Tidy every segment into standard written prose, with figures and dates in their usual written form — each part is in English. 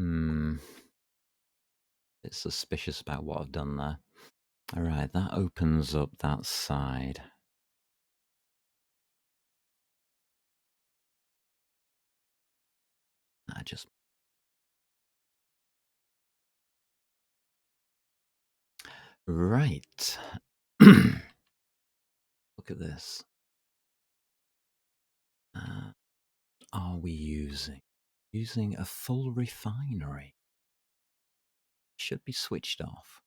Hmm. Bit suspicious about what I've done there. All right, that opens up that side. I just right. Look at this. Uh, are we using a full refinery? Should be switched off.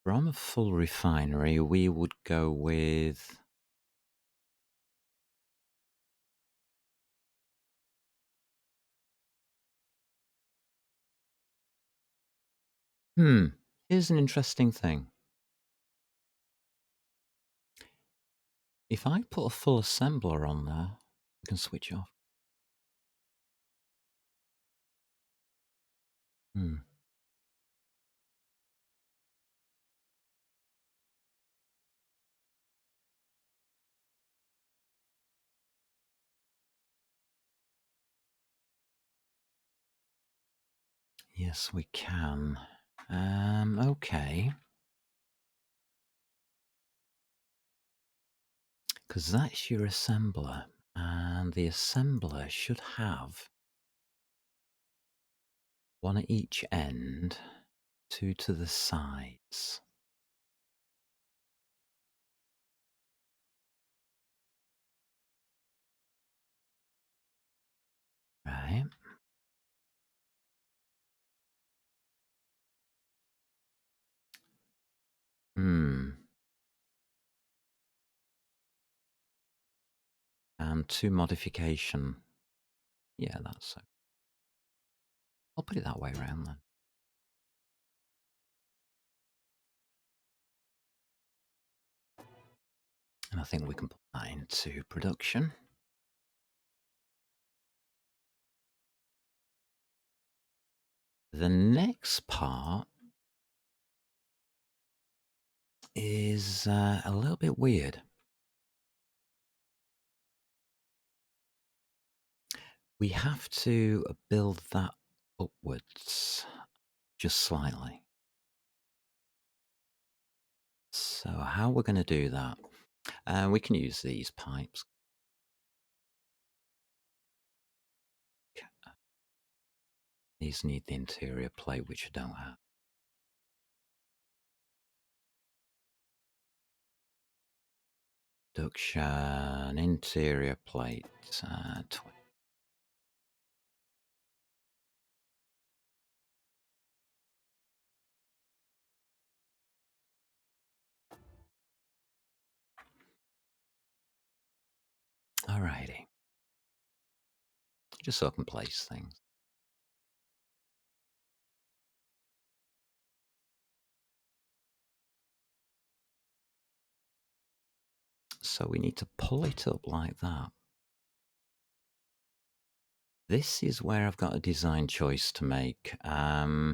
From a full refinery, we would go with. Here's an interesting thing. If I put a full assembler on there, we can switch off. Hmm. Yes, we can. Okay. Because that's your assembler. And the assembler should have one at each end, two to the sides. Right. Hmm. And two modification. Yeah, that's it. I'll put it that way around then. And I think we can put that into production. The next part is a little bit weird. We have to build that upwards just slightly. So how we're going to do that? We can use these pipes. These need the interior plate, which I don't have. Production, interior plate, 20. Alrighty. Just so I can place things. So we need to pull it up like that. This is where I've got a design choice to make. I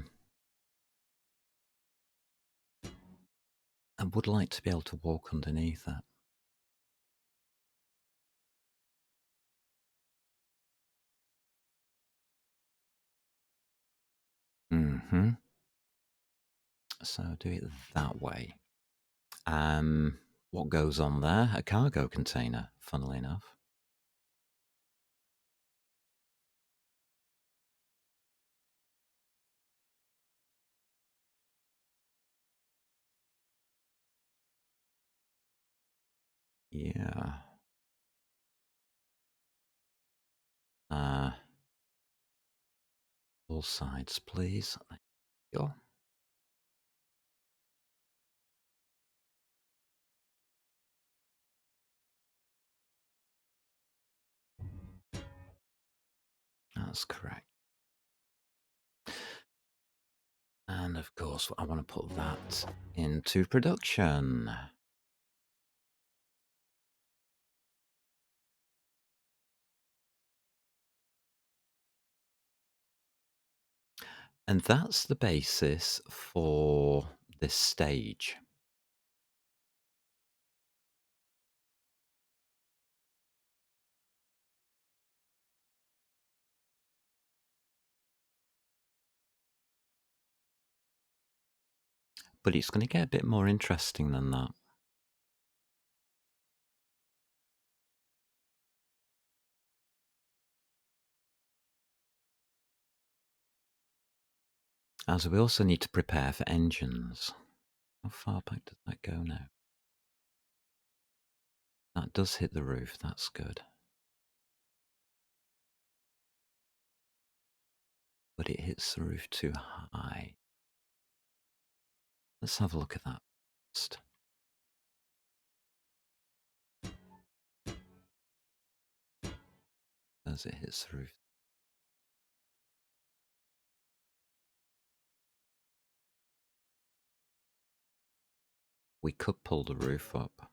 would like to be able to walk underneath that. Mm-hmm. So do it that way. What goes on there? A cargo container, funnily enough. Yeah. All sides, please. There you go. That's correct. And of course, I want to put that into production. And that's the basis for this stage. But it's going to get a bit more interesting than that. As we also need to prepare for engines. How far back does that go now? That does hit the roof, that's good. But it hits the roof too high. Let's have a look at that first. As it hits the roof. We could pull the roof up.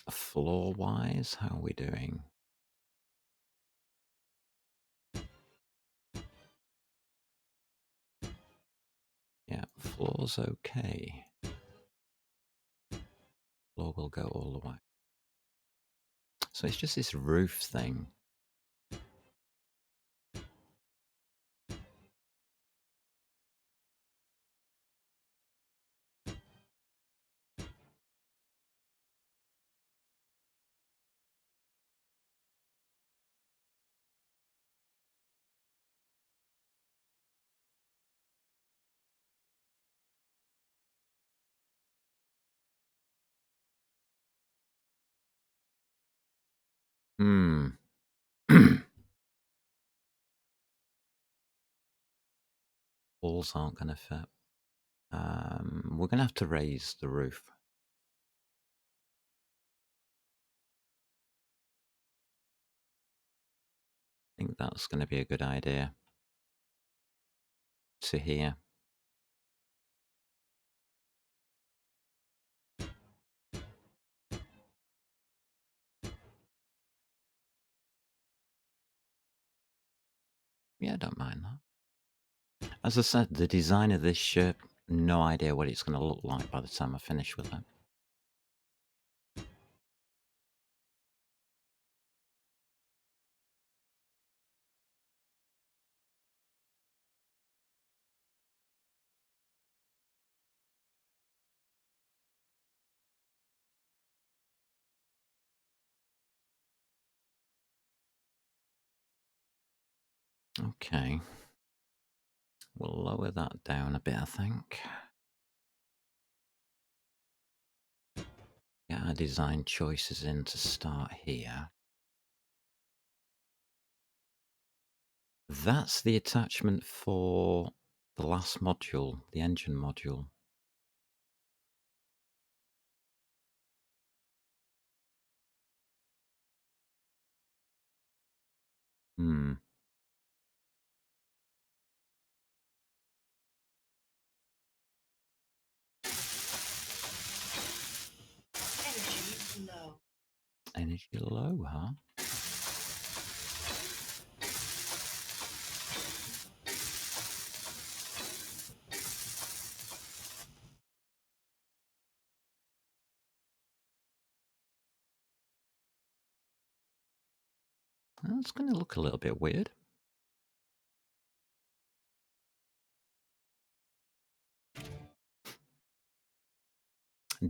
Floor-wise, how are we doing? Yeah, floor's okay. Floor will go all the way. So it's just this roof thing. Hmm. Walls aren't going to fit. We're going to have to raise the roof. I think that's going to be a good idea. To here. Yeah, I don't mind that. As I said, the design of this ship, no idea what it's going to look like by the time I finish with it. Okay. We'll lower that down a bit, I think. Get our design choices in to start here. That's the attachment for the last module, the engine module. Hmm. Energy low, huh? That's going to look a little bit weird.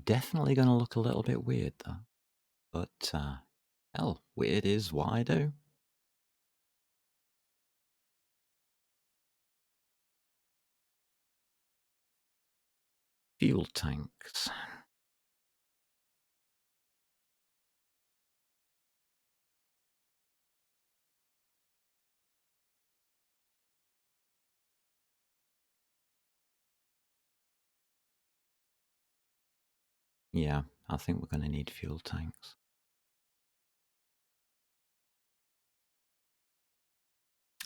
Definitely going to look a little bit weird, though. But, hell, weird is what I do. Fuel tanks. Yeah, I think we're going to need fuel tanks.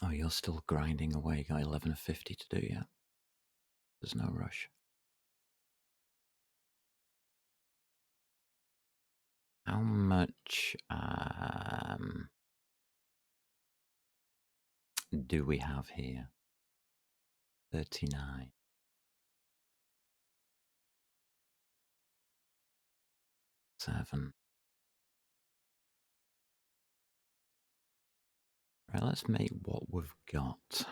Oh, you're still grinding away. You got 11:50 to do yet. There's no rush. How much do we have here? 39. 7. Right, let's make what we've got.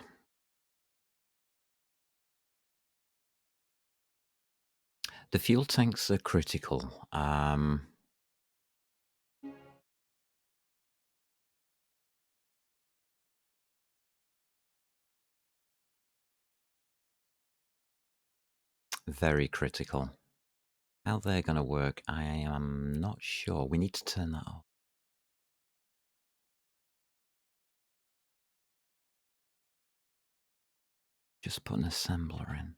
The fuel tanks are critical. Very critical. How they're going to work, I am not sure. We need to turn that off. Just put an assembler in.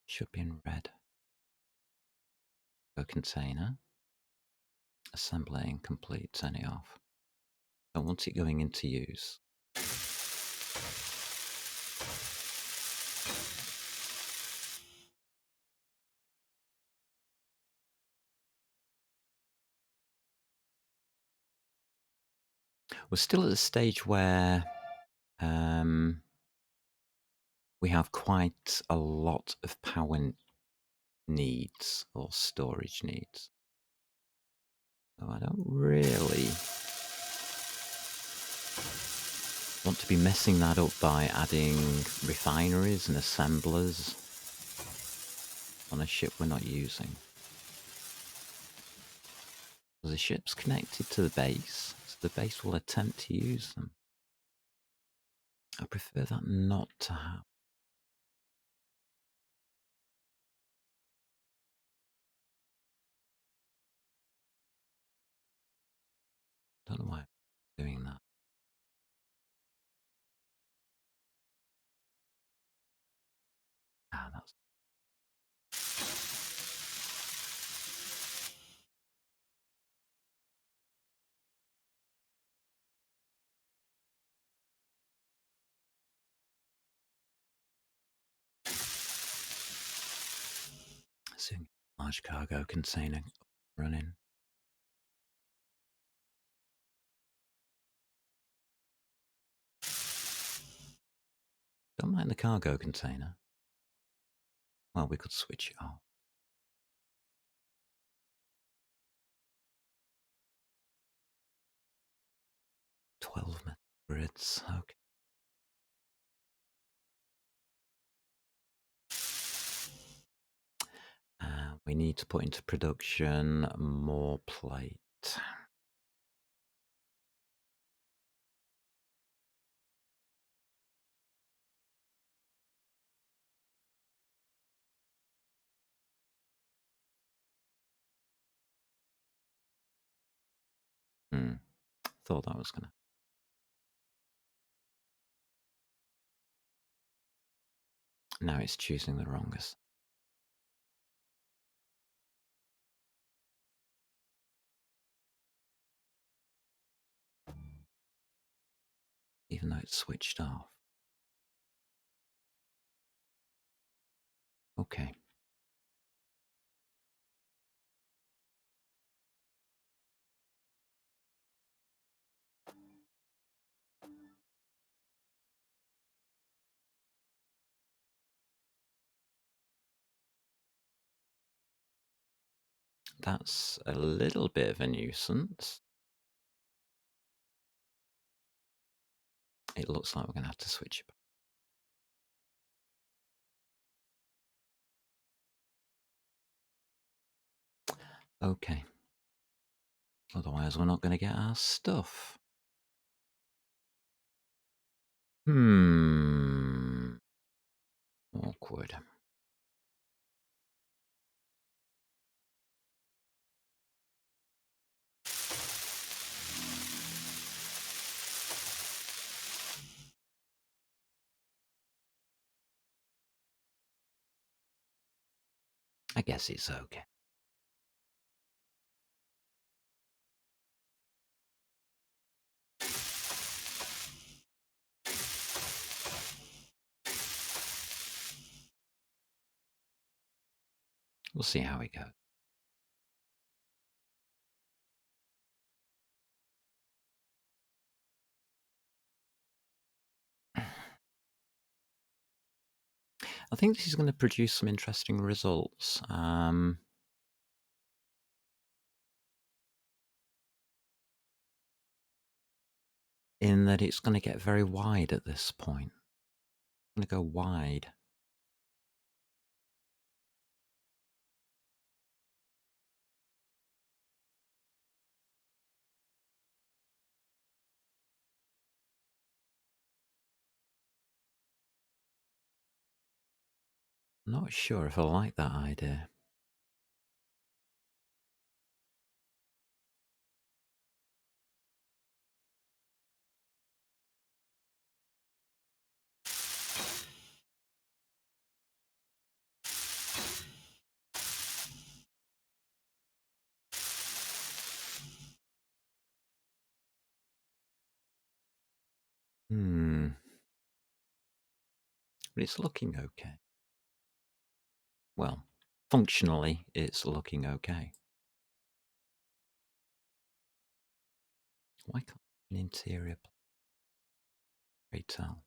Should be in red. Go container. Assembly incomplete. Turn it off. Don't want it going into use. We're still at the stage where we have quite a lot of power needs or storage needs. So I don't really want to be messing that up by adding refineries and assemblers on a ship we're not using. The ship's connected to the base, so the base will attempt to use them. I prefer that not to happen. Don't know why I'm doing that. That's soon. Large cargo container running. Don't mind the cargo container. Well, we could switch it off. 12 metal grids. Okay. We need to put into production more plate. Thought that was gonna. Now it's choosing the wrongest. Even though it's switched off. Okay. That's a little bit of a nuisance. It looks like we're going to have to switch it back. Okay. Otherwise, we're not going to get our stuff. Awkward. I guess it's okay. We'll see how it goes. I think this is going to produce some interesting results. in that it's going to get very wide at this point. I'm going to go wide. Not sure if I like that idea. But it's looking okay. Well, functionally, it's looking okay. Why can't an interior tell?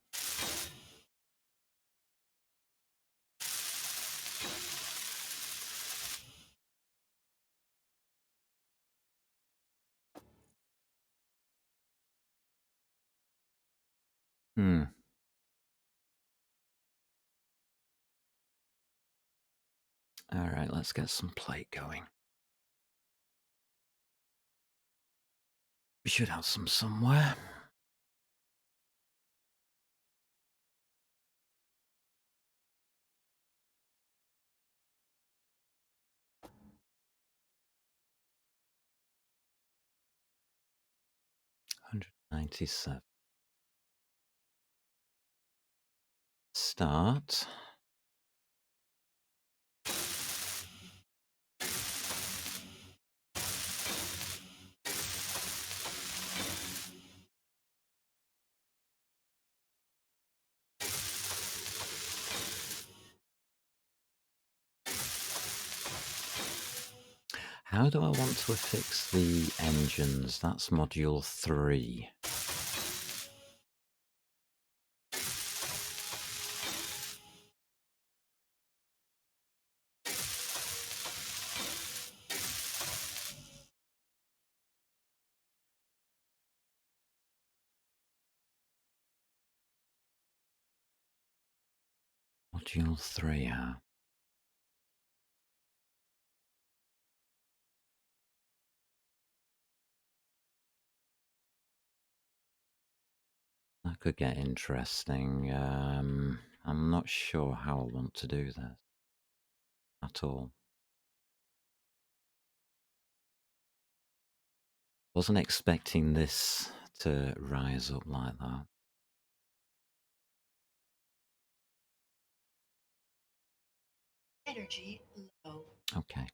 All right, let's get some plate going. We should have some somewhere. $197. Start. How do I want to affix the engines? That's module 3. Module 3, huh? That could get interesting. I'm not sure how I want to do this at all. Wasn't expecting this to rise up like that. Energy low. Okay.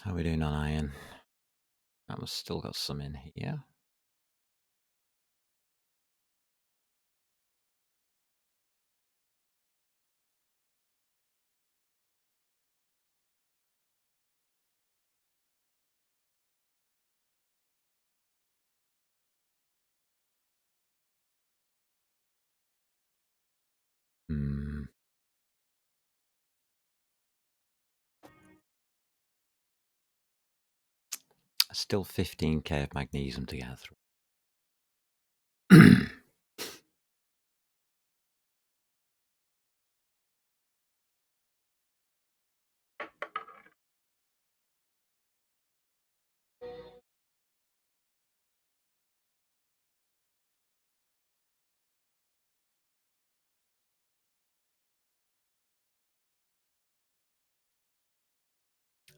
How are we doing on iron? I've still got some in here. Still 15k of magnesium to get through.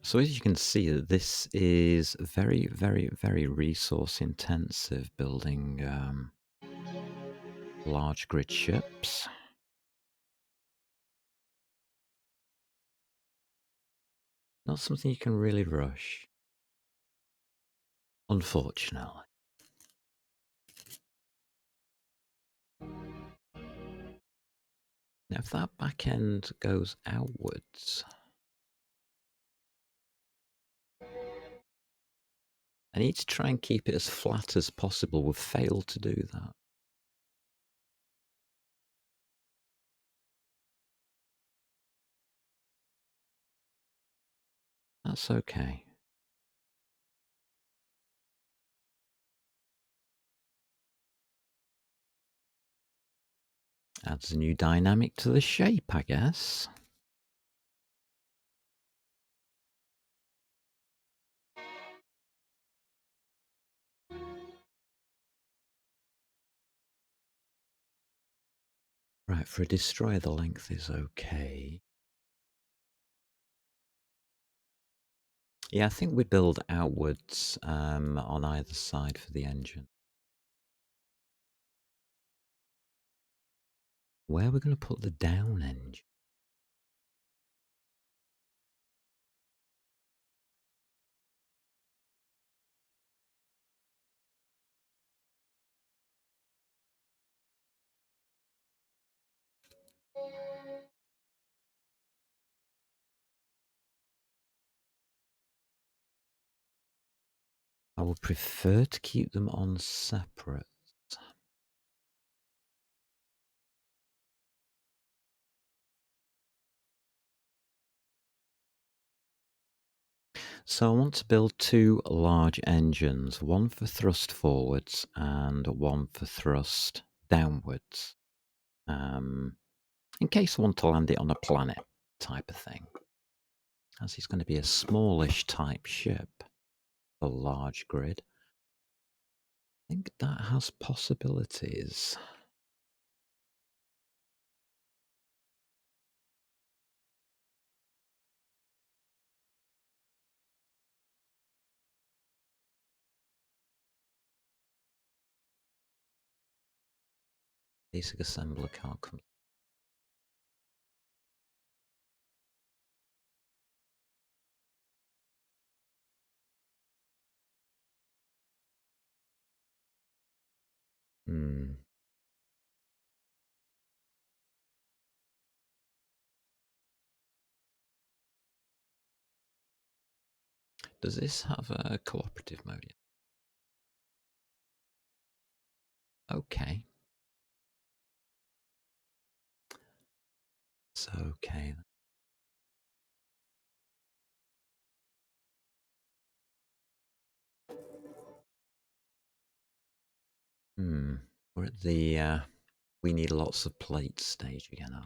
So as you can see, this is very, very, very resource intensive building large grid ships. Not something you can really rush, unfortunately. Now, if that back end goes outwards, I need to try and keep it as flat as possible. We've failed to do that. That's okay. Adds a new dynamic to the shape, I guess. Right, for a destroyer, the length is okay. Yeah, I think we build outwards on either side for the engine. Where are we going to put the down engine? I would prefer to keep them on separate. So I want to build two large engines, one for thrust forwards and one for thrust downwards, in case I want to land it on a planet type of thing. As it's going to be a smallish type ship, a large grid. I think that has possibilities. Basic assembler can't come. Hmm. Does this have a cooperative mode yet? Okay. It's okay. Hmm. We're at the we need lots of plates stage again.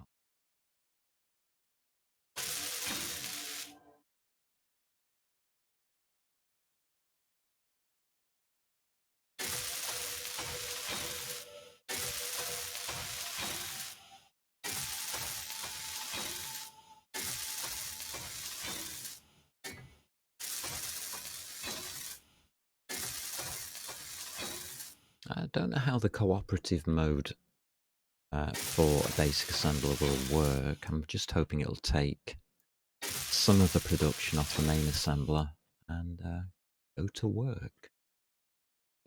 I don't know how the cooperative mode for a basic assembler will work. I'm just hoping it'll take some of the production off the main assembler and go to work,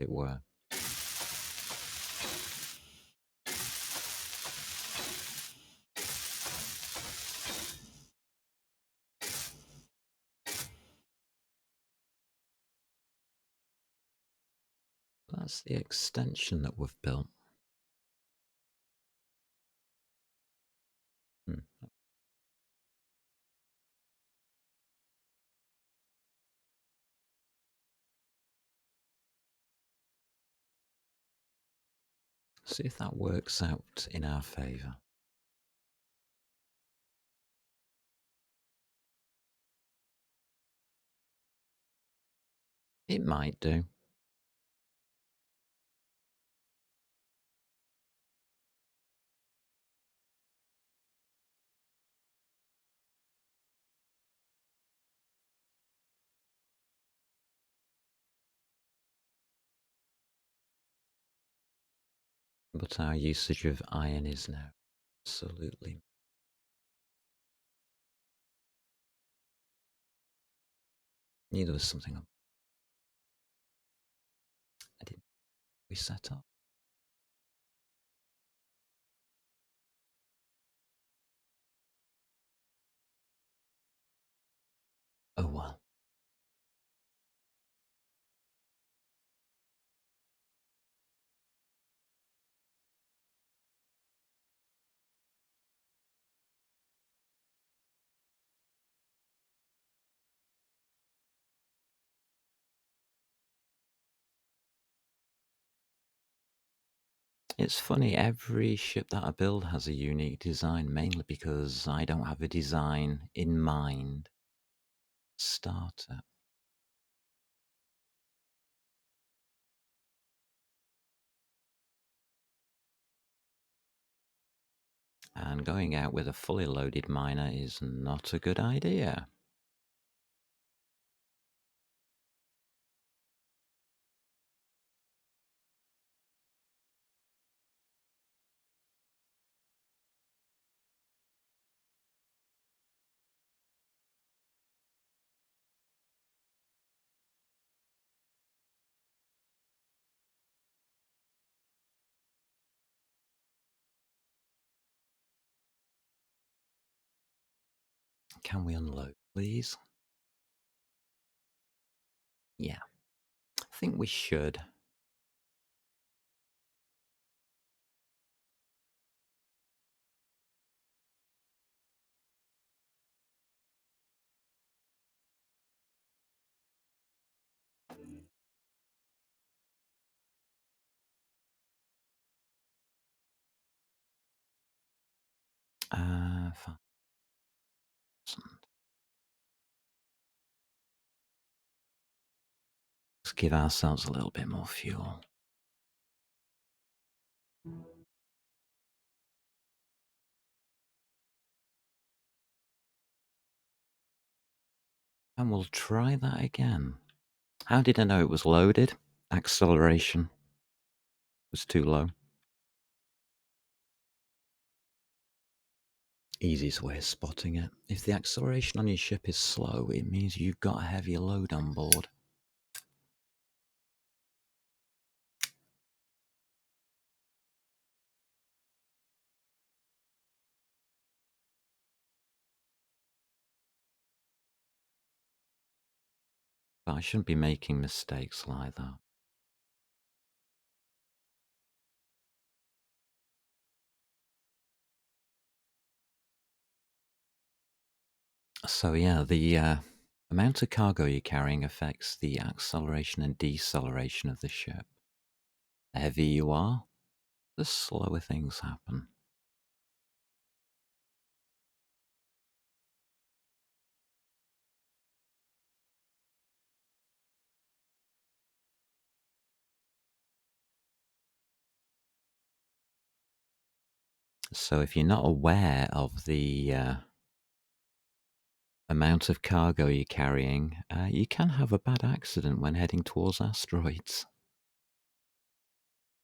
as it were. That's the extension that we've built. Hmm. See if that works out in our favour. It might do. But our usage of iron is now absolutely. Knew there was something I didn't we set up. Oh well. It's funny, every ship that I build has a unique design, mainly because I don't have a design in mind. Starter. And going out with a fully loaded miner is not a good idea. Can we unload, please? Yeah, I think we should. Fine. Let's give ourselves a little bit more fuel. And we'll try that again. How did I know it was loaded? Acceleration was too low. Easiest way of spotting it. If the acceleration on your ship is slow, it means you've got a heavier load on board. But I shouldn't be making mistakes like that. So yeah, the amount of cargo you're carrying affects the acceleration and deceleration of the ship. The heavier you are, the slower things happen. So if you're not aware of the amount of cargo you're carrying, you can have a bad accident when heading towards asteroids.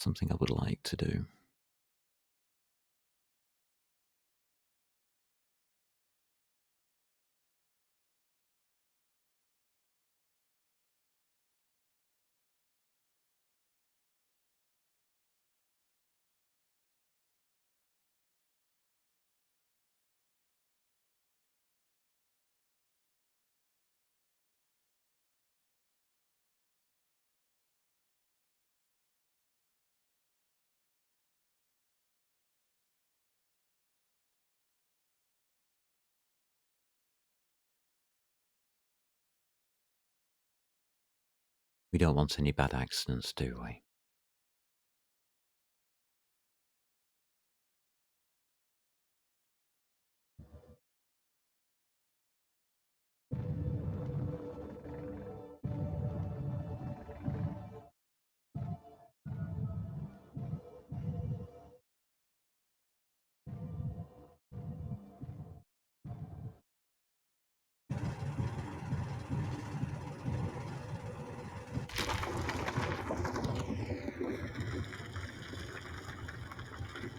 Something I would like to do. We don't want any bad accidents, do we?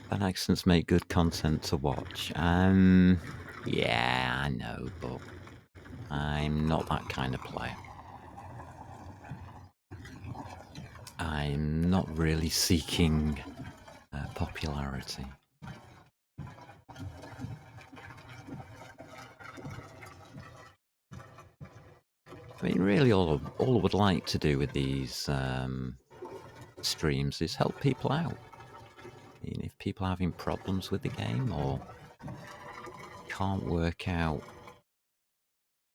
Bad accidents make good content to watch. Yeah, I know, but I'm not that kind of player. I'm not really seeking popularity. I mean, really, all I would like to do with these streams is help people out. I mean, if people are having problems with the game or can't work out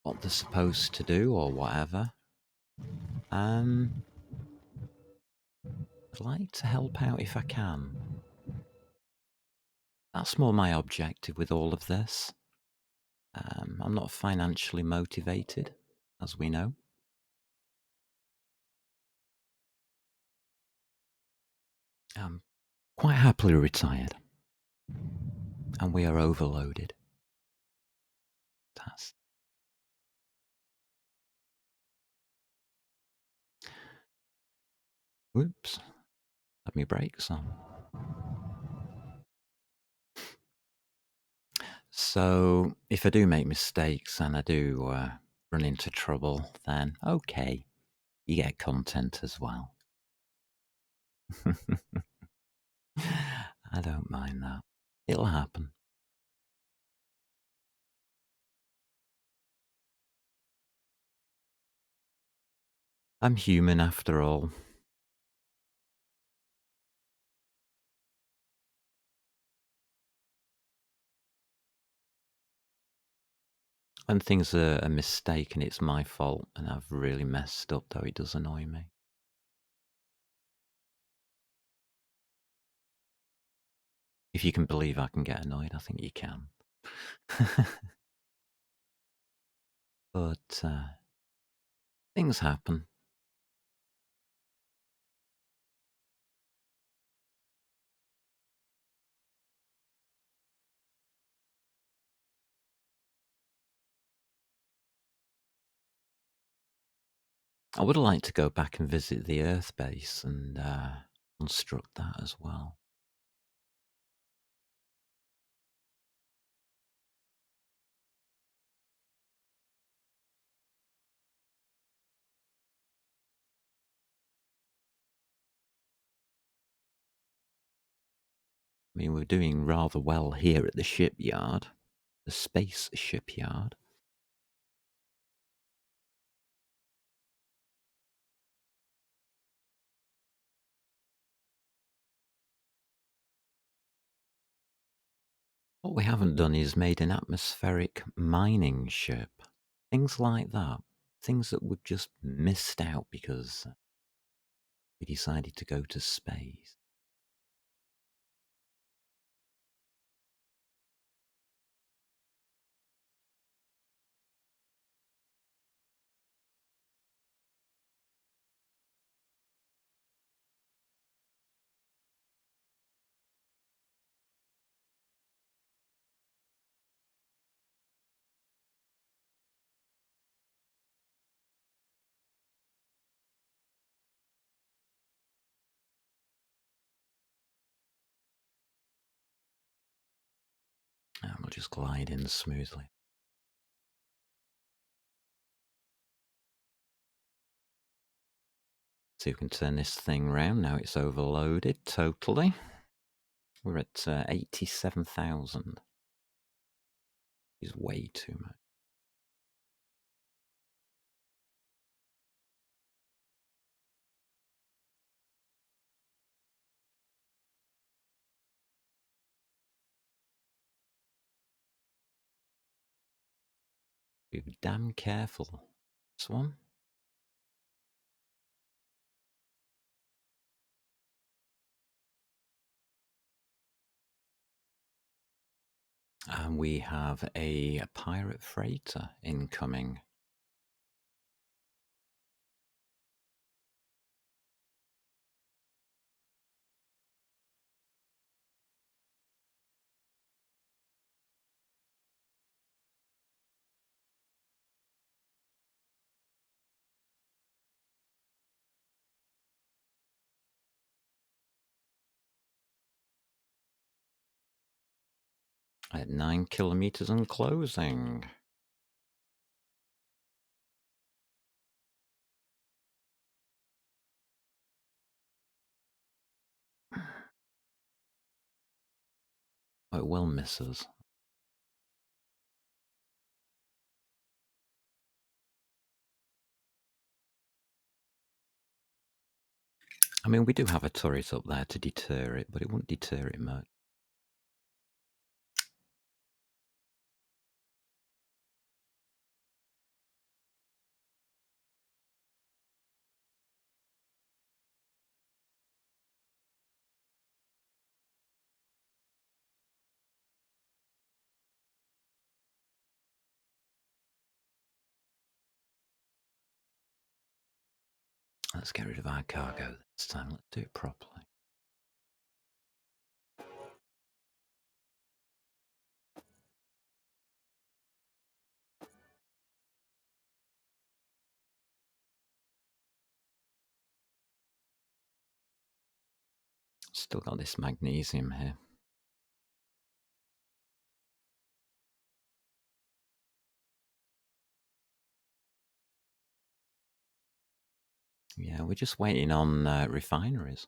what they're supposed to do or whatever, I'd like to help out if I can. That's more my objective with all of this. I'm not financially motivated, as we know. I'm quite happily retired, and we are overloaded. That's whoops. Had me brakes on. So if I do make mistakes and I do run into trouble, then okay, you get content as well. I don't mind that. It'll happen. I'm human after all. When things are a mistake and it's my fault and I've really messed up, though, it does annoy me. If you can believe I can get annoyed, I think you can. But things happen. I would like to go back and visit the Earth base and construct that as well. I mean, we're doing rather well here at the shipyard, the space shipyard. What we haven't done is made an atmospheric mining ship. Things like that. Things that would just missed out because we decided to go to space. And we'll just glide in smoothly. See if we can turn this thing round. Now it's overloaded totally. We're at 87,000. Is way too much. Be damn careful. This one. And we have a pirate freighter incoming. At 9 kilometers and closing. Oh, it will miss us. I mean, we do have a turret up there to deter it, but it won't deter it much. let's get rid of our cargo this time. Let's do it properly. Still got this magnesium here. Yeah, we're just waiting on refineries.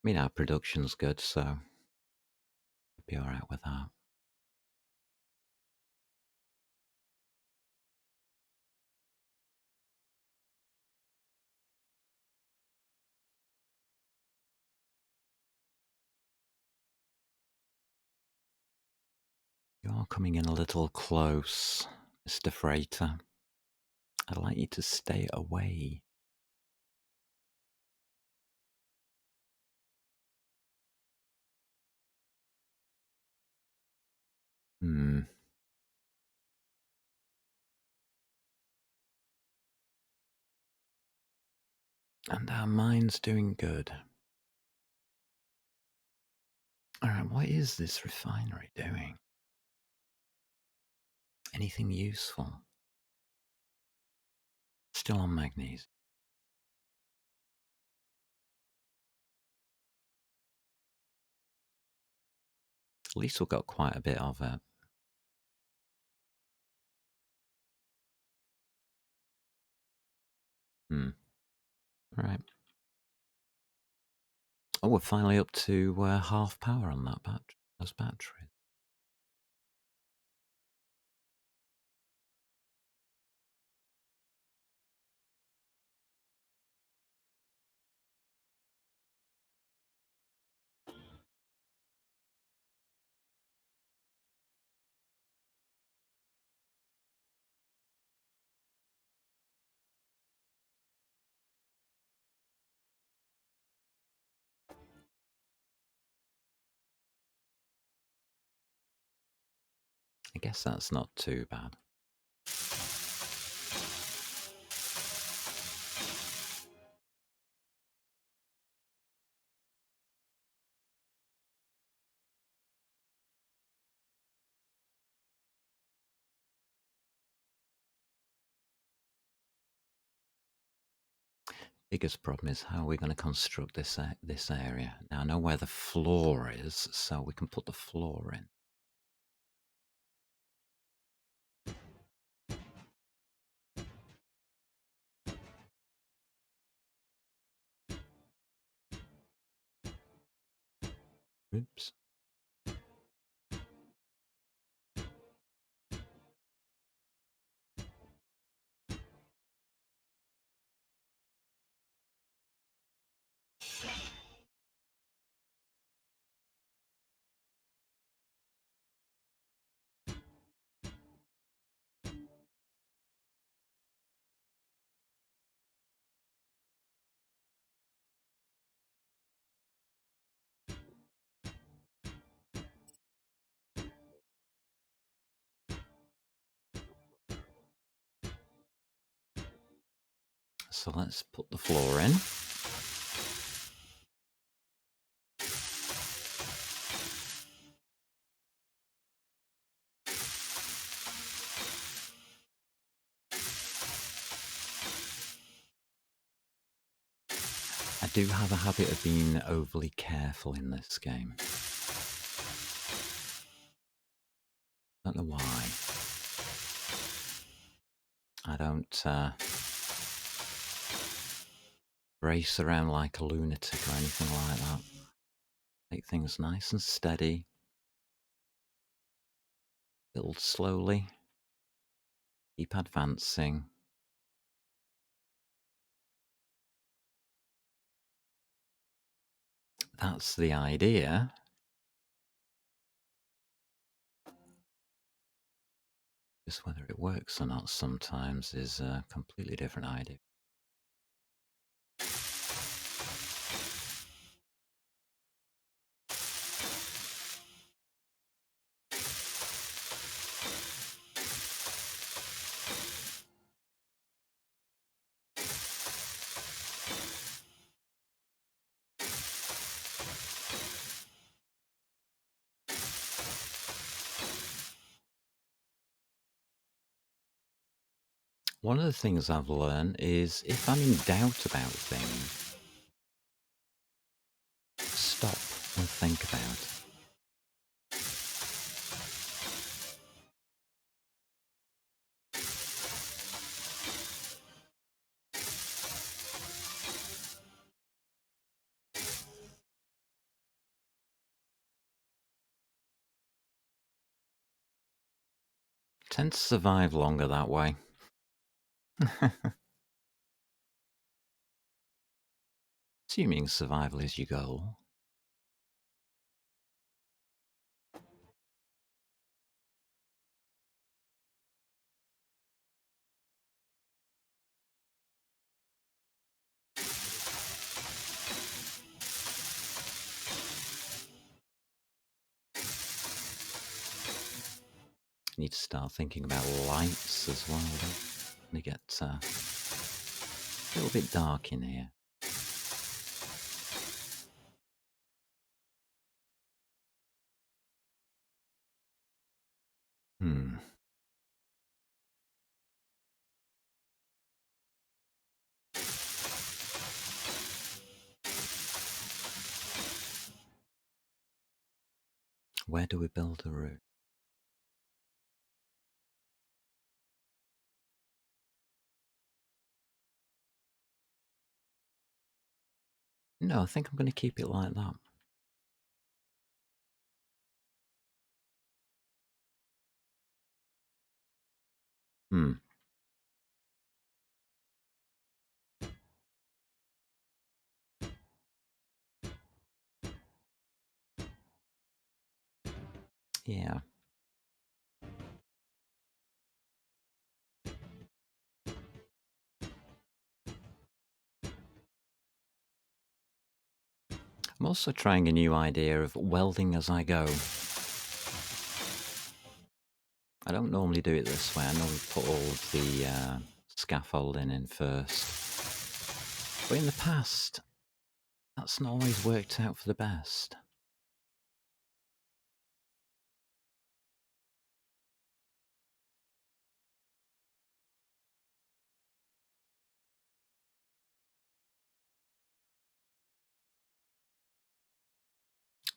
I mean, our production's good, so we'll be all right with that. You are coming in a little close, Mr. Freighter. I'd like you to stay away. Hmm. And our mine's doing good. All right, what is this refinery doing? Anything useful? Still on magnesium. At least we've got quite a bit of it. Hmm. All right. Oh, we're finally up to half power on those batteries. I guess that's not too bad. Biggest problem is how we're going to construct this area. Now I know where the floor is, so we can put the floor in. Oops. So let's put the floor in. I do have a habit of being overly careful in this game. Don't know why. I don't race around like a lunatic or anything like that. Take things nice and steady. Build slowly. Keep advancing. That's the idea. Just whether it works or not sometimes is a completely different idea. One of the things I've learned is if I'm in doubt about things, stop and think about it. Tend to survive longer that way. Assuming survival is your goal. Need to start thinking about lights as well. They get a little bit dark in here. Hmm. Where do we build a roof? No, I think I'm going to keep it like that. Hmm. Yeah. I'm also trying a new idea of welding as I go. I don't normally do it this way. I normally put all of the scaffolding in first. But in the past, that's not always worked out for the best.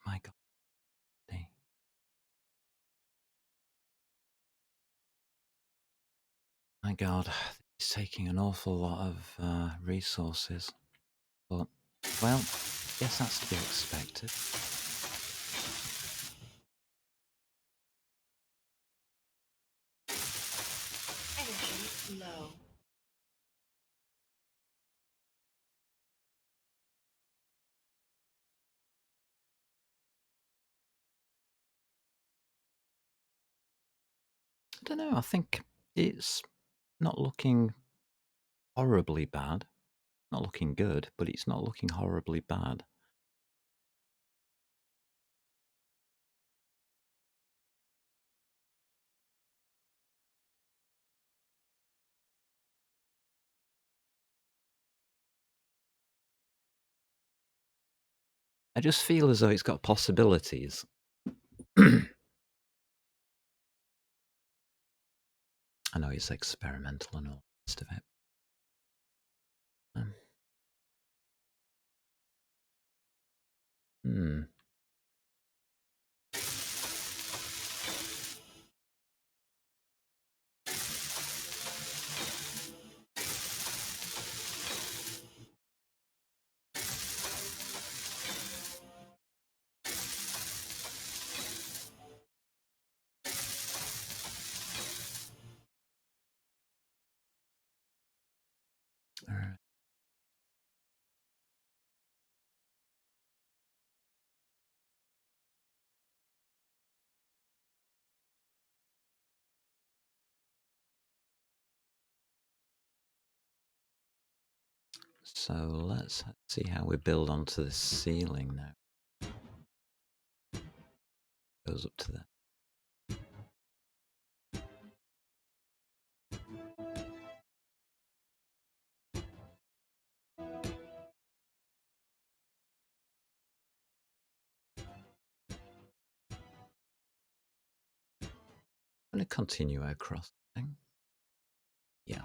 My God. My God, it's taking an awful lot of resources. But, well, guess that's to be expected. Energy low. I don't know, I think it's not looking horribly bad. Not looking good, but it's not looking horribly bad. I just feel as though it's got possibilities. I know it's experimental and all the rest of it. Um, hmm. Alright. So let's see how we build onto the ceiling now. Goes up to there. I'm going to continue across the thing. Yeah.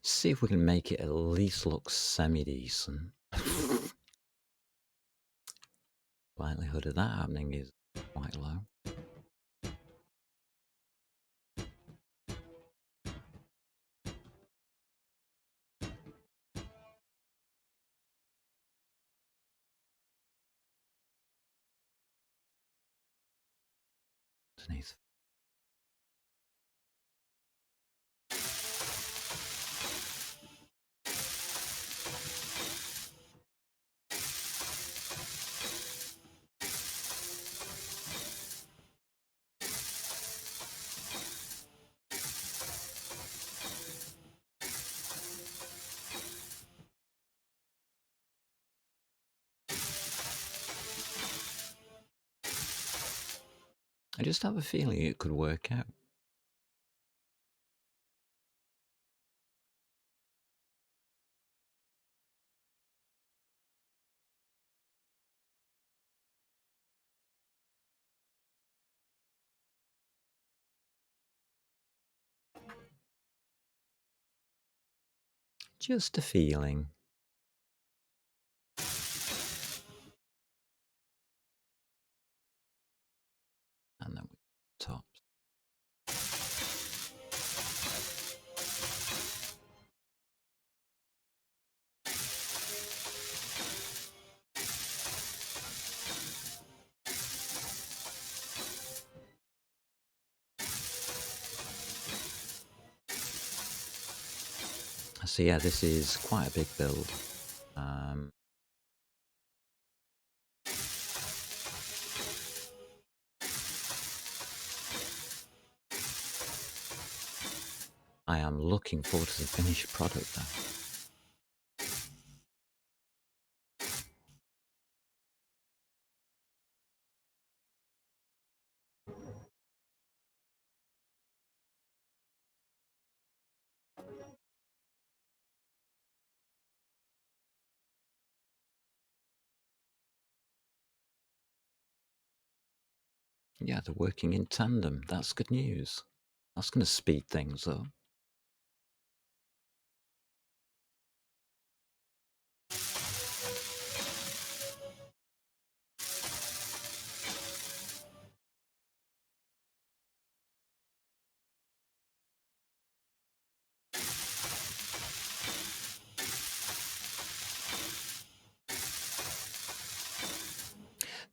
See if we can make it at least look semi-decent. Likelihood of that happening is quite low. Underneath. I just have a feeling it could work out. Just a feeling. And then we top. So yeah, this is quite a big build. I am looking forward to the finished product though. Yeah, they're working in tandem. That's good news. That's going to speed things up.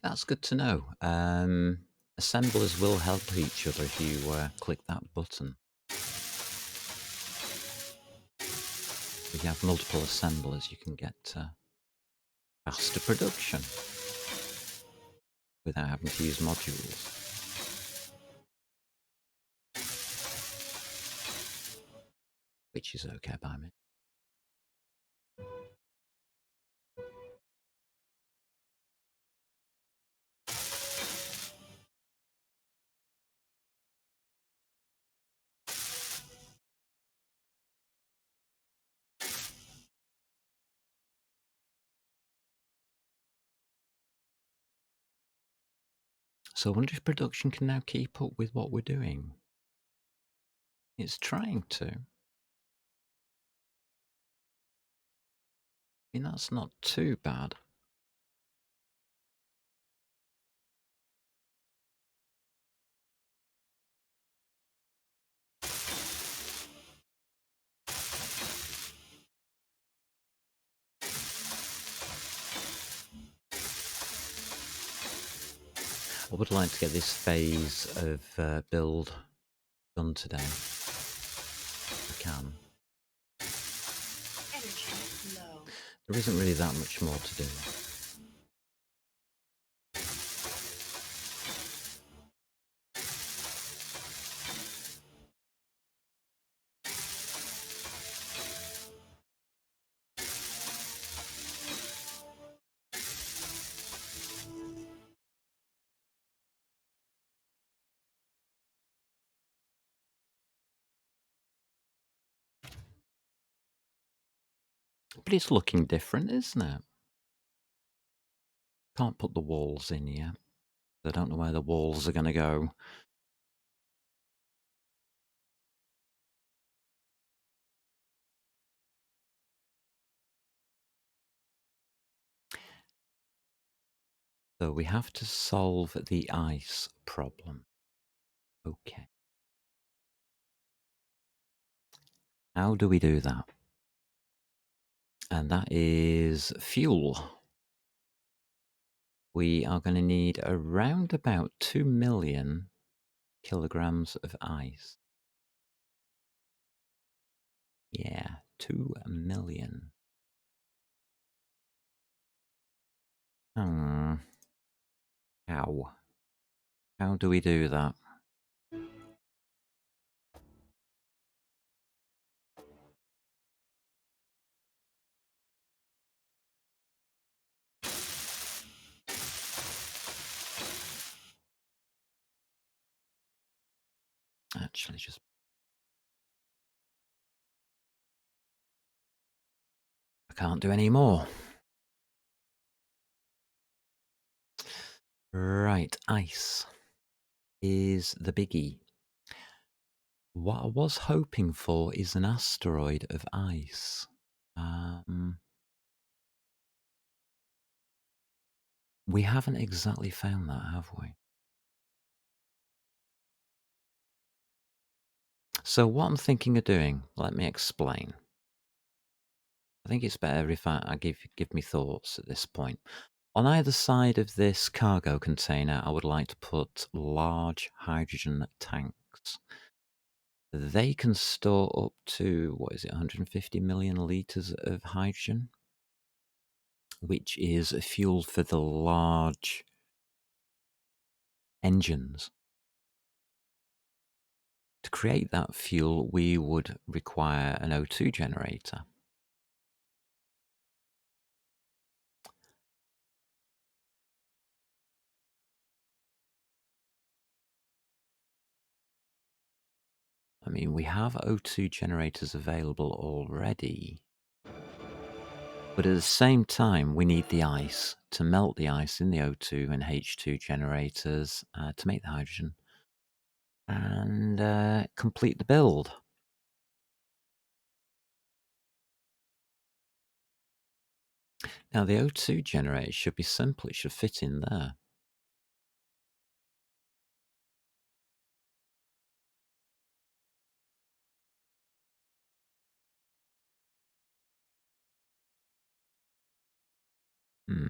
That's good to know. Assemblers will help each other if you click that button. If you have multiple assemblers, you can get faster production without having to use modules, which is okay by me. So I wonder if production can now keep up with what we're doing. It's trying to. I mean, that's not too bad. I would like to get this phase of build done today. If I can. Energy low. There isn't really that much more to do. But it's looking different, isn't it? Can't put the walls in yet. I don't know where the walls are going to go. So we have to solve the ice problem. Okay. How do we do that? And that is fuel. We are going to need around about 2 million kilograms of ice. Yeah, 2 million. How? How do we do that? Actually, just... I can't do any more. Right, ice is the biggie. What I was hoping for is an asteroid of ice. We haven't exactly found that, have we? So what I'm thinking of doing, let me explain. I think it's better if I give me thoughts at this point. On either side of this cargo container, I would like to put large hydrogen tanks. They can store up to, 150 million litres of hydrogen, which is fuel for the large engines. To create that fuel, we would require an O2 generator. I mean, we have O2 generators available already. But at the same time, we need the ice to melt the ice in the O2 and H2 generators to make the hydrogen and complete the build. Now, the O2 generator should be simple. It should fit in there. Hmm.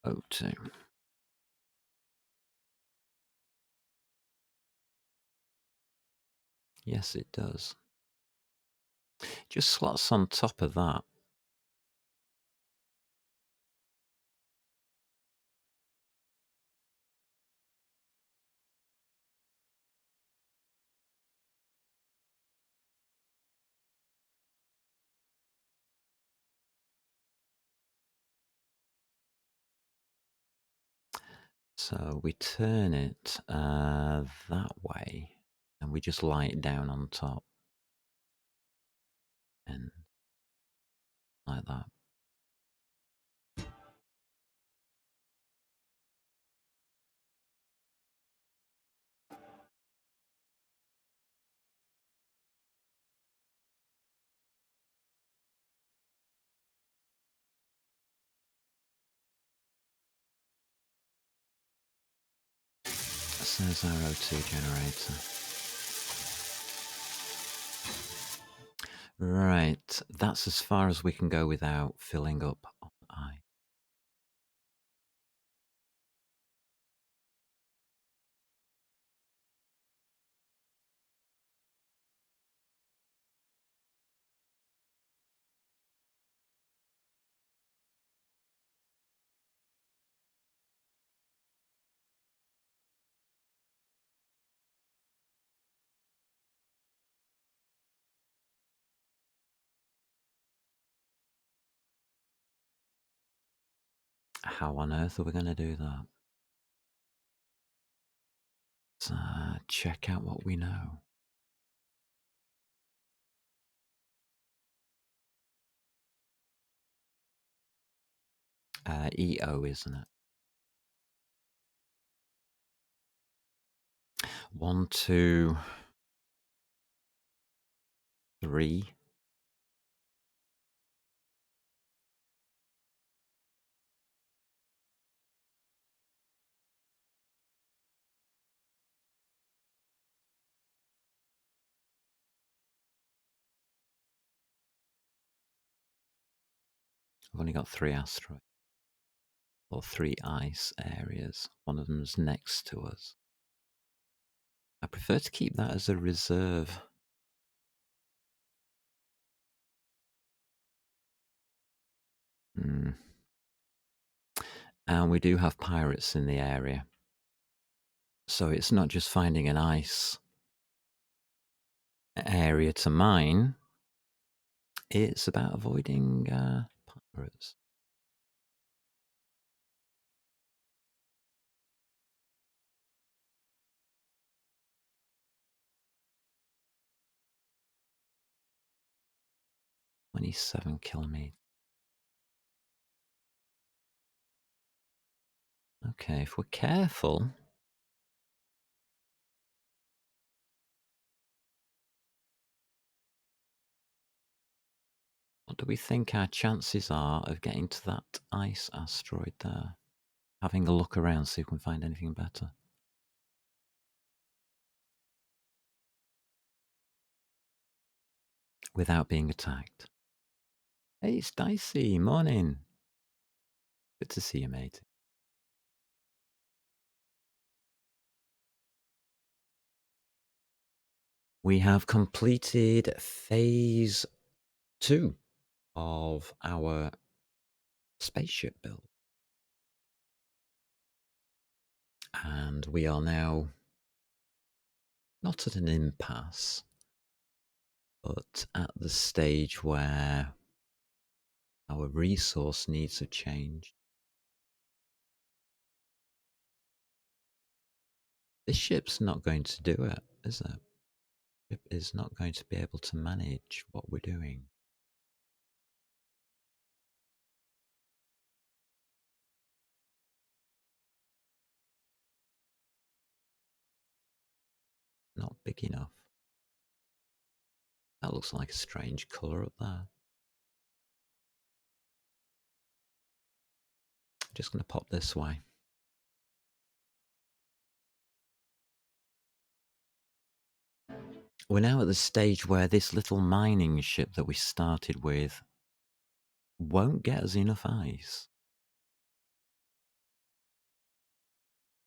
O2. Yes, it does. Just slots on top of that. So we turn it that way, and we just light it down on top. And like that. So there's our O2 generator. Right, that's as far as we can go without filling up on ice. How on earth are we going to do that? Let's check out what we know. EO, isn't it? 1, 2, 3. We've only got 3 asteroids, or 3 ice areas. One of them's next to us. I prefer to keep that as a reserve. Hmm. And we do have pirates in the area. So it's not just finding an ice area to mine, it's about avoiding pirates. "27 kilometers. Okay, if we're careful, what do we think our chances are of getting to that ice asteroid there? Having a look around, see if we can find anything better. Without being attacked. Hey, it's Dicey. Morning. Good to see you, mate. We have completed phase 2 of our spaceship build. And we are now not at an impasse, but at the stage where our resource needs have changed. This ship's not going to do it, is it? Ship is not going to be able to manage what we're doing. Not big enough. That looks like a strange colour up there. Just going to pop this way. We're now at the stage where this little mining ship that we started with won't get us enough ice.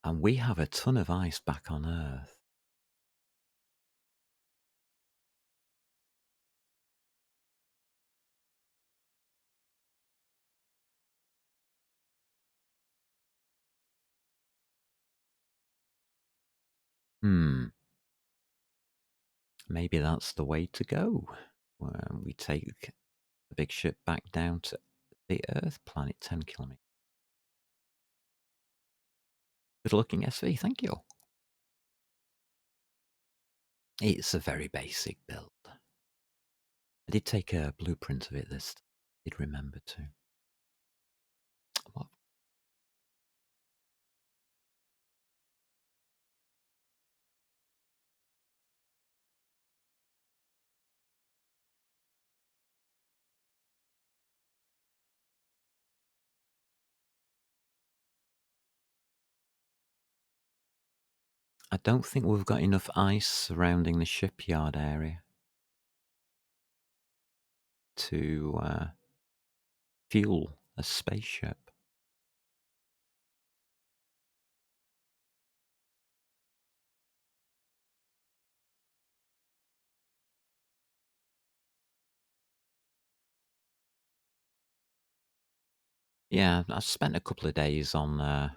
And we have a ton of ice back on Earth. Maybe that's the way to go. We take the big ship back down to the Earth planet, 10 kilometers. Good looking SV, thank you. It's a very basic build. I did take a blueprint of it this time. I did remember to. What? I don't think we've got enough ice surrounding the shipyard area. to fuel a spaceship. Yeah, I spent a couple of days on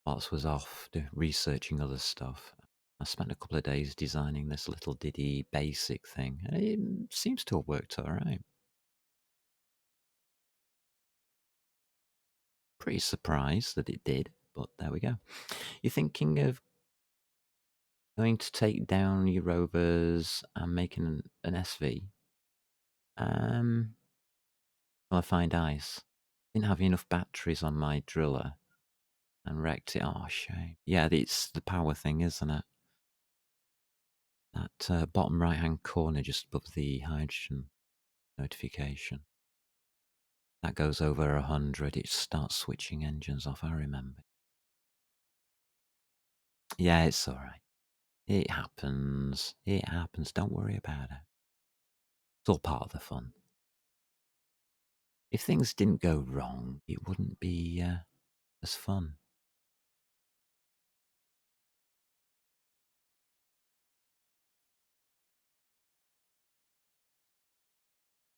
whilst was off researching other stuff. I spent a couple of days designing this little Diddy basic thing. It seems to have worked all right. Pretty surprised that it did, but there we go. You're thinking of going to take down your rovers and making an SV? Um, well, I find ice. Didn't have enough batteries on my driller and wrecked it. Oh, shame. Yeah, it's the power thing, isn't it? That bottom right-hand corner just above the hydrogen notification. That goes over 100, it starts switching engines off, I remember. Yeah, it's alright. It happens. It happens. Don't worry about it. It's all part of the fun. If things didn't go wrong, it wouldn't be as fun.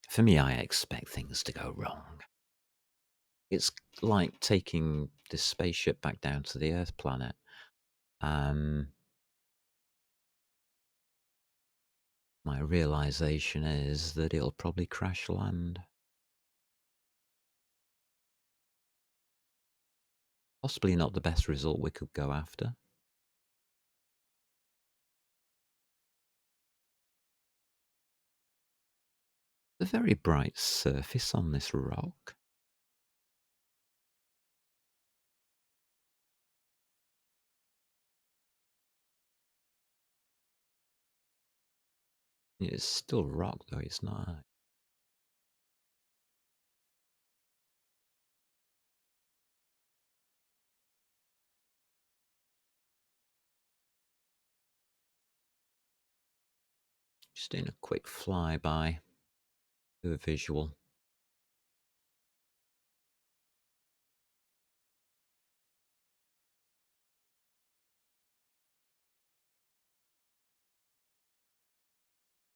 For me, I expect things to go wrong. It's like taking this spaceship back down to the Earth planet. My realization is that it'll probably crash land. Possibly not the best result we could go after. A very bright surface on this rock. It's still rock though, it's not. Just doing a quick flyby, do a visual.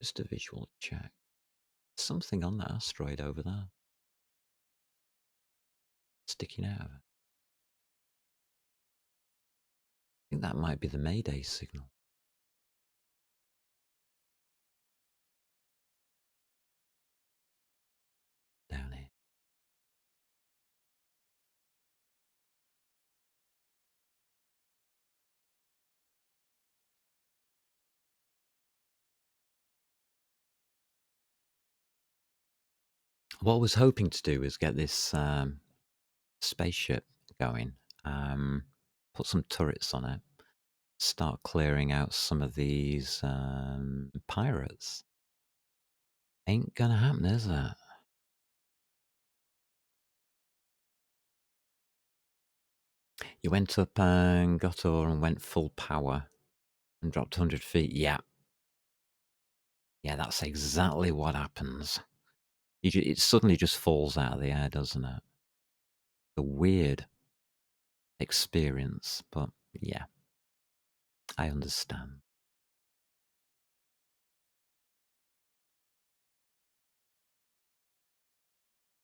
Just a visual check. Something on that asteroid over there. Sticking out of it. I think that might be the Mayday signal. Down here. What I was hoping to do is get this spaceship going. Put some turrets on it. Start clearing out some of these pirates. Ain't gonna happen, is it? You went up and got her and went full power and dropped 100 feet. Yeah. Yeah, that's exactly what happens. It suddenly just falls out of the air, doesn't it? A weird experience, but yeah, I understand.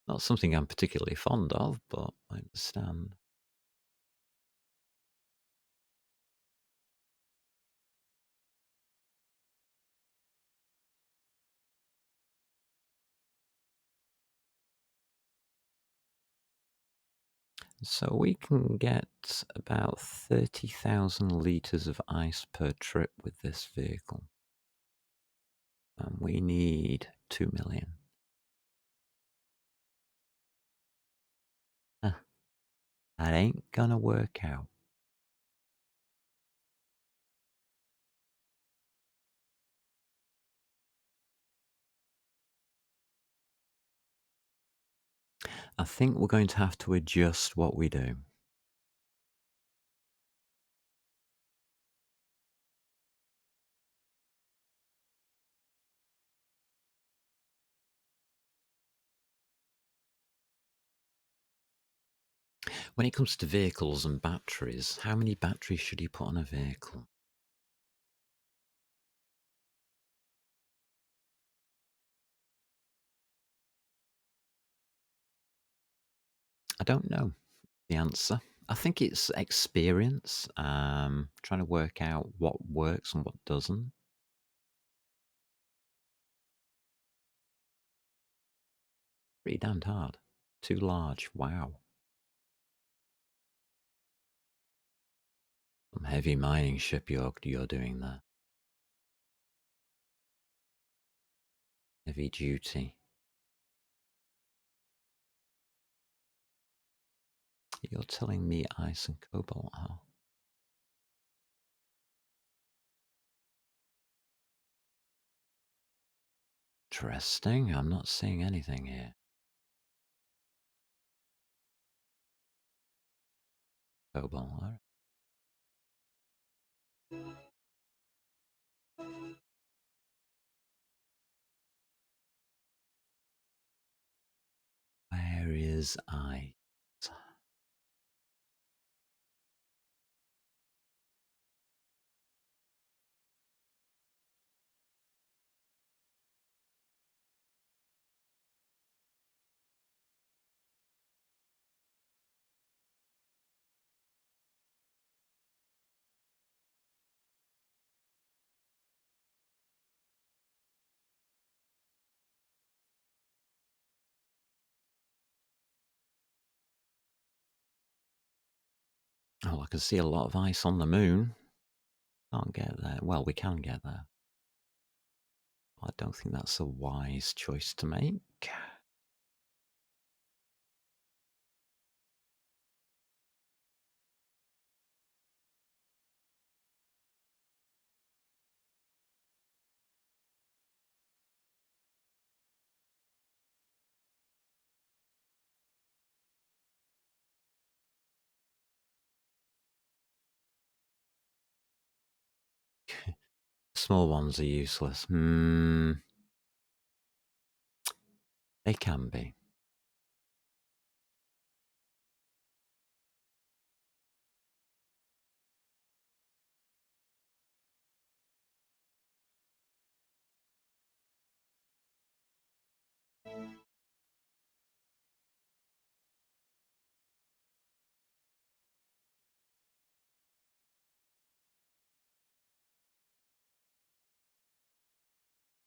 Not something I'm particularly fond of, but I understand. So we can get about 30,000 litres of ice per trip with this vehicle. And we need 2 million. Huh, that ain't gonna work out. I think we're going to have to adjust what we do. When it comes to vehicles and batteries, how many batteries should you put on a vehicle? I don't know the answer. I think it's experience, trying to work out what works and what doesn't. Pretty damned hard. Too large. Wow. Some heavy mining ship you're doing there. Heavy duty. You're telling me ice and cobalt are. Interesting. I'm not seeing anything here. Cobalt. All right. Where is ice? Oh, I can see a lot of ice on the moon. Can't get there. Well, we can get there. I don't think that's a wise choice to make. Small ones are useless. They can be.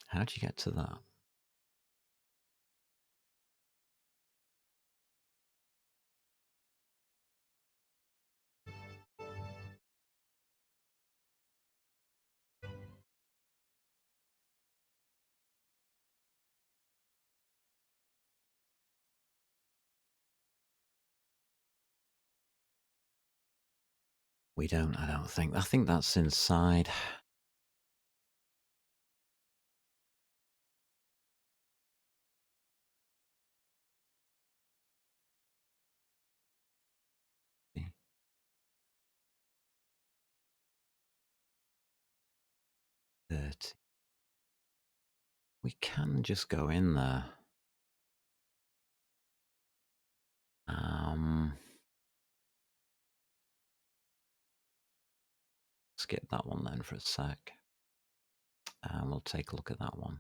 How'd you get to that? We don't, I don't think. I think that's inside. Dirty. We can just go in there. Skip that one then for a sec. And we'll take a look at that one.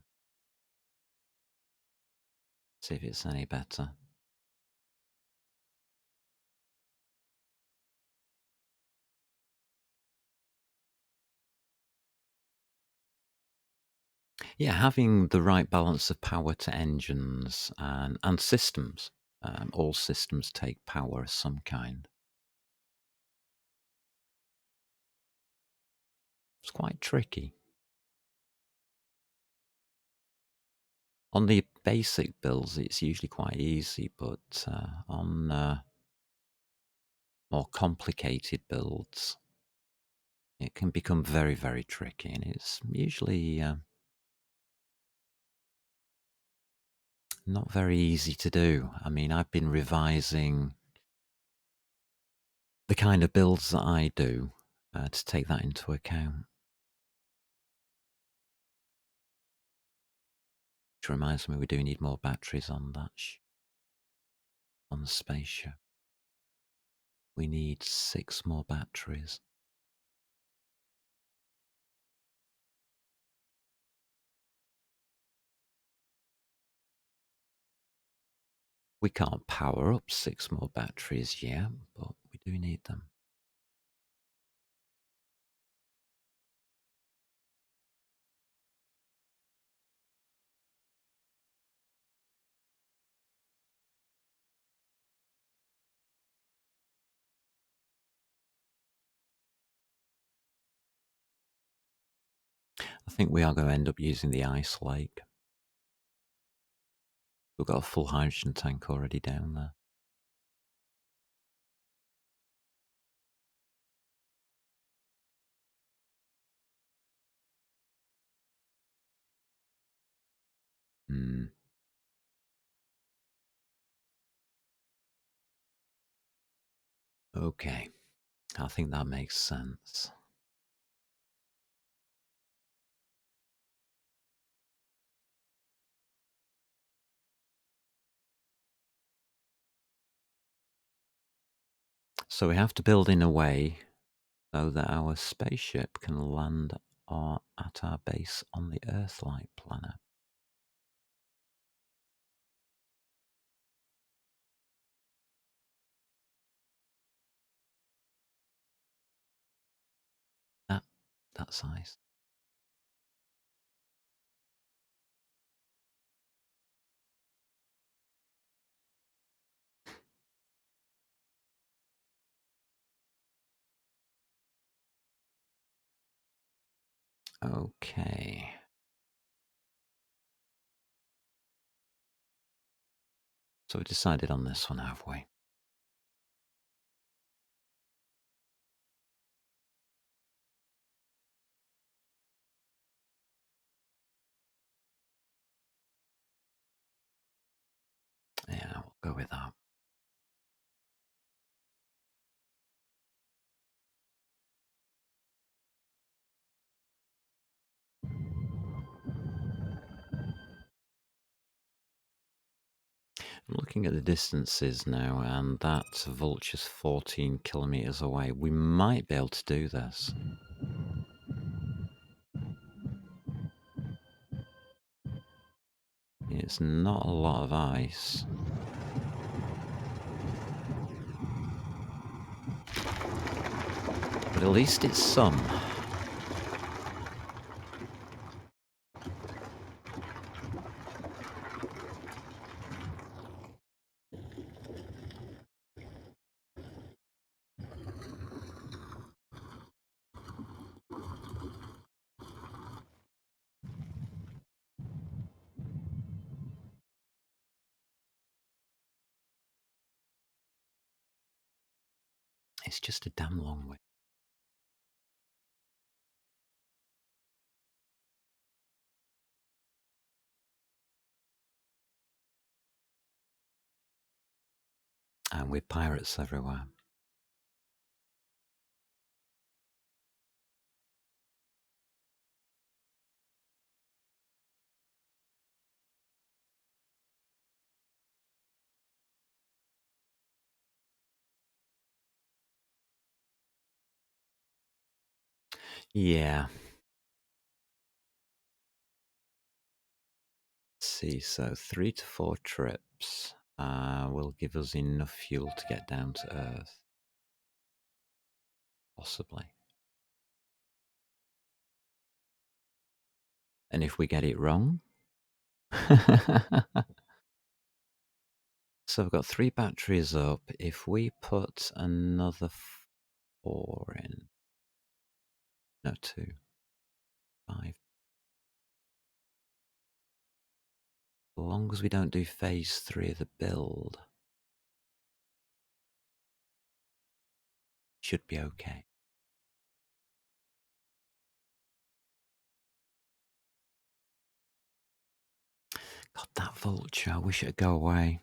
See if it's any better. Yeah, having the right balance of power to engines and systems. All systems take power of some kind. It's quite tricky. On the basic builds, it's usually quite easy, but on more complicated builds, it can become very, very tricky, and it's usually not very easy to do. I mean, I've been revising the kind of builds that I do to take that into account. Which reminds me, we do need more batteries on that on the spaceship. We need 6 more batteries. We can't power up 6 more batteries yet, but we do need them. I think we are going to end up using the ice lake. We've got a full hydrogen tank already down there. Hmm. Okay, I think that makes sense. So we have to build in a way so that our spaceship can land at our base on the Earth-like planet. That size. Okay. So we decided on this one, have we? Yeah, we'll go with that. I'm looking at the distances now, and that vulture's 14 kilometers away. We might be able to do this. It's not a lot of ice. But at least it's some. It's just a damn long way. And we're pirates everywhere. Yeah. Let's see, so 3 to 4 trips will give us enough fuel to get down to Earth. Possibly. And if we get it wrong? So I've got 3 batteries up. If we put another 4 in, no, 2, 5. As long as we don't do phase 3 of the build, should be okay. God, that vulture, I wish it'd go away.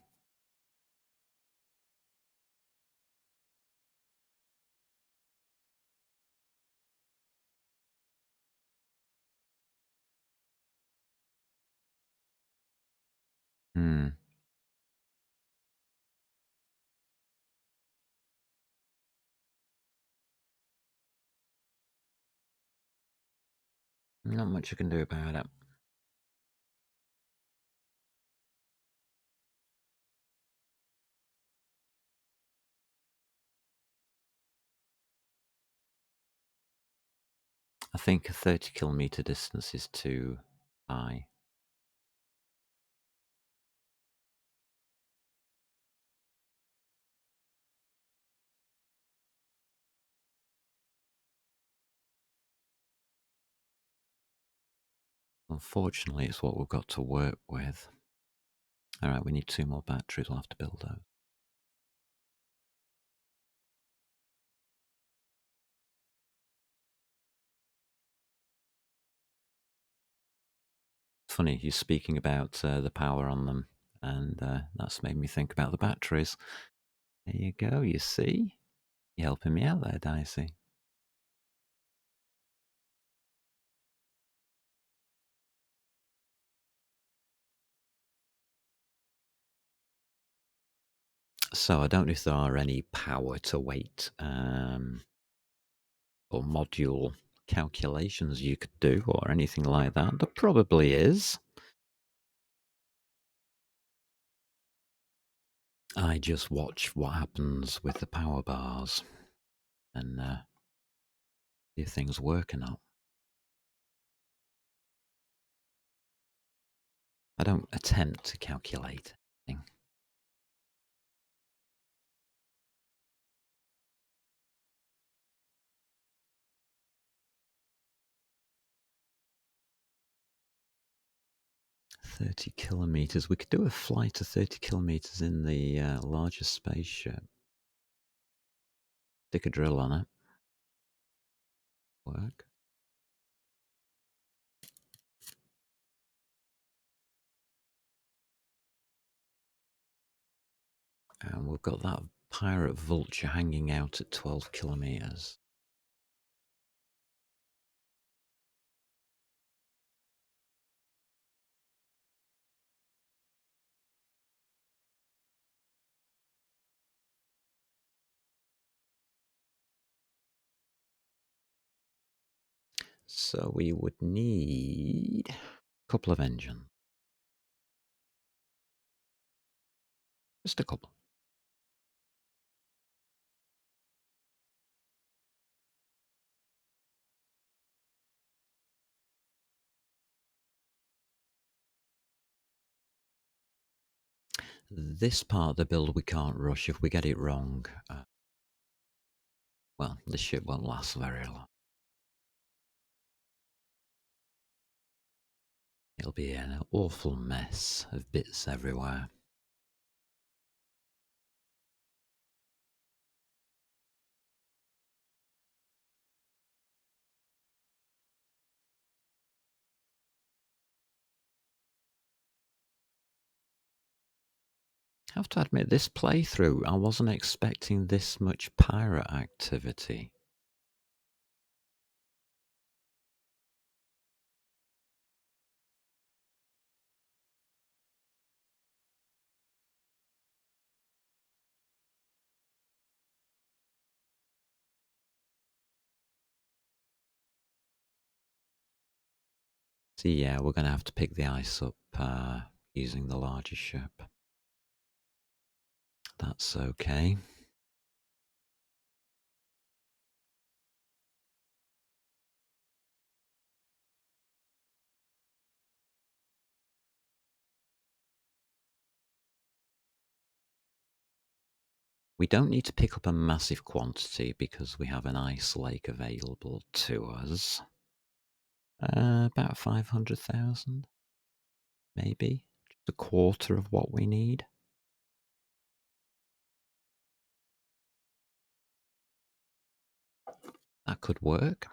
Hmm. Not much you can do about it. I think a 30 kilometre distance is too high. Unfortunately, it's what we've got to work with. Alright, we need 2 more batteries. We'll have to build those. Funny, you're speaking about the power on them, and that's made me think about the batteries. There you go, you see? You're helping me out there, Dicey. So I don't know if there are any power to weight or module calculations you could do or anything like that. There probably is. I just watch what happens with the power bars and see if things work or not. I don't attempt to calculate anything. "30 kilometers. We could do a flight of 30 kilometers in the largest spaceship. Stick a drill on it. Work. And we've got that pirate vulture hanging out at 12 kilometers. So we would need a couple of engines. Just a couple. This part of the build we can't rush. If we get it wrong, well, the ship won't last very long. It'll be an awful mess of bits everywhere. I have to admit, this playthrough, I wasn't expecting this much pirate activity. So yeah, we're going to have to pick the ice up using the larger ship. That's okay. We don't need to pick up a massive quantity because we have an ice lake available to us. About 500,000, maybe. Just a quarter of what we need. That could work.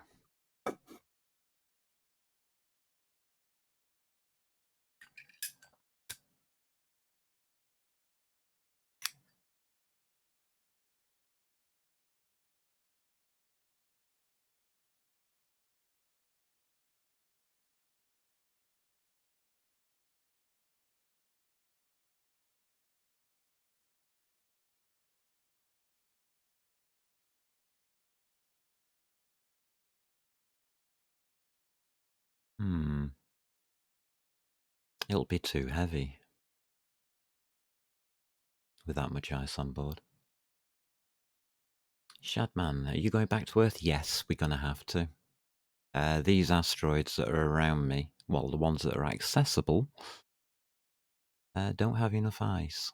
Hmm. It'll be too heavy with that much ice on board. Shadman, are you going back to Earth? Yes, we're going to have to. These asteroids that are around me, well, the ones that are accessible, don't have enough ice.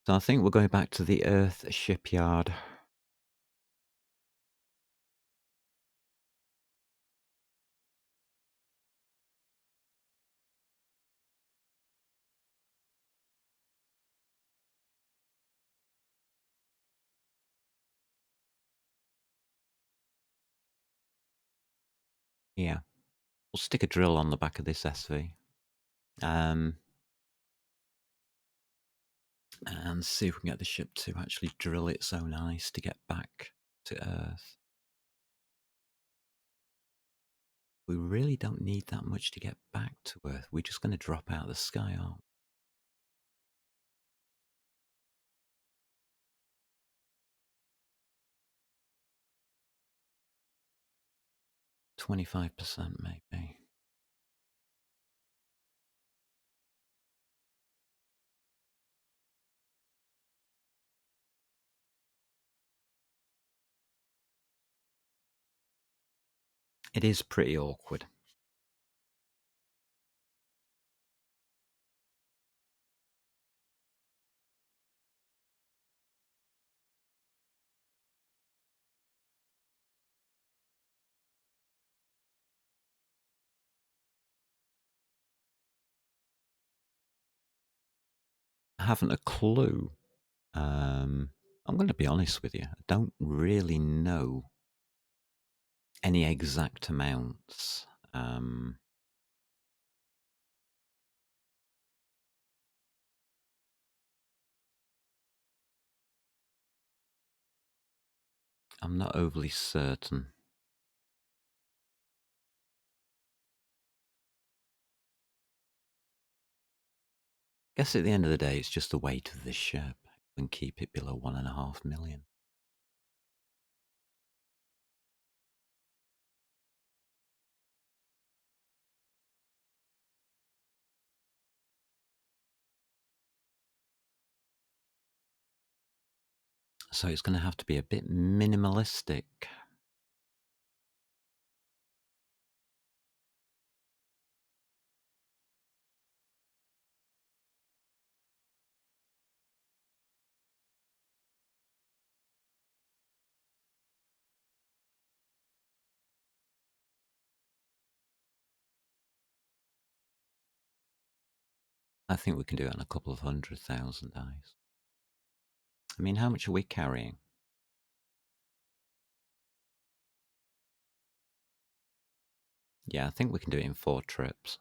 So I think we're going back to the Earth shipyard. Yeah. We'll stick a drill on the back of this SV. And see if we can get the ship to actually drill its own ice to get back to Earth. We really don't need that much to get back to Earth. We're just going to drop out of the sky, aren't we? 25% maybe. It is pretty awkward. I haven't a clue. I'm going to be honest with you. I don't really know any exact amounts. I'm not overly certain. Guess at the end of the day, it's just the weight of the ship and keep it below 1.5 million. So it's going to have to be a bit minimalistic. I think we can do it on a couple of 100,000 eyes. I mean, how much are we carrying? Yeah, I think we can do it in 4 trips.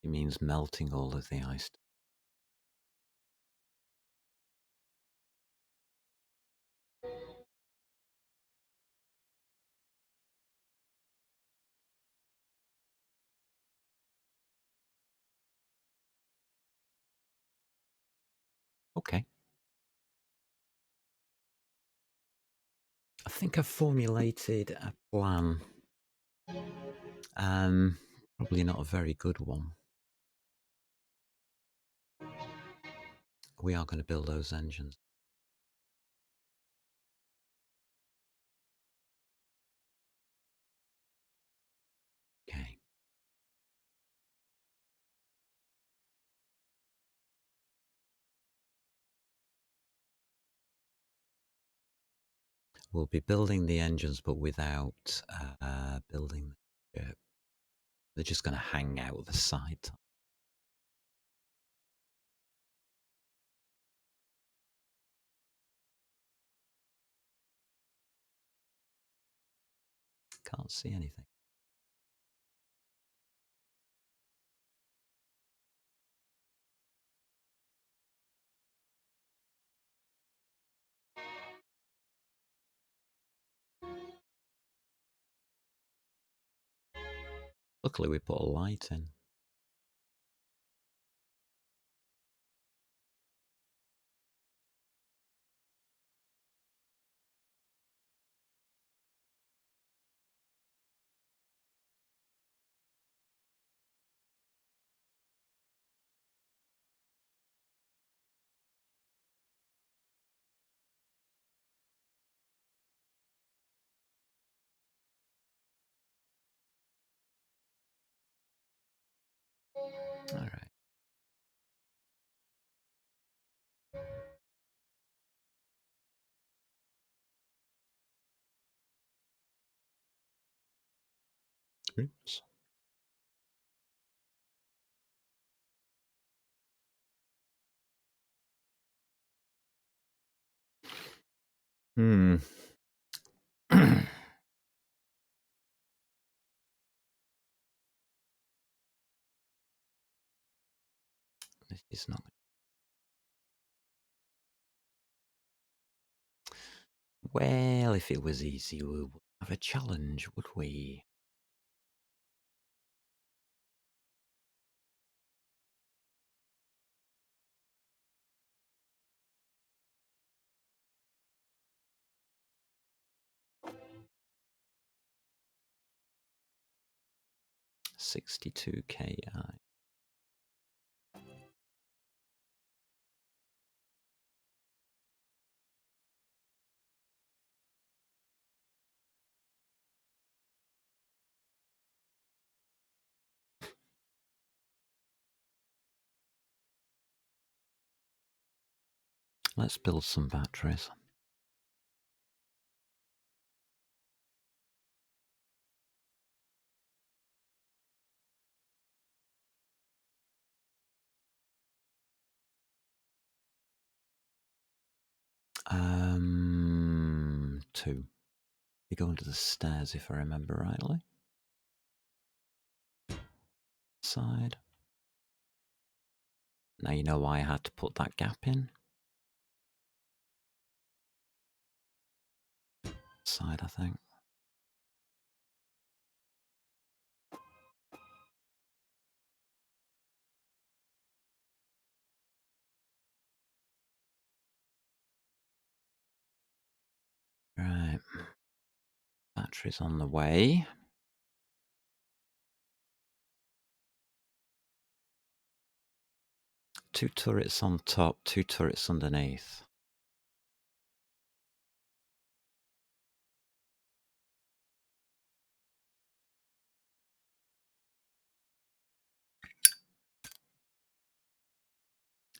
It means melting all of the ice. Okay. I think I've formulated a plan. Probably not a very good one. We are going to build those engines. Okay. We'll be building the engines, but without building the ship. They're just going to hang out the side. Can't see anything. Luckily we put a light in. All right. Oops. Hmm. This is not. Well, if it was easy, we would have a challenge, would we? $62K. Let's build some batteries. Two. You go under the stairs, if I remember rightly. Side. Now you know why I had to put that gap in. Side, I think. Right. Batteries on the way. Two turrets on top, two turrets underneath.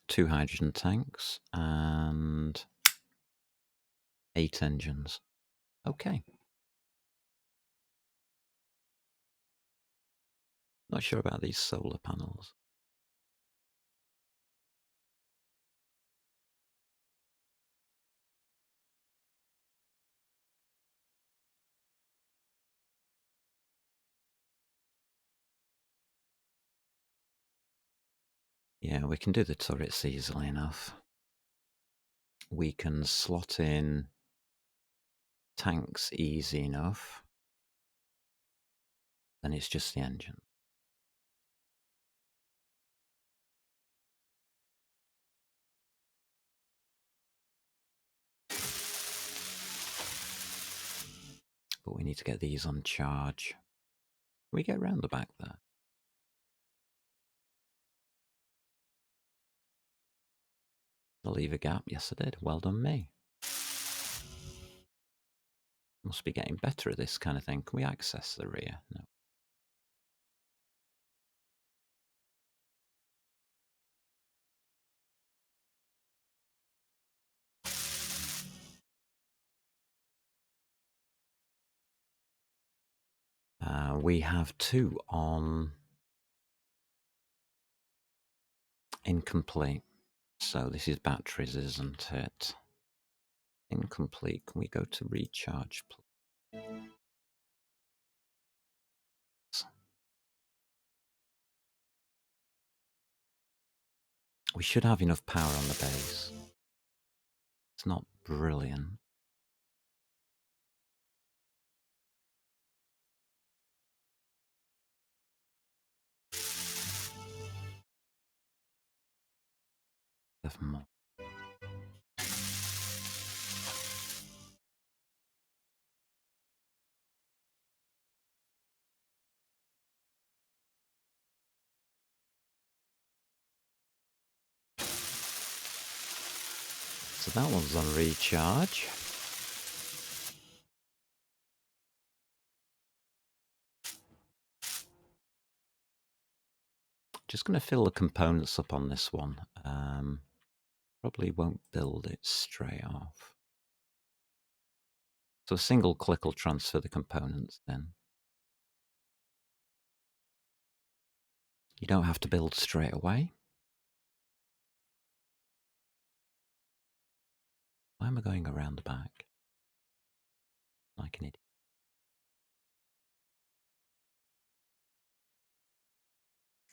Two hydrogen tanks and 8 engines. Okay. Not sure about these solar panels. Yeah, we can do the turrets easily enough. We can slot in tanks easy enough. Then it's just the engine. But we need to get these on charge. Can we get around the back there? I'll leave a gap. Yes, I did. Well done, me. Must be getting better at this kind of thing. Can we access the rear? No. We have 2 on incomplete. So this is batteries, isn't it? Incomplete. Can we go to recharge, please? We should have enough power on the base. It's not brilliant. Have more. So that one's on recharge. Just going to fill the components up on this one. Probably won't build it straight off. So a single click will transfer the components then. You don't have to build straight away. Why am I going around the back? Like an idiot.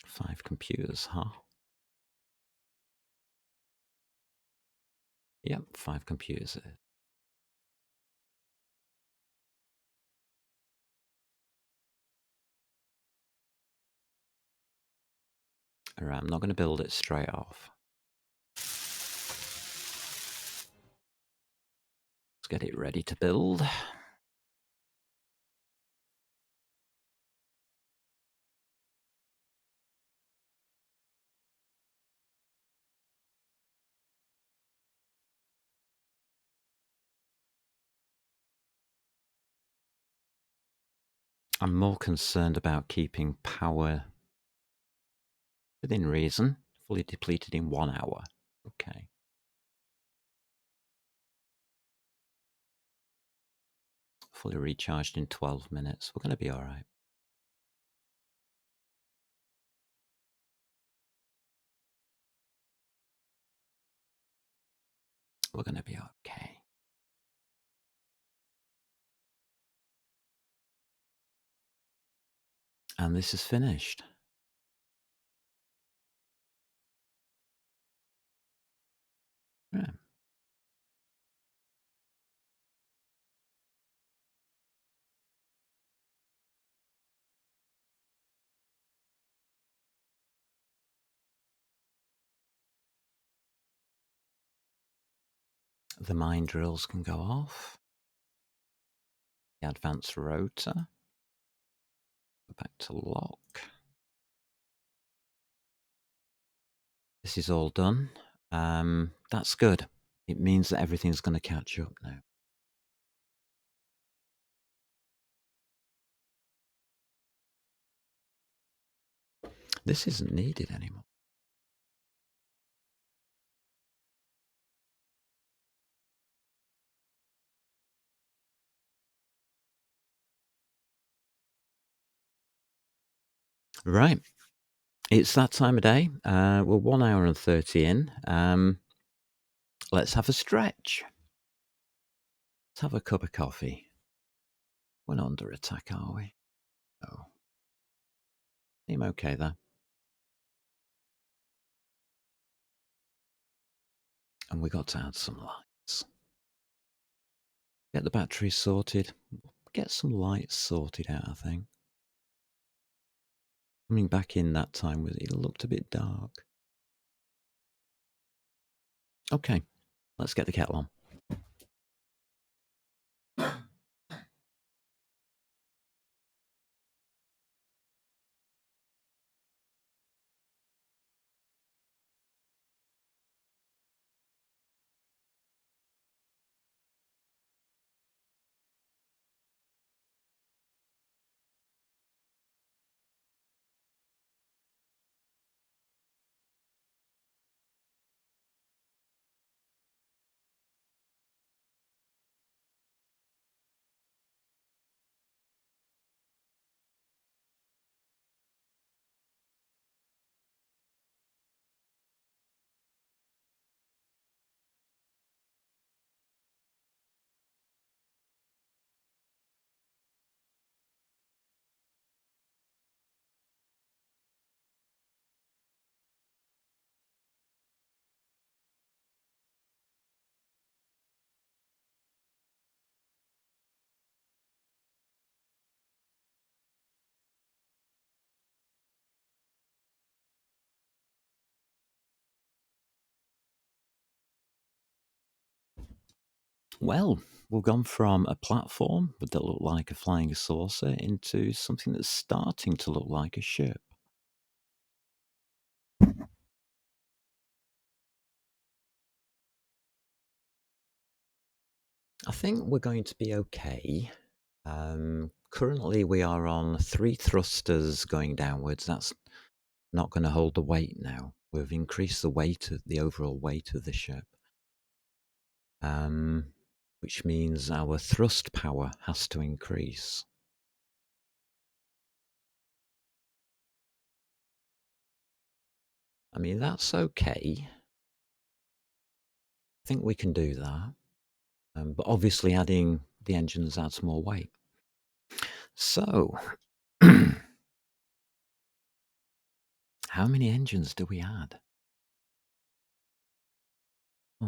Five computers, huh? Yep, 5 computers. Alright, I'm not going to build it straight off. Let's get it ready to build. I'm more concerned about keeping power within reason, fully depleted in 1 hour. Okay. Fully recharged in 12 minutes. We're going to be all right. We're going to be okay. And this is finished. Yeah. The mine drills can go off. The advanced rotor. Go back to lock. This is all done. That's good. It means that everything's going to catch up now. This isn't needed anymore. Right. It's that time of day. We're 1 hour and 30 in. Let's have a stretch. Let's have a cup of coffee. We're not under attack, are we? No. Seem okay there. And we got to add some lights. Get the batteries sorted. Get some lights sorted out, I think. Coming back in that time, it looked a bit dark. Okay, let's get the kettle on. Well, we've gone from a platform that looked like a flying saucer into something that's starting to look like a ship. I think we're going to be okay. Currently, we are on 3 thrusters going downwards. That's not going to hold the weight now. We've increased the weight of the overall weight of the ship, which means our thrust power has to increase. I mean, that's okay. I think we can do that. But obviously, adding the engines adds more weight. So, how many engines do we add?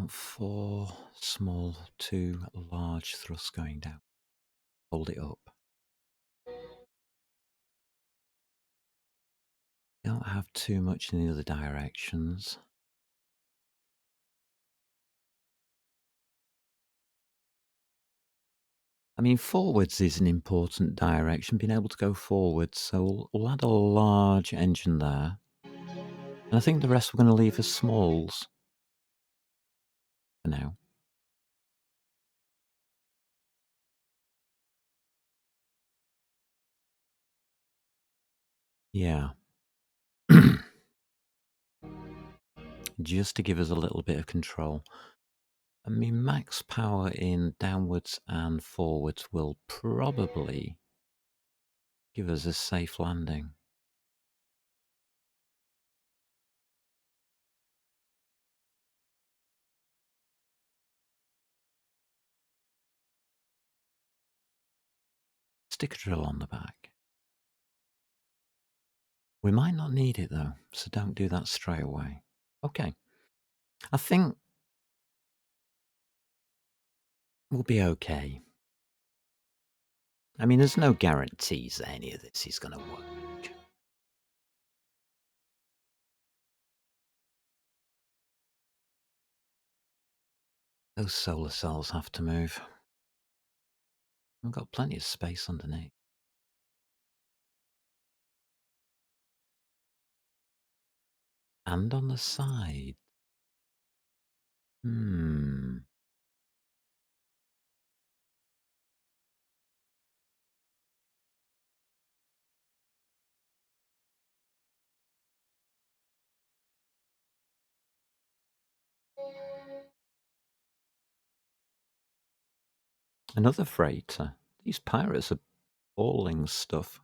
4 small, 2 large thrusts going down. Hold it up. Don't have too much in the other directions. I mean, forwards is an important direction, being able to go forwards. So we'll add a large engine there. And I think the rest we're going to leave as smalls for now. Yeah. Just to give us a little bit of control. I mean, max power in downwards and forwards will probably give us a safe landing. Stick a drill on the back. We might not need it though, so don't do that straight away. Okay. I think we'll be okay. I mean, there's no guarantees that any of this is going to work. Those solar cells have to move. We've got plenty of space underneath. And on the side. Another freighter. These pirates are hauling stuff.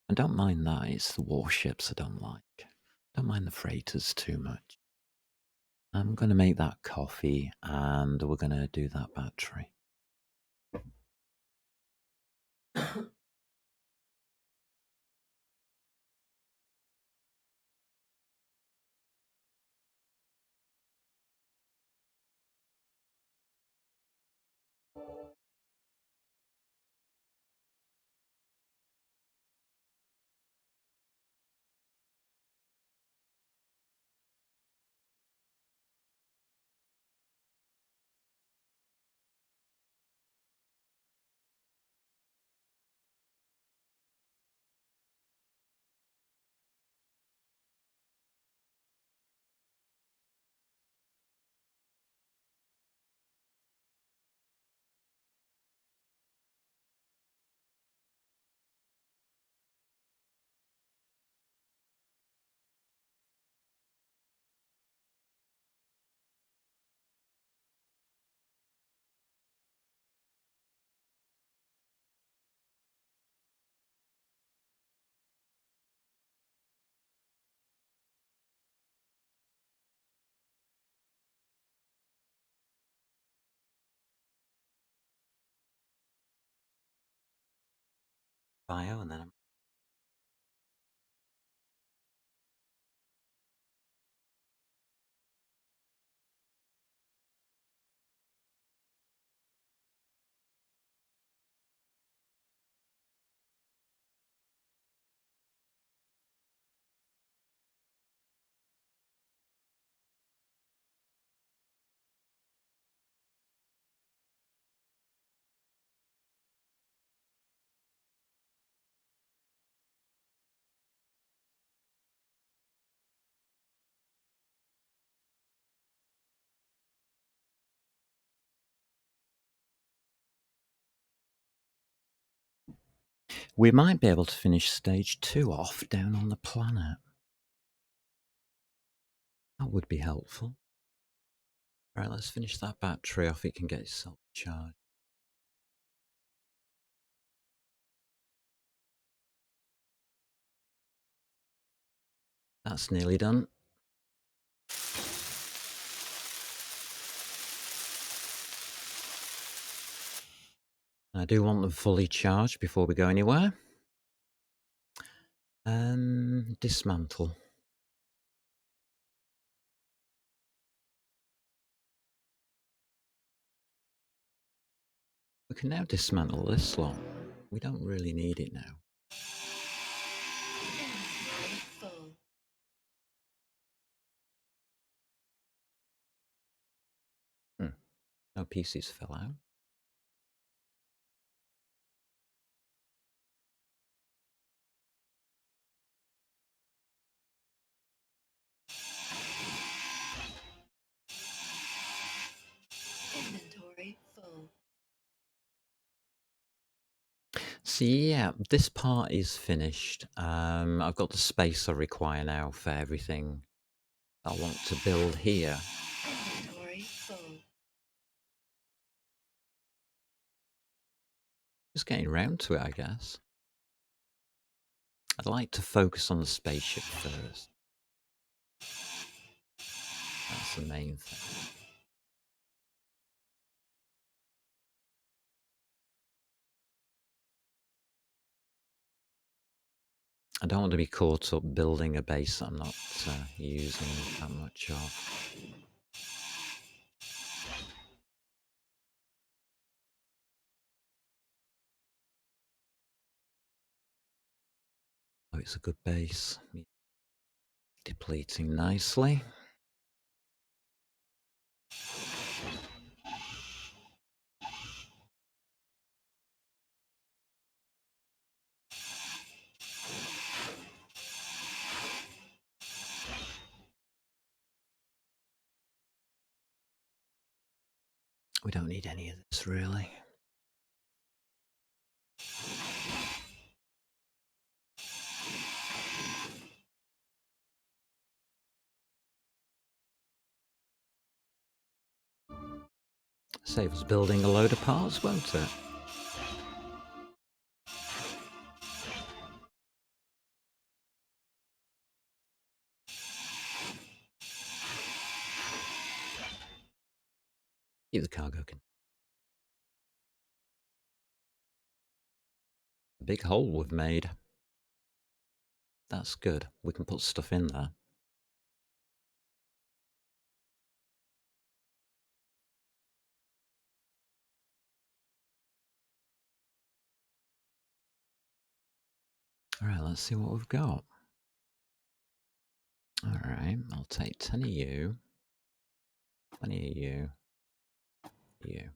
I don't mind that. It's the warships I don't like. Don't mind the freighters too much. I'm going to make that coffee and we're going to do that battery. Bio and then I'm We might be able to finish stage 2 off down on the planet. That would be helpful. Alright, let's finish that battery off. It can get itself charged. That's nearly done. I do want them fully charged before we go anywhere. Dismantle. We can now dismantle this slot. We don't really need it now. Inventory full. No pieces fell out. Inventory full. So yeah, this part is finished. I've got the space I require now for everything I want to build here. Inventory full. Just getting around to it, I guess. I'd like to focus on the spaceship first. That's the main thing. I don't want to be caught up building a base I'm not using that much of. Oh, it's a good base. Depleting nicely. We don't need any of this, really. Save us building a load of parts, won't it? Keep the cargo can. A big hole we've made. That's good. We can put stuff in there. Alright, let's see what we've got. Alright, I'll take 10 of you, 20 of you, you.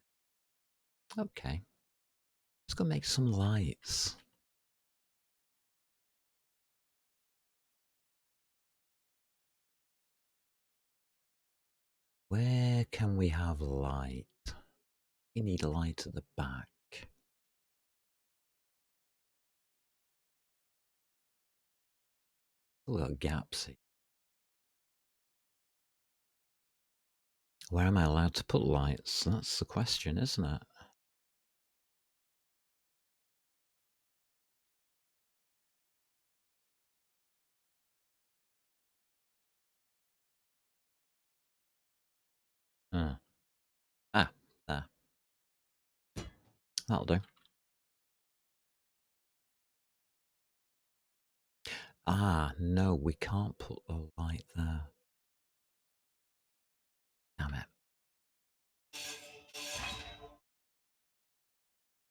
Okay. Let's go make some lights. Where can we have light? We need light at the back. Still got gaps here. Where am I allowed to put lights? That's the question, isn't it? There. That'll do. No, we can't put a light there. Damn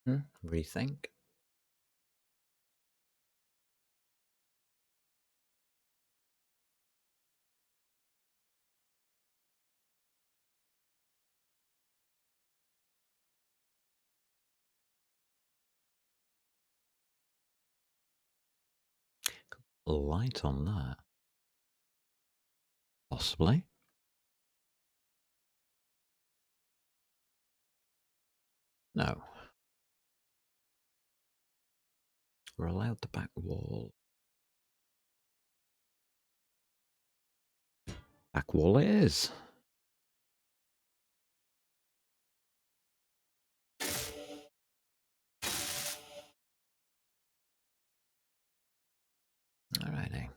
it. Rethink. A light on that. Possibly. No. We're allowed the back wall. Back wall it is. Alrighty.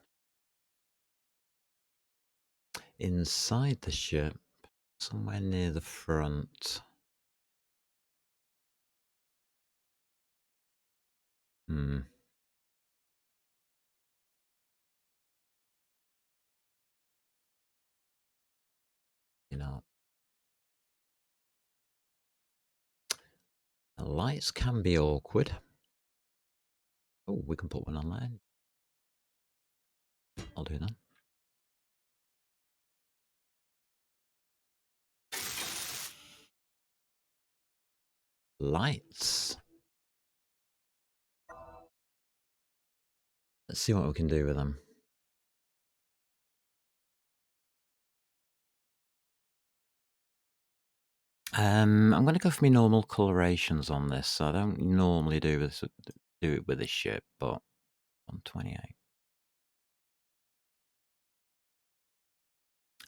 Inside the ship, somewhere near the front. Hmm. You know, the lights can be awkward. Oh, we can put one on there. I'll do that. Lights. Let's see what we can do with them. I'm going to go for my normal colorations on this. So I don't normally do it with this ship, but on 28.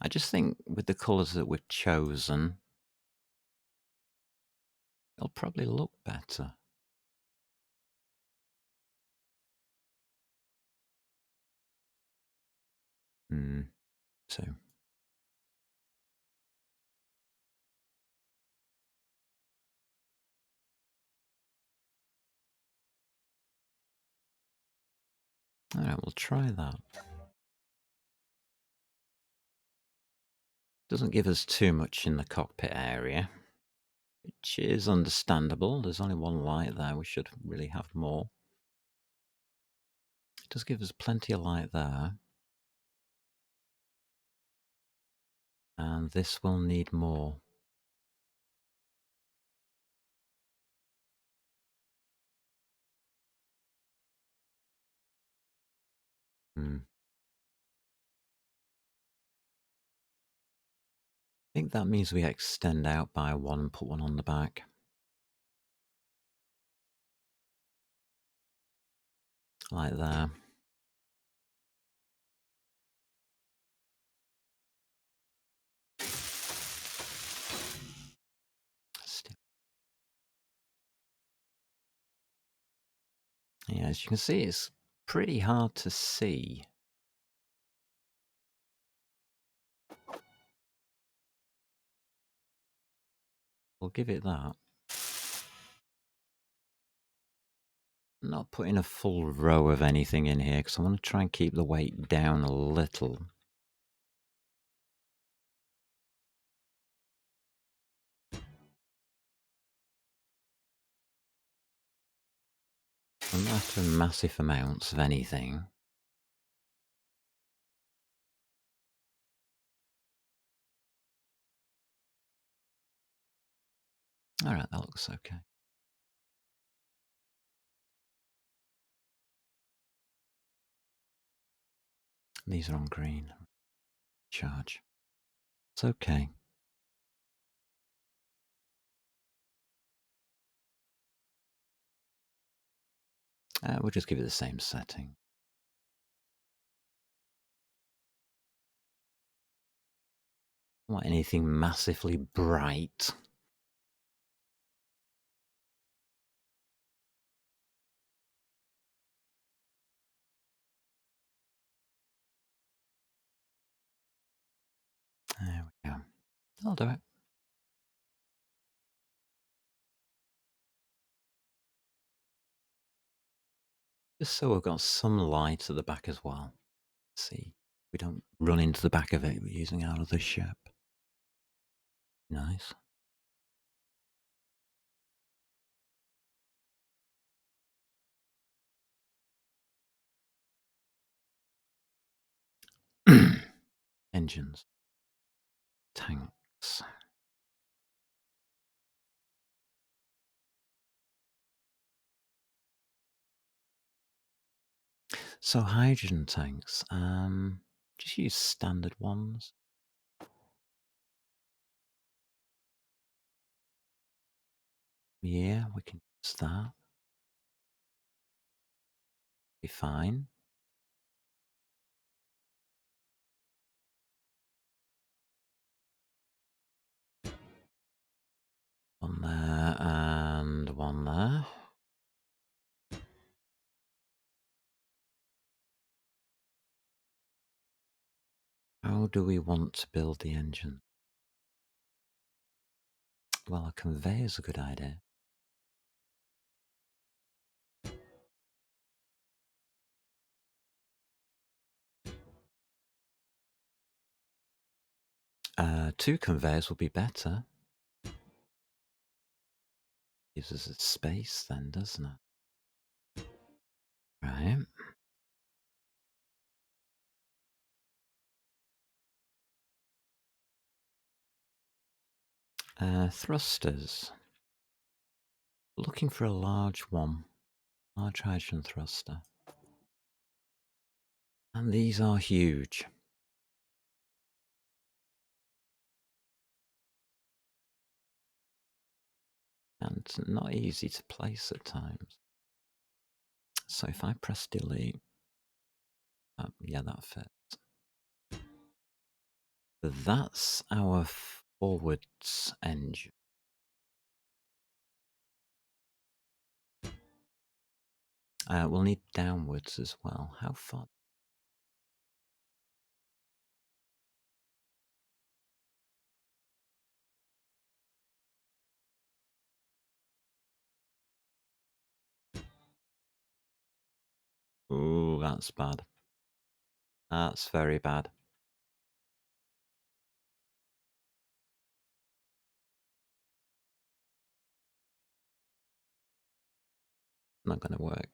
I just think with the colours that we've chosen, it'll probably look better. So all right, we'll try that. Doesn't give us too much in the cockpit area, which is understandable. There's only one light there. We should really have more. It does give us plenty of light there. And this will need more. I think that means we extend out by one and put one on the back. Like there. Yeah, as you can see, it's pretty hard to see. We'll give it that. I'm not putting a full row of anything in here because I want to try and keep the weight down a little. I'm not after massive amounts of anything. All right, that looks okay. These are on green. Charge. It's okay. We'll just give it the same setting. I don't want anything massively bright. There we go. I'll do it. Just so we've got some light at the back as well. See, we don't run into the back of it using out of the ship. Nice. Engines. Tanks. So hydrogen tanks. Just use standard ones. Yeah, we can use that. Be fine. One there and one there. How do we want to build the engine? Well, a conveyor's a good idea. Two conveyors will be better. Gives us a space then, doesn't it? Right. Thrusters. Looking for a large one. Large hydrogen thruster. And these are huge. And not easy to place at times. So if I press delete, yeah, that fits. That's our forwards engine. We'll need downwards as well. How far? Ooh, that's bad. That's very bad. Not going to work.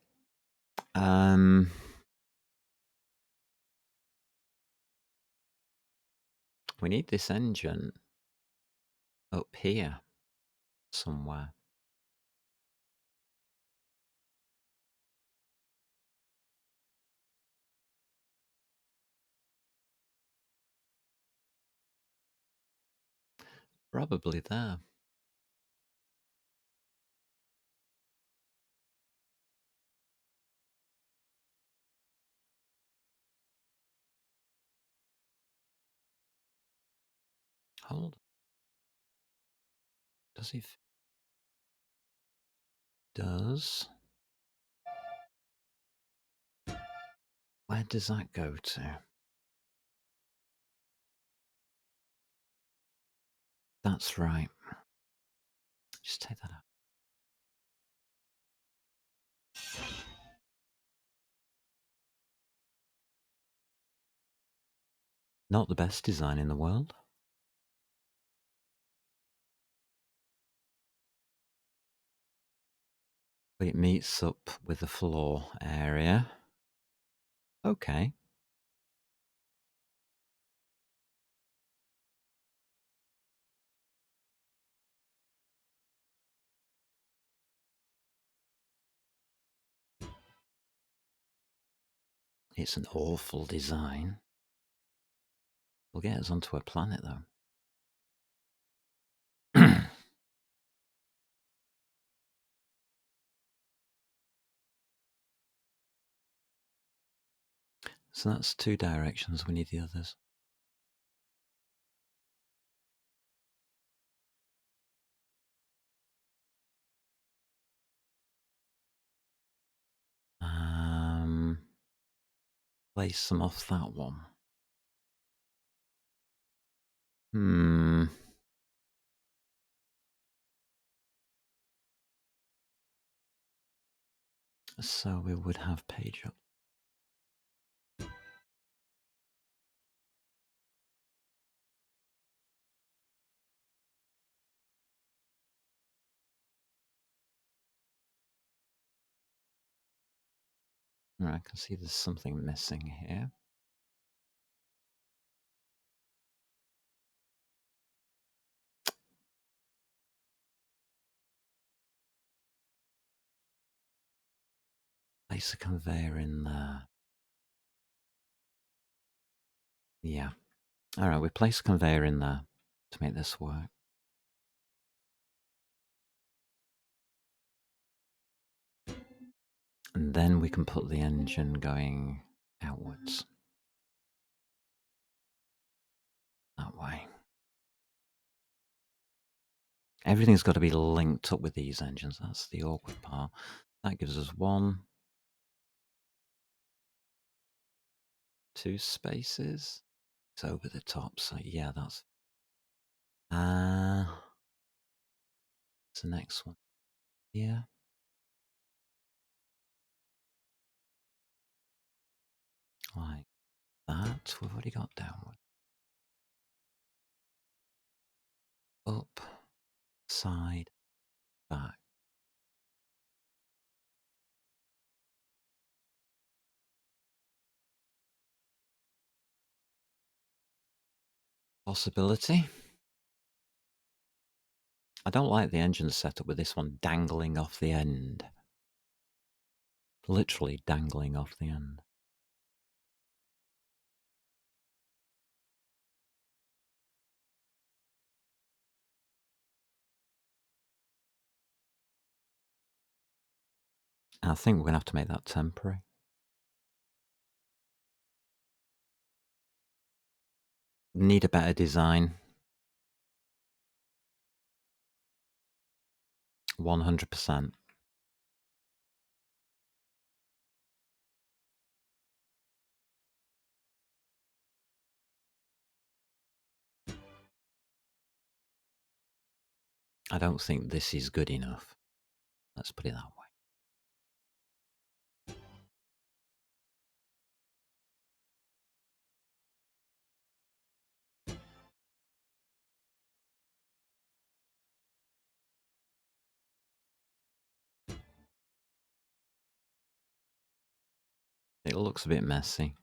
We need this engine up here somewhere. Probably there. Hold. Does he? Does. Where does that go to? That's right. Just take that out. Not the best design in the world. But it meets up with the floor area. Okay. It's an awful design. We'll get us onto a planet, though. So that's two directions. We need the others. Place some off that one. So we would have page up. I can see there's something missing here. Place a conveyor in there. Yeah. All right, we place a conveyor in there to make this work. And then we can put the engine going outwards. That way. Everything's got to be linked up with these engines. That's the awkward part. That gives us 1, 2 spaces. It's over the top, so yeah, that's... What's the next one? Yeah. Like that. We've already got downward. Up, side, back. Possibility. I don't like the engine setup with this one dangling off the end. Literally dangling off the end. I think we're going to have to make that temporary. Need a better design. 100%. I don't think this is good enough. Let's put it that way. It looks a bit messy.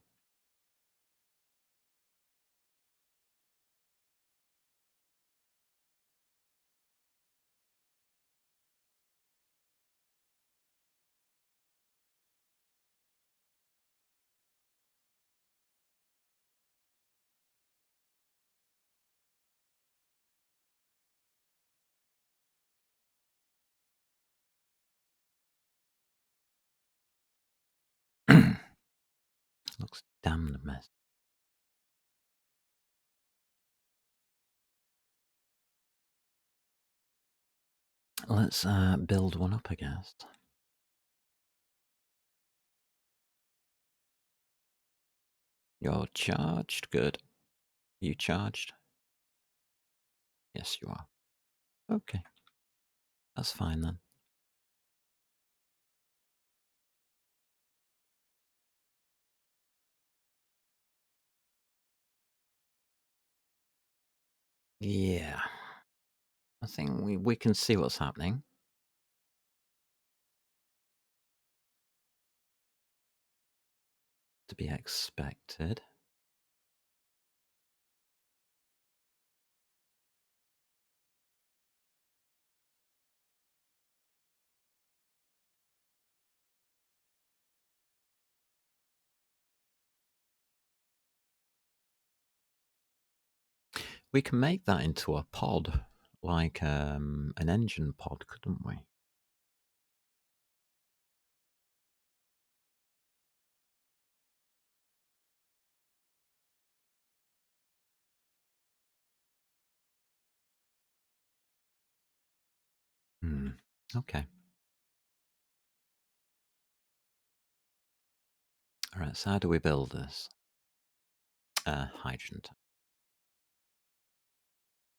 Looks damned messy. Let's build one up, I guess. You're charged. Good. You charged? Yes, you are. Okay. That's fine then. Yeah. I think we can see what's happening. To be expected. We can make that into a pod, like an engine pod, couldn't we? Okay. All right, so how do we build this? Hydrogen.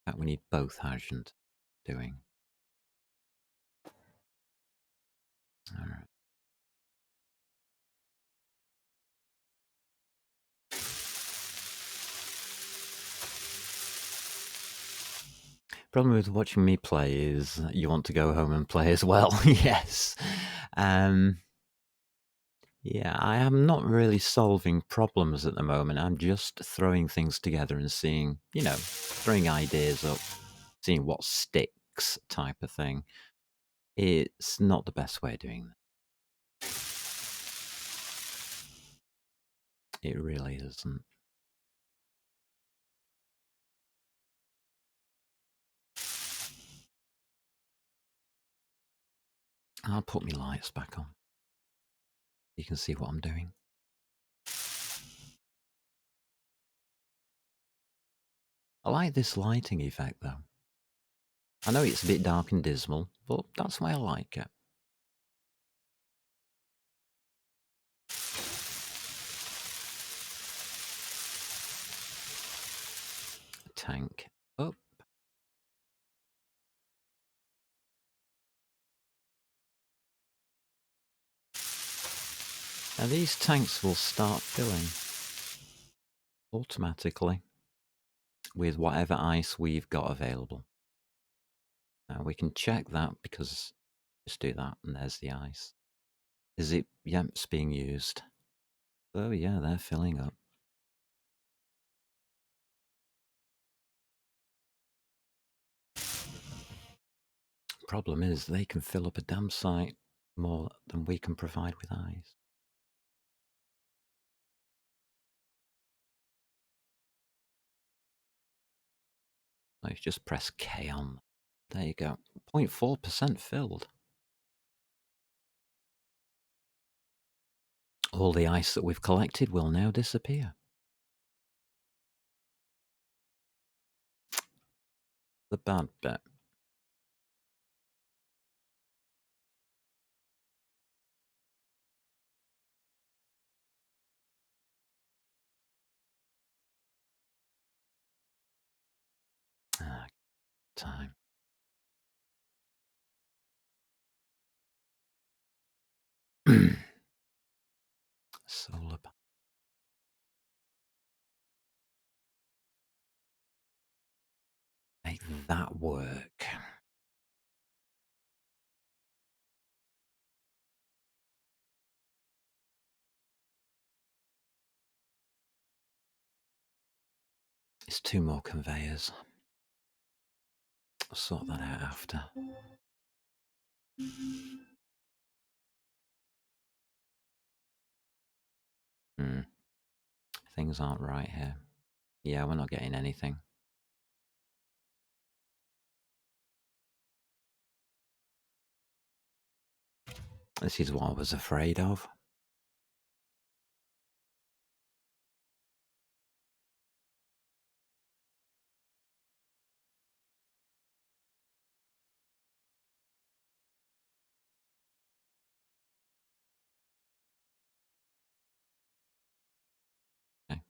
In fact, we need both hydrogen doing. All right. Problem with watching me play is you want to go home and play as well. Yes. Yeah, I am not really solving problems at the moment. I'm just throwing things together and seeing, throwing ideas up, seeing what sticks type of thing. It's not the best way of doing that. It really isn't. I'll put my lights back on. You can see what I'm doing. I like this lighting effect, though. I know it's a bit dark and dismal, but that's why I like it. Tank up. Now these tanks will start filling automatically with whatever ice we've got available. Now we can check that because just do that and there's the ice. Is it? Yeah, it's being used. Oh yeah, they're filling up. Problem is they can fill up a dam site more than we can provide with ice. I just press K on. There you go. 0.4% filled. All the ice that we've collected will now disappear. The bad bit. Ah, time. Solar panel. Make that work. It's 2 more conveyors. I'll sort that out after. Things aren't right here. Yeah, we're not getting anything. This is what I was afraid of. Okay.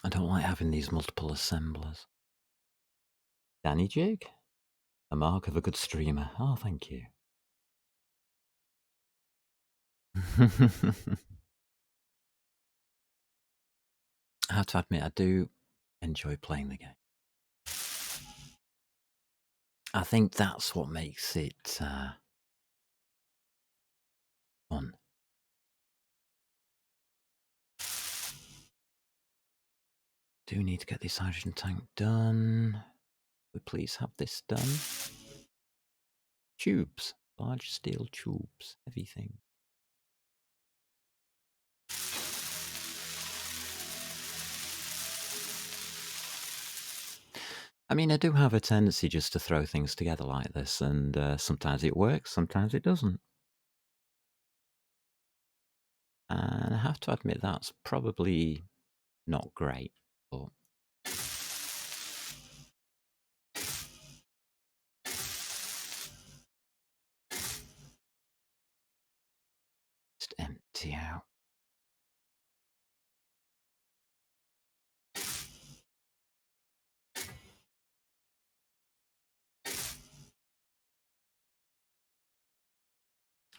I don't like having these multiple assemblers. Danny Jig? A mark of a good streamer. Oh, thank you. I have to admit, I do enjoy playing the game. I think that's what makes it fun. Do need to get this hydrogen tank done. Will we please have this done? Tubes. Large steel tubes. Heavy thing. I mean, I do have a tendency just to throw things together like this, and sometimes it works, sometimes it doesn't. And I have to admit that's probably not great, but just empty out.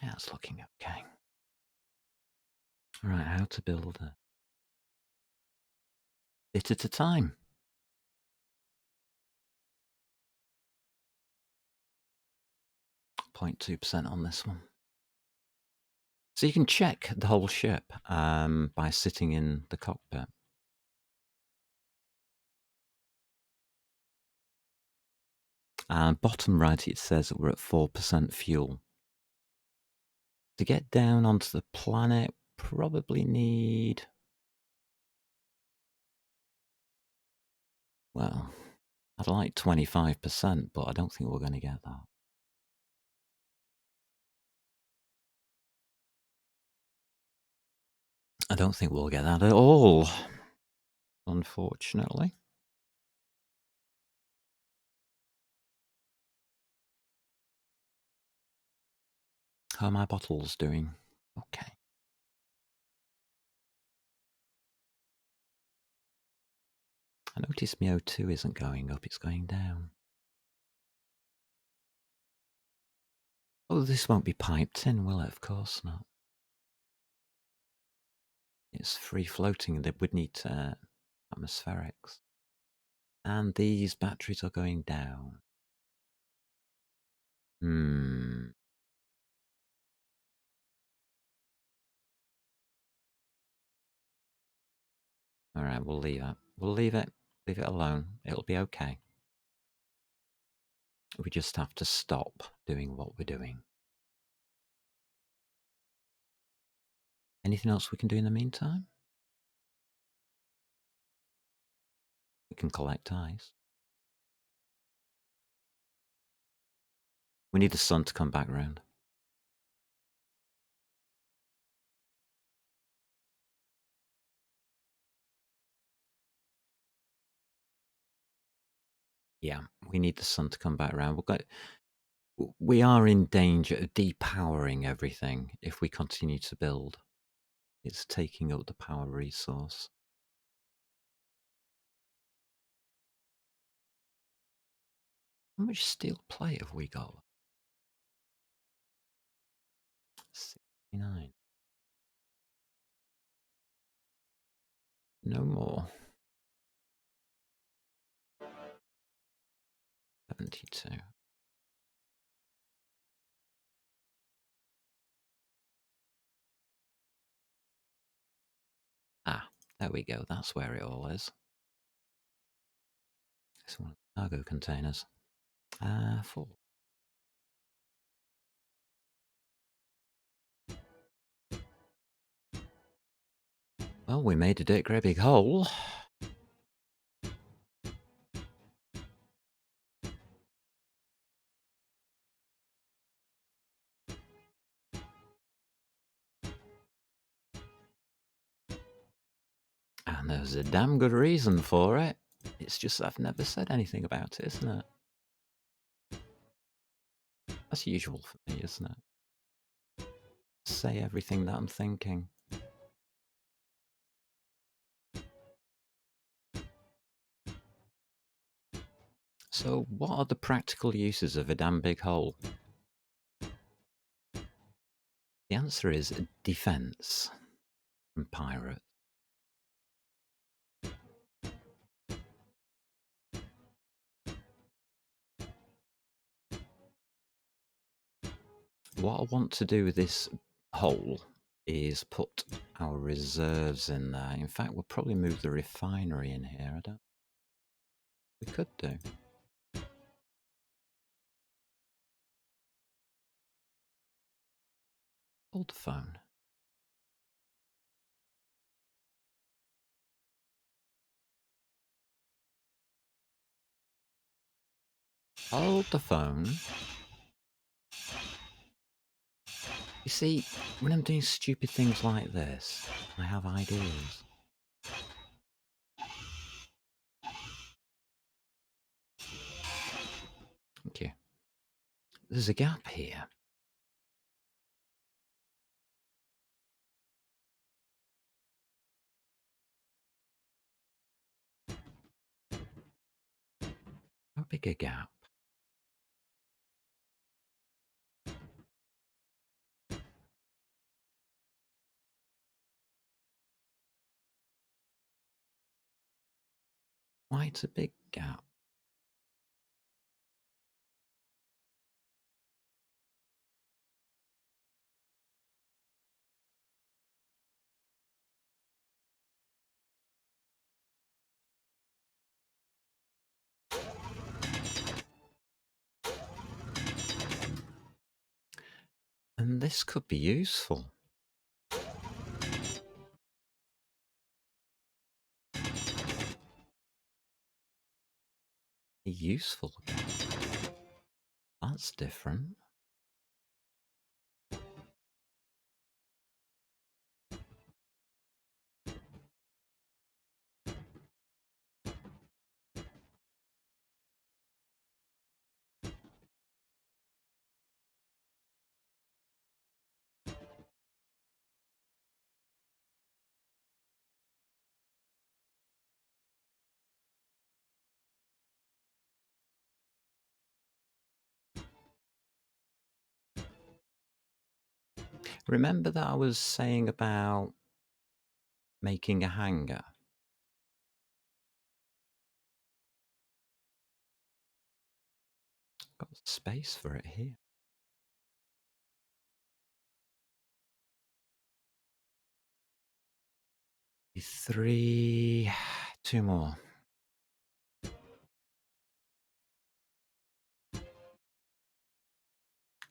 Yeah, it's looking okay. Right, how to build a bit at a time. 0.2% on this one. So you can check the whole ship by sitting in the cockpit. And bottom right, it says that we're at 4% fuel. To get down onto the planet, probably need... Well, I'd like 25%, but I don't think we're going to get that. I don't think we'll get that at all, unfortunately. How are my bottles doing? Okay. I notice my O2 isn't going up, it's going down. Oh, this won't be piped in, will it? Of course not. It's free floating, they would need atmospherics. And these batteries are going down. Alright, we'll leave it. We'll leave it. Leave it alone. It'll be okay. We just have to stop doing what we're doing. Anything else we can do in the meantime? We can collect ice. We need the sun to come back round. Yeah, we need the sun to come back round. We are in danger of depowering everything if we continue to build. It's taking up the power resource. How much steel plate have we got? 69. No more. 72. Ah, there we go. That's where it all is. This one, cargo containers. 4. Well, we made a great big hole. And there's a damn good reason for it. It's just I've never said anything about it, isn't it? That's usual for me, isn't it? Say everything that I'm thinking. So, what are the practical uses of a damn big hole? The answer is defense from pirates. What I want to do with this hole is put our reserves in there. In fact, we'll probably move the refinery in here. We could do. Hold the phone. Hold the phone. You see, when I'm doing stupid things like this, I have ideas. Thank you. There's a gap here. How big a gap? Quite a big gap. And this could be useful. Useful. That's different. Remember that I was saying about making a hanger? Got space for it here. 3, 2 more.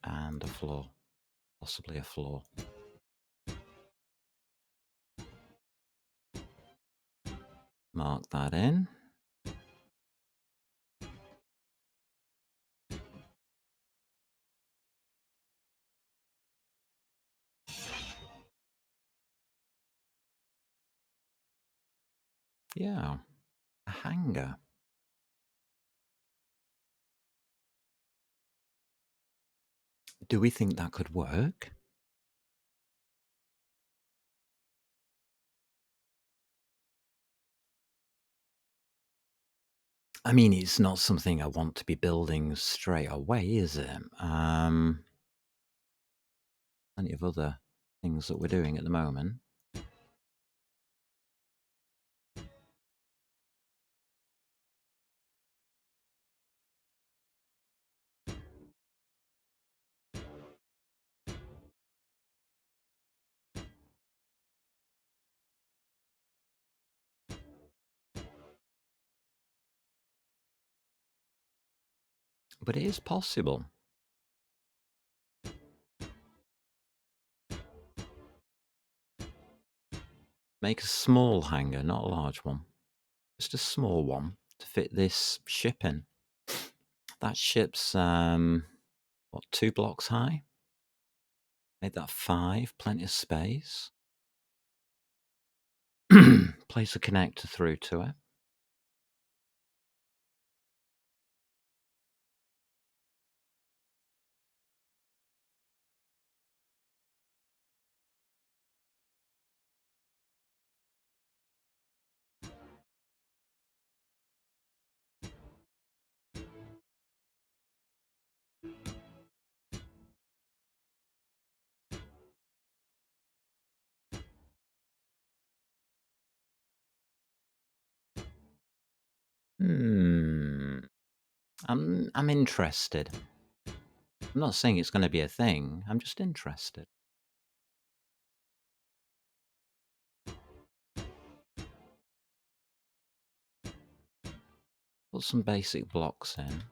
And a floor. Possibly a floor. Mark that in. Yeah, a hanger. Do we think that could work? I mean, it's not something I want to be building straight away, is it? Plenty of other things that we're doing at the moment. But it is possible. Make a small hanger, not a large one. Just a small one to fit this ship in. That ship's, what, 2 blocks high? Make that 5, plenty of space. Place a connector through to it. Hmm. I'm interested. I'm not saying it's gonna be a thing, I'm just interested. Put some basic blocks in.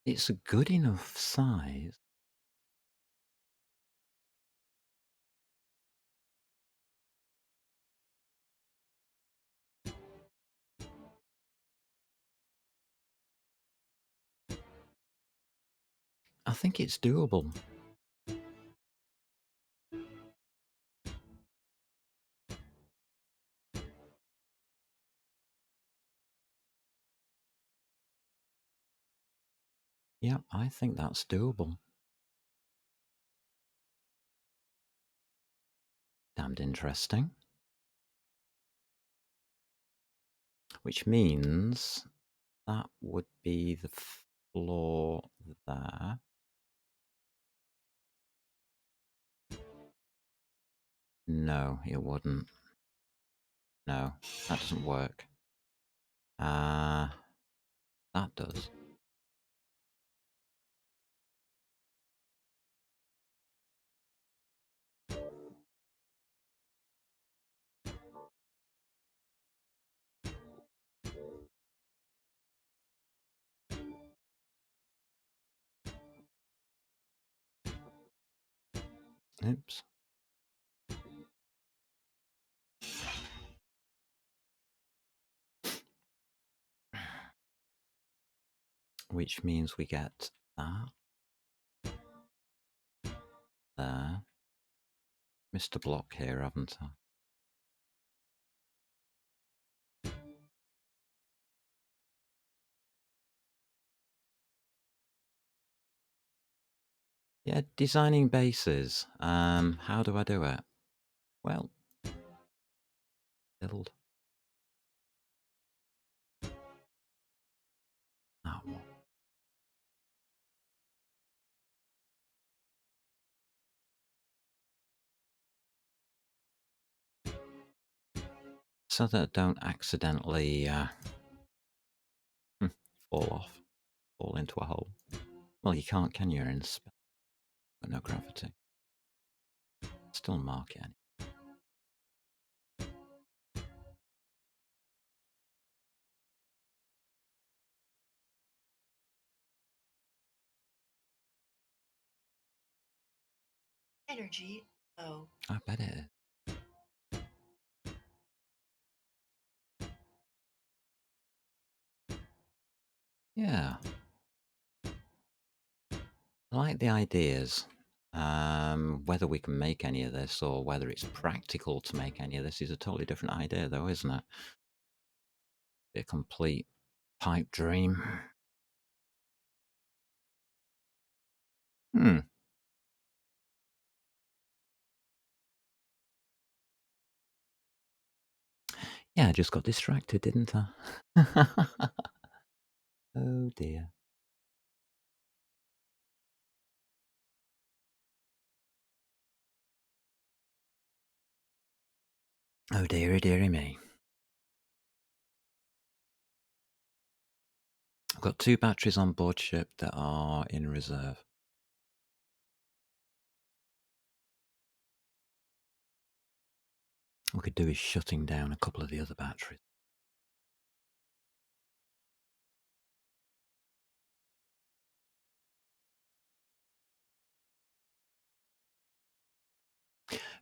It's a good enough size. I think it's doable. Yep, I think that's doable. Damned interesting. Which means that would be the floor there. No, it wouldn't. No, that doesn't work. That does. Oops. Which means we get that. There. Missed a block here, haven't I? Yeah, designing bases. How do I do it? Well, build that one. So that I don't accidentally fall off, fall into a hole. Well, you can't, can you? In space, but no gravity. Still mark it. Energy low. I bet it is. Yeah. I like the ideas. Whether we can make any of this or whether it's practical to make any of this is a totally different idea, though, isn't it? Be a complete pipe dream. Hmm. Yeah, I just got distracted, didn't I? Oh dear. Oh dearie, dearie me. I've got 2 batteries on board ship that are in reserve. What we could do is shutting down a couple of the other batteries.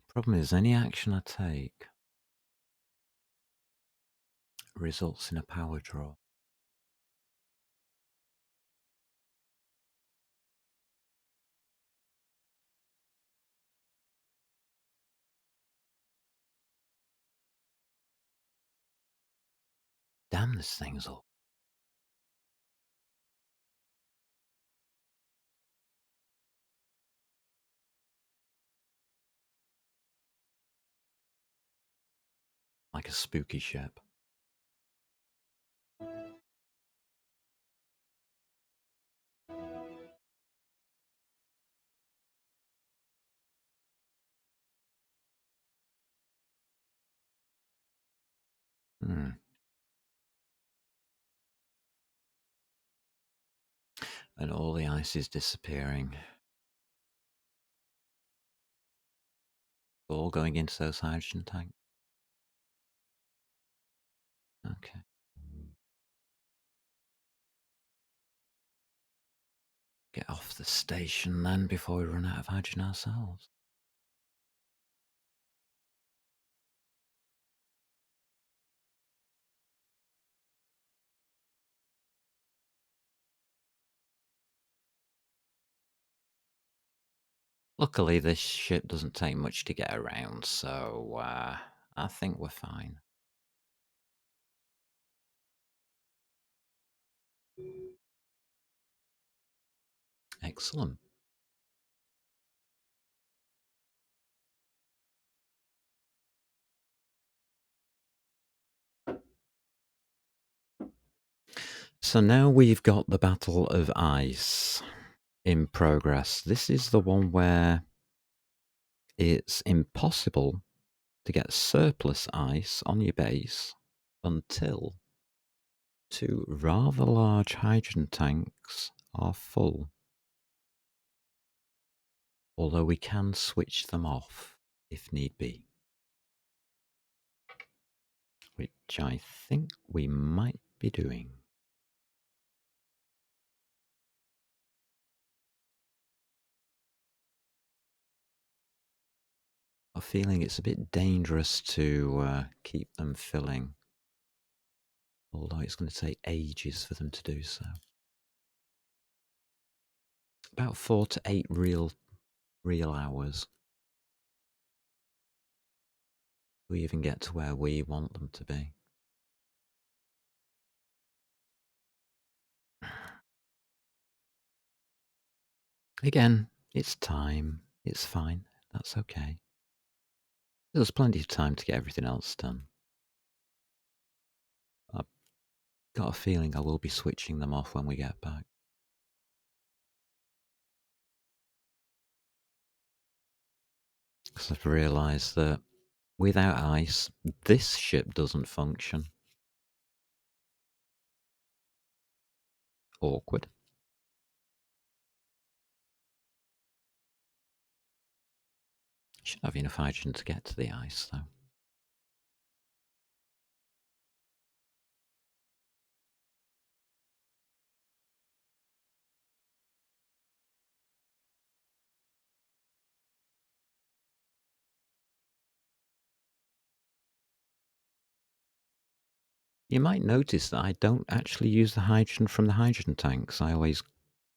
Problem is, any action I take results in a power draw. Damn, this thing's up. Like a spooky ship. Hmm. And all the ice is disappearing. All going into those hydrogen tanks. Okay. Get off the station then before we run out of hydrogen ourselves. Luckily, this ship doesn't take much to get around, so I think we're fine. Excellent. So now we've got the Battle of Ice in progress. This is the one where it's impossible to get surplus ice on your base until 2 rather large hydrogen tanks are full. Although we can switch them off if need be. Which I think we might be doing. I'm feeling it's a bit dangerous to keep them filling, although it's going to take ages for them to do so. About 4 to 8 real hours. We even get to where we want them to be. Again, it's time. It's fine. That's okay. There's plenty of time to get everything else done. I've got a feeling I will be switching them off when we get back. Because I've realised that without ice, this ship doesn't function. Awkward. Should have enough hydrogen to get to the ice, though. You might notice that I don't actually use the hydrogen from the hydrogen tanks. I always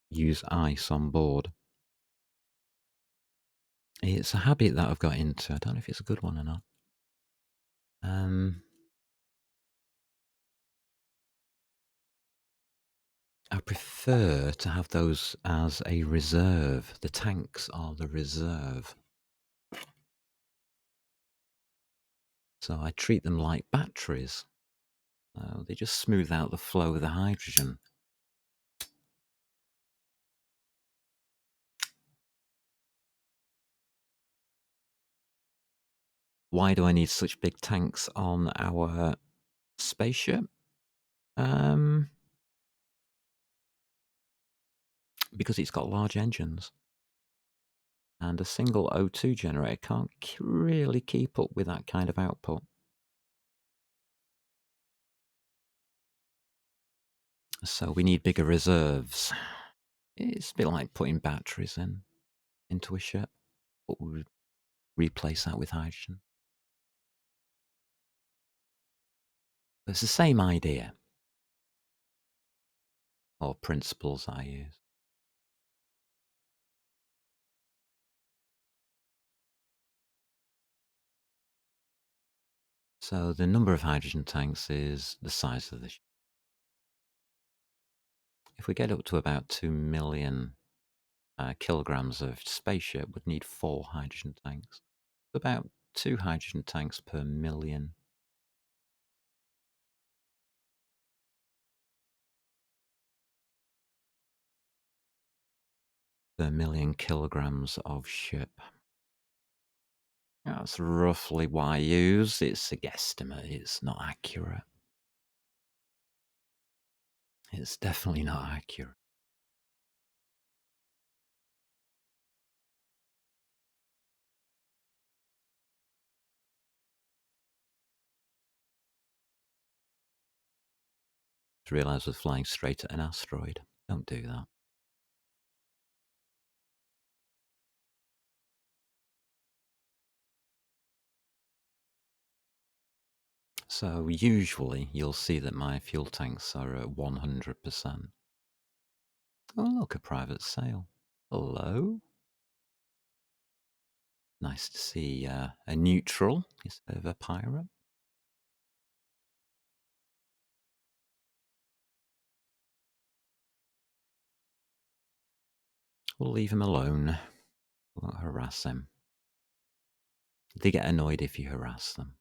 use ice on board. It's a habit that I've got into. I don't know if it's a good one or not. I prefer to have those as a reserve. The tanks are the reserve. So I treat them like batteries. They just smooth out the flow of the hydrogen. Why do I need such big tanks on our spaceship? Because it's got large engines. And a single O2 generator can't really keep up with that kind of output. So we need bigger reserves. It's a bit like putting batteries into a ship, but we would replace that with hydrogen. It's the same idea, or principles I use. So the number of hydrogen tanks is the size of the ship. If we get up to about 2 million kilograms of spaceship, we'd need 4 hydrogen tanks. About 2 hydrogen tanks per million. Per million kilograms of ship. That's roughly what I use. It's a guesstimate. It's not accurate. It's definitely not accurate. Just realised I was flying straight at an asteroid. Don't do that. So usually you'll see that my fuel tanks are at 100%. Oh, look, a private sail. Hello. Nice to see a neutral instead of a pirate. We'll leave him alone. We won't harass him. They get annoyed if you harass them.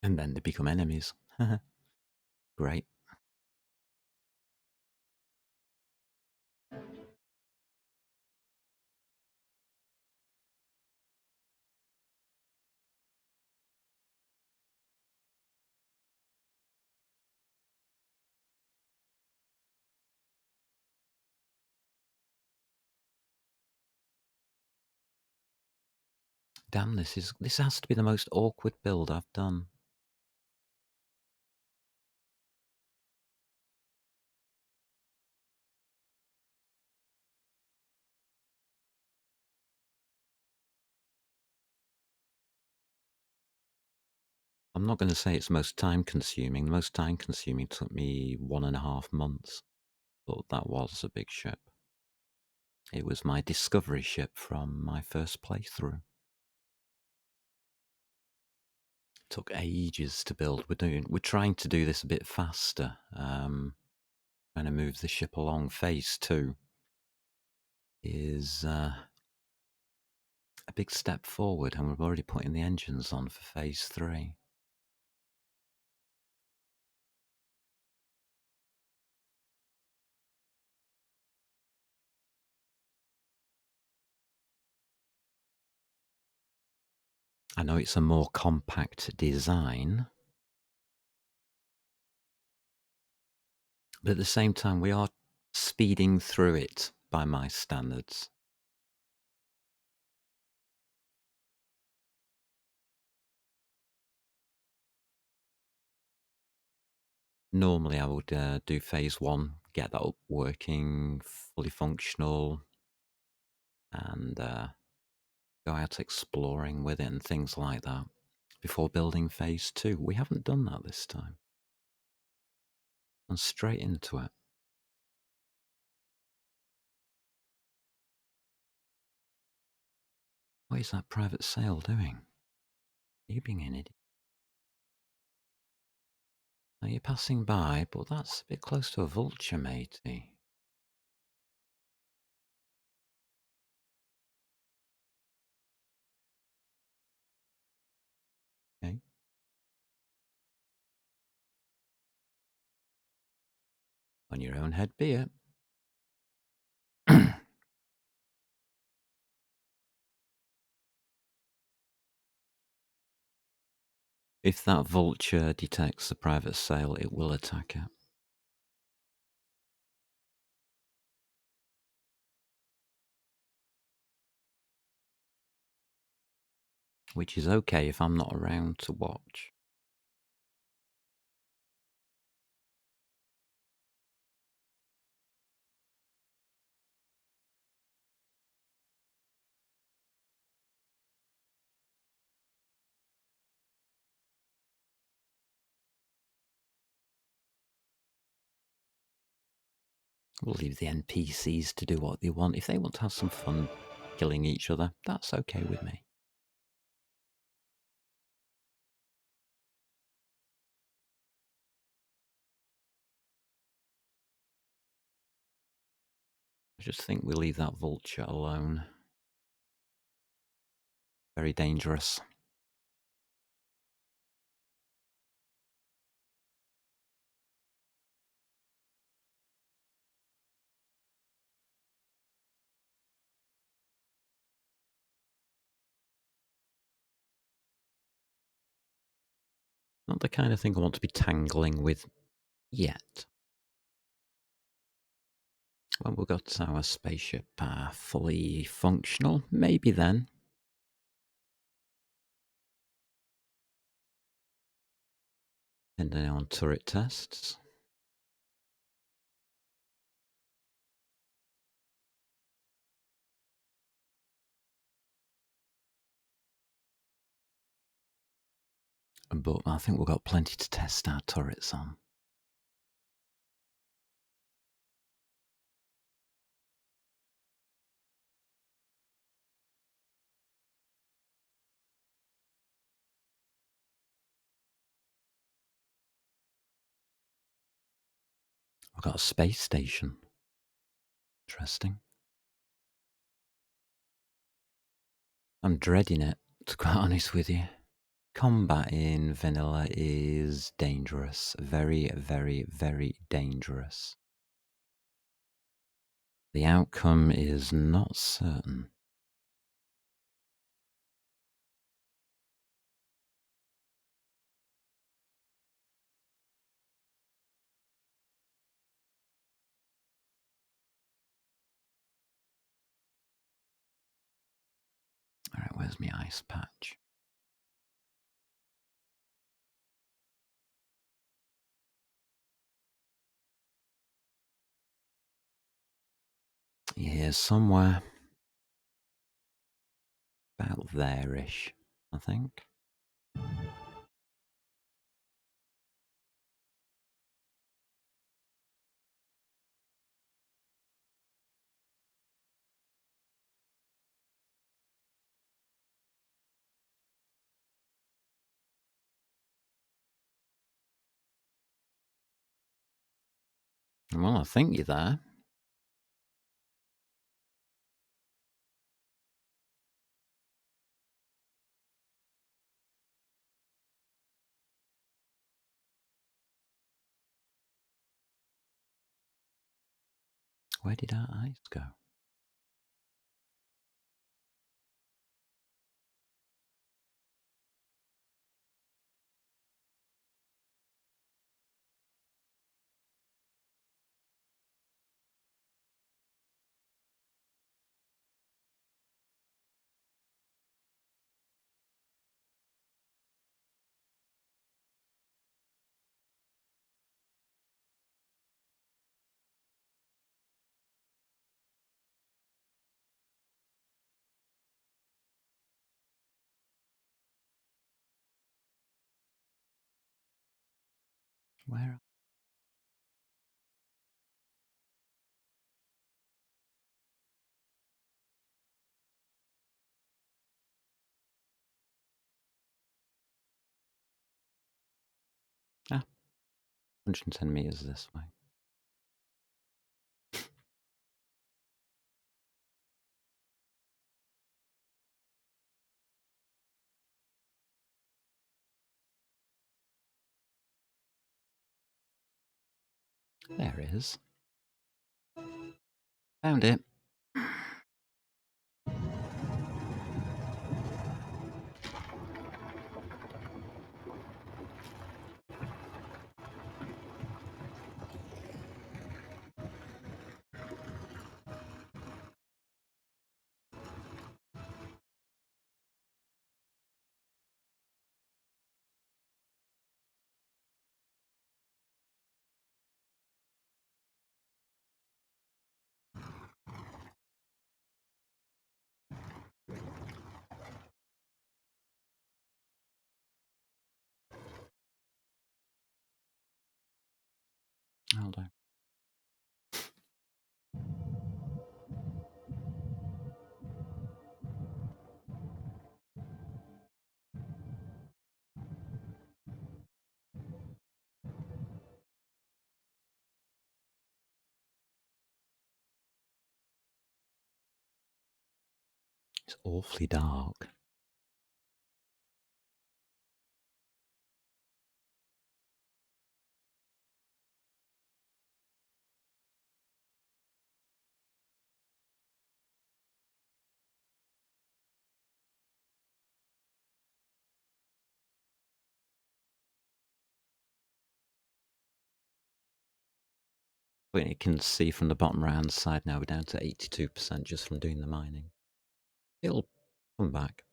And then they become enemies. Great. Damn, this has to be the most awkward build I've done. I'm not going to say it's most time consuming. The most time consuming took me 1.5 months, but that was a big ship. It was my discovery ship from my first playthrough. Took ages to build. We're trying to do this a bit faster. Trying to move the ship along. Phase 2 is a big step forward, and we're already putting the engines on for phase 3. I know it's a more compact design, but at the same time, we are speeding through it by my standards. Normally, I would do phase 1, get that up working, fully functional, and go out exploring with it and things like that before building phase 2. We haven't done that this time. And straight into it. What is that private sale doing? Are you being an idiot? Now you're passing by, but that's a bit close to a vulture, matey. Okay. On your own head be it. If that vulture detects the private sale, it will attack it. Which is okay if I'm not around to watch. We'll leave the NPCs to do what they want. If they want to have some fun killing each other, that's okay with me. I just think we leave that vulture alone. Very dangerous. Not the kind of thing I want to be tangling with yet. When we've got our spaceship fully functional, maybe then. And then on turret tests. But I think we've got plenty to test our turrets on. We've got a space station. Interesting. I'm dreading it, to be quite honest with you. Combat in vanilla is dangerous. Very, very, very dangerous. The outcome is not certain. Alright, where's my ice patch? Yeah, somewhere. About there-ish, I think. Well, I think you're there. Where did our eyes go? Where? Ah, 110 meters this way. There it is. Found it. Hold on. It's awfully dark. But you can see from the bottom right hand side now we're down to 82% just from doing the mining. It'll come back.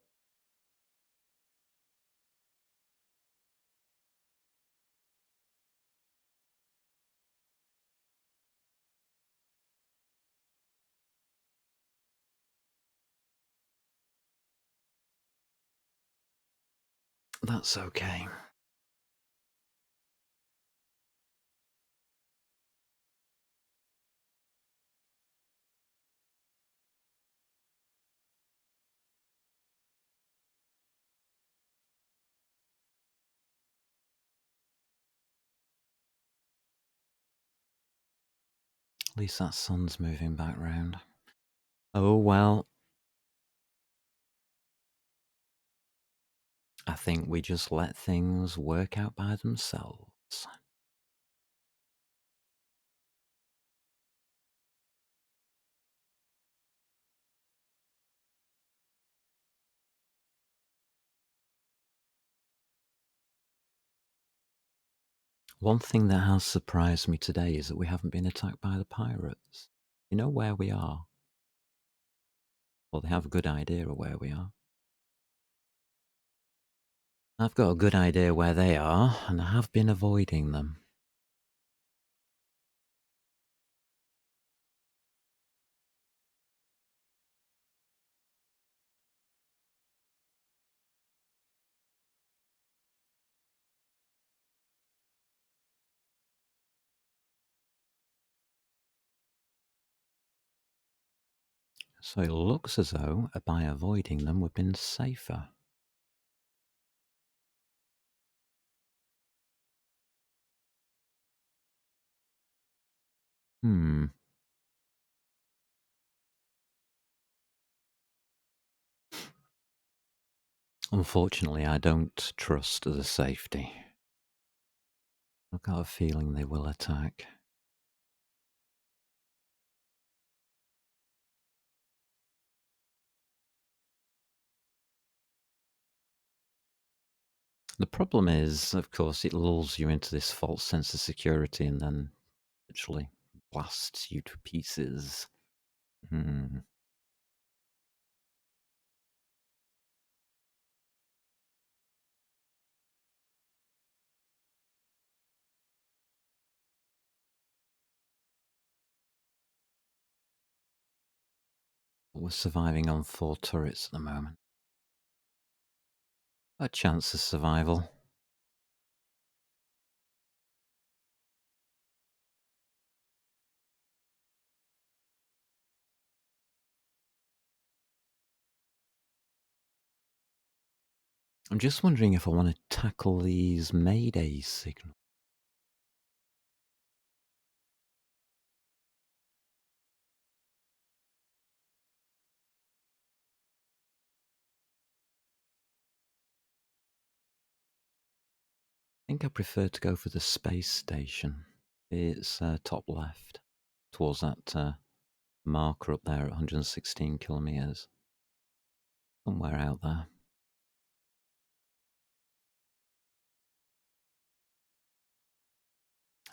That's okay. At least that sun's moving back round. Oh well. I think we just let things work out by themselves. One thing that has surprised me today is that we haven't been attacked by the pirates. You know where we are? Well, they have a good idea of where we are. I've got a good idea where they are, and I have been avoiding them. So it looks as though by avoiding them we've been safer. Hmm. Unfortunately, I don't trust the safety. I've got a feeling they will attack. The problem is, of course, it lulls you into this false sense of security and then literally blasts you to pieces. Hmm. We're surviving on 4 turrets at the moment. A chance of survival. I'm just wondering if I want to tackle these Mayday signals. I think I prefer to go for the space station. It's top left, towards that marker up there at 116 kilometers. Somewhere out there.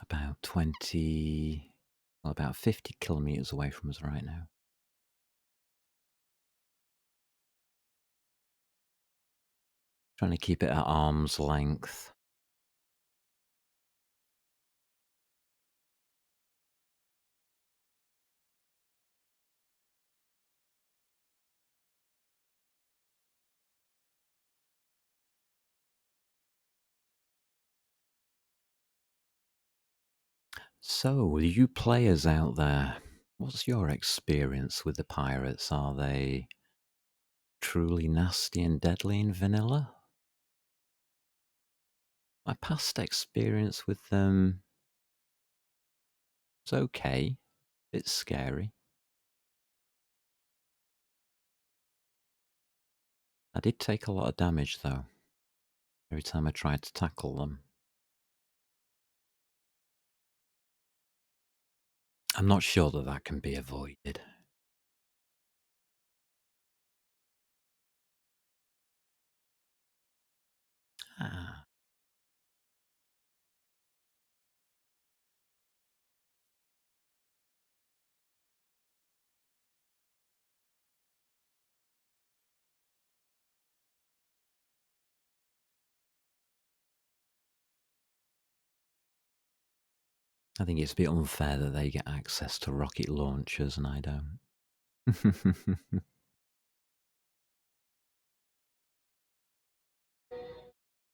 About 20, well, about 50 kilometers away from us right now. Trying to keep it at arm's length. So, you players out there, what's your experience with the pirates? Are they truly nasty and deadly in vanilla? My past experience with them was okay. It's scary. I did take a lot of damage though, every time I tried to tackle them. I'm not sure that that can be avoided. Ah, I think it's a bit unfair that they get access to rocket launchers and I don't.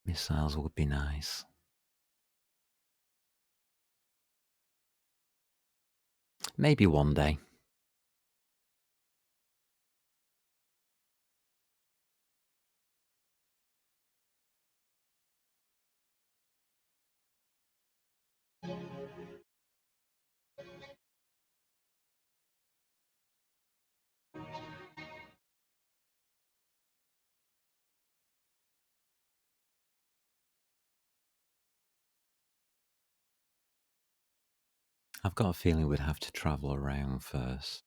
Missiles would be nice. Maybe one day. I've got a feeling we'd have to travel around first.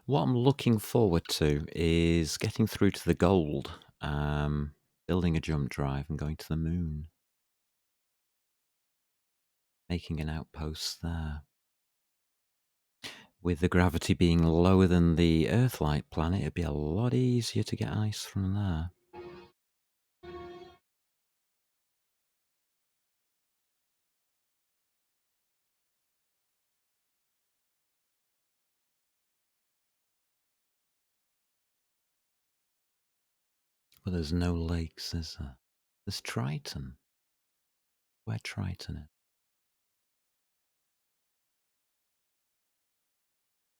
What I'm looking forward to is getting through to the gold, building a jump drive and going to the moon. Making an outpost there. With the gravity being lower than the Earth-like planet, it'd be a lot easier to get ice from there. But there's no lakes, is there? There's Triton. Where Triton is?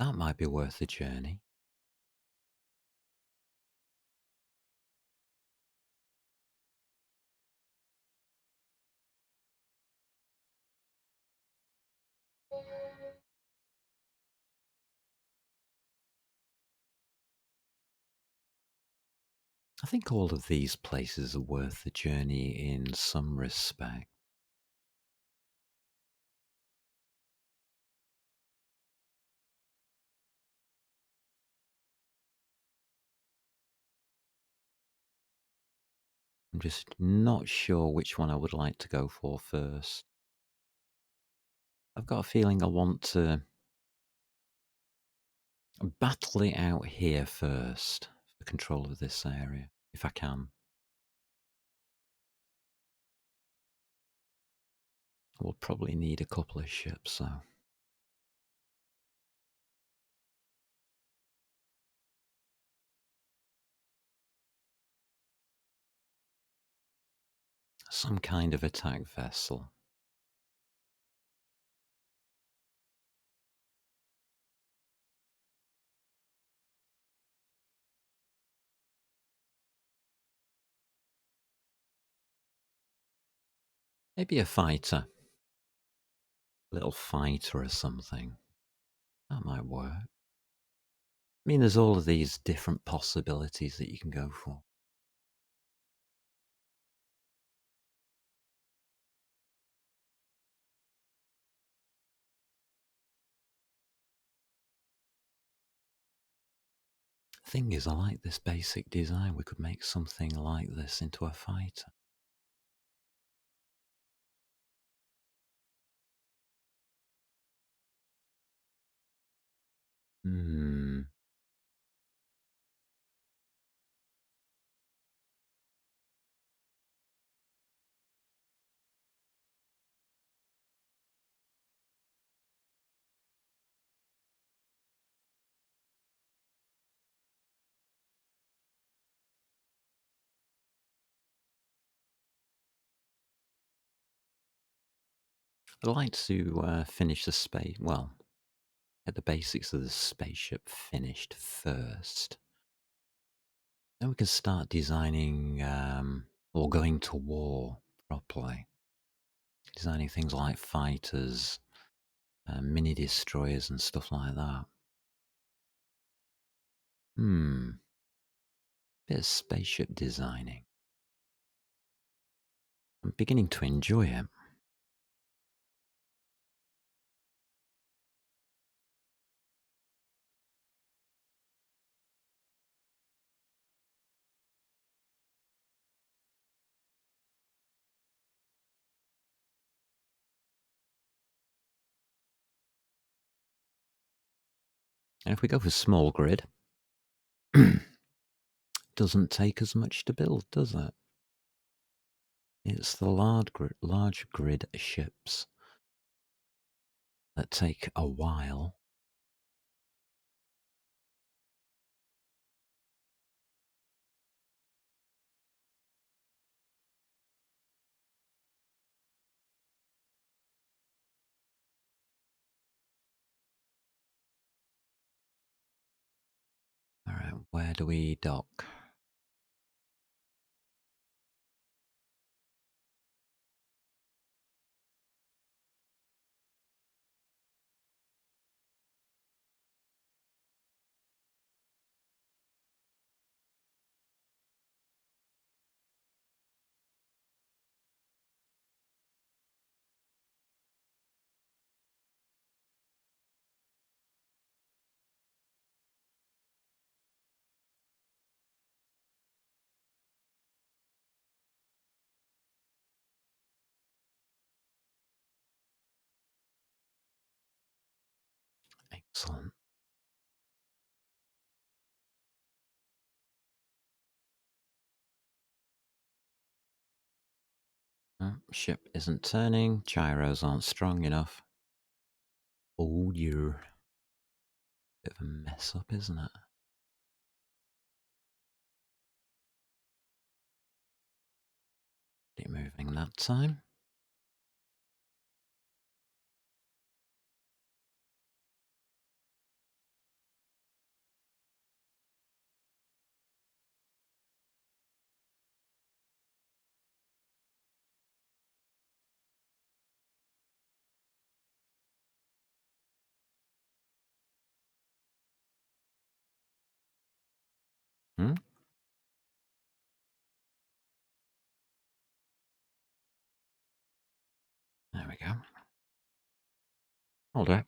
That might be worth the journey. I think all of these places are worth the journey in some respect. I'm just not sure which one I would like to go for first. I've got a feeling I want to battle it out here first for control of this area, if I can. We'll probably need a couple of ships, so. Some kind of attack vessel. Maybe a fighter. Little fighter or something. That might work. I mean, there's all of these different possibilities that you can go for. Thing is, I like this basic design. We could make something like this into a fighter. Hmm. I'd like to finish the space. Well, get the basics of the spaceship finished first. Then we can start designing or going to war properly. Designing things like fighters, mini destroyers, and stuff like that. Bit of spaceship designing. I'm beginning to enjoy it. And if we go for small grid, doesn't take as much to build, does it? It's the large grid ships that take a while. All right, where do we dock? Excellent. Ship isn't turning. Gyros aren't strong enough. Oh, you're bit of a mess up, isn't it? Keep moving that time. Hmm? There we go. Hold it.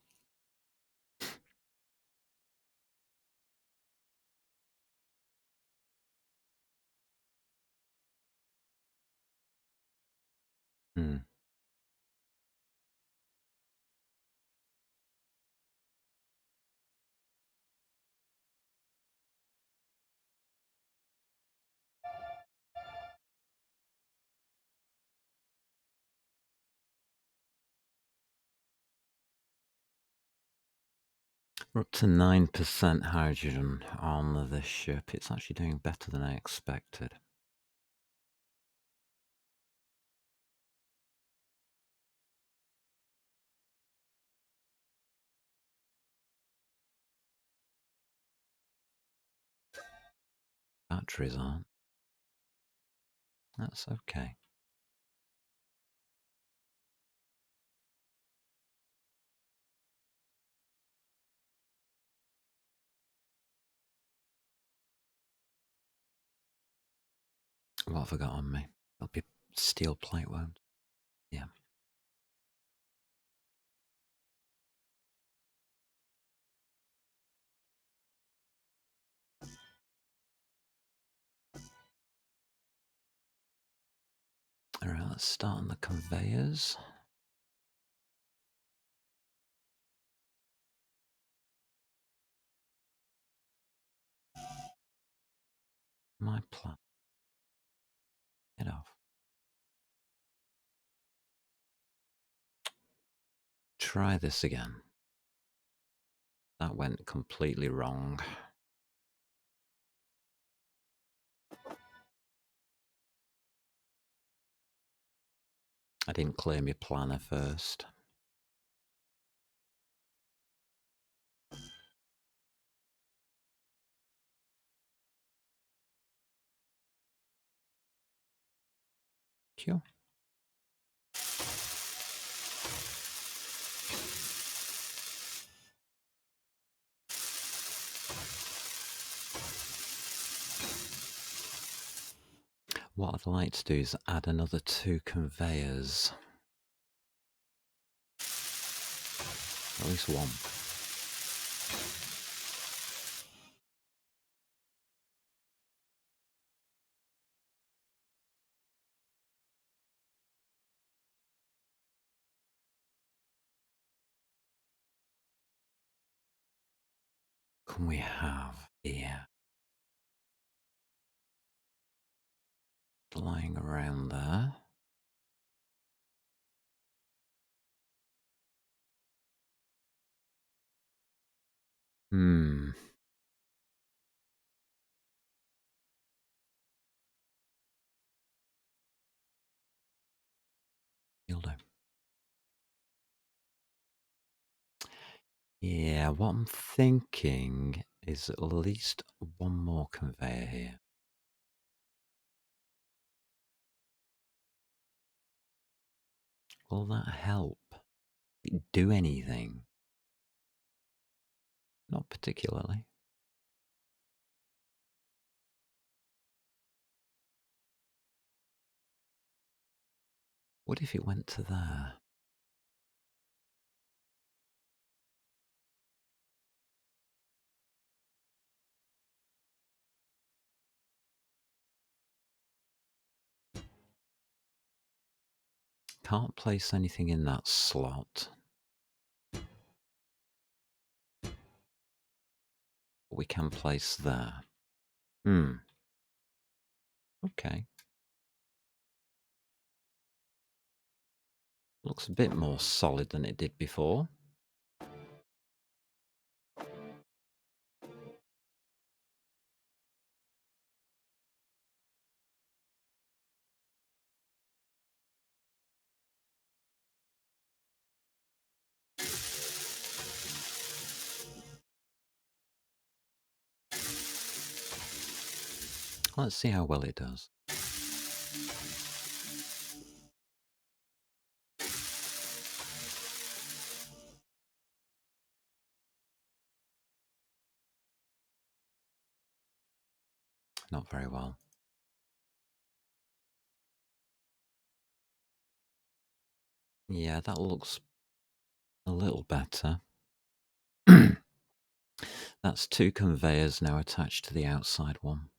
Hmm. We're up to 9% hydrogen on this ship. It's actually doing better than I expected. Batteries aren't. That's okay. What have I got on me? There'll be steel plate, won't? Yeah. Alright, let's start on the conveyors. My plan. Get off. Try this again. That went completely wrong. I didn't clear my planner first. Q. What I'd like to do is add another 2 conveyors. At least one. Can we have here? Lying around there. Hmm. You'll do. Yeah, what I'm thinking is at least one more conveyor here. Will that help? Do anything? Not particularly. What if it went to there? Can't place anything in that slot. We can place there. Hmm. Okay. Looks a bit more solid than it did before. Let's see how well it does. not very well. Yeah, that looks a little better. That's 2 conveyors now attached to the outside one.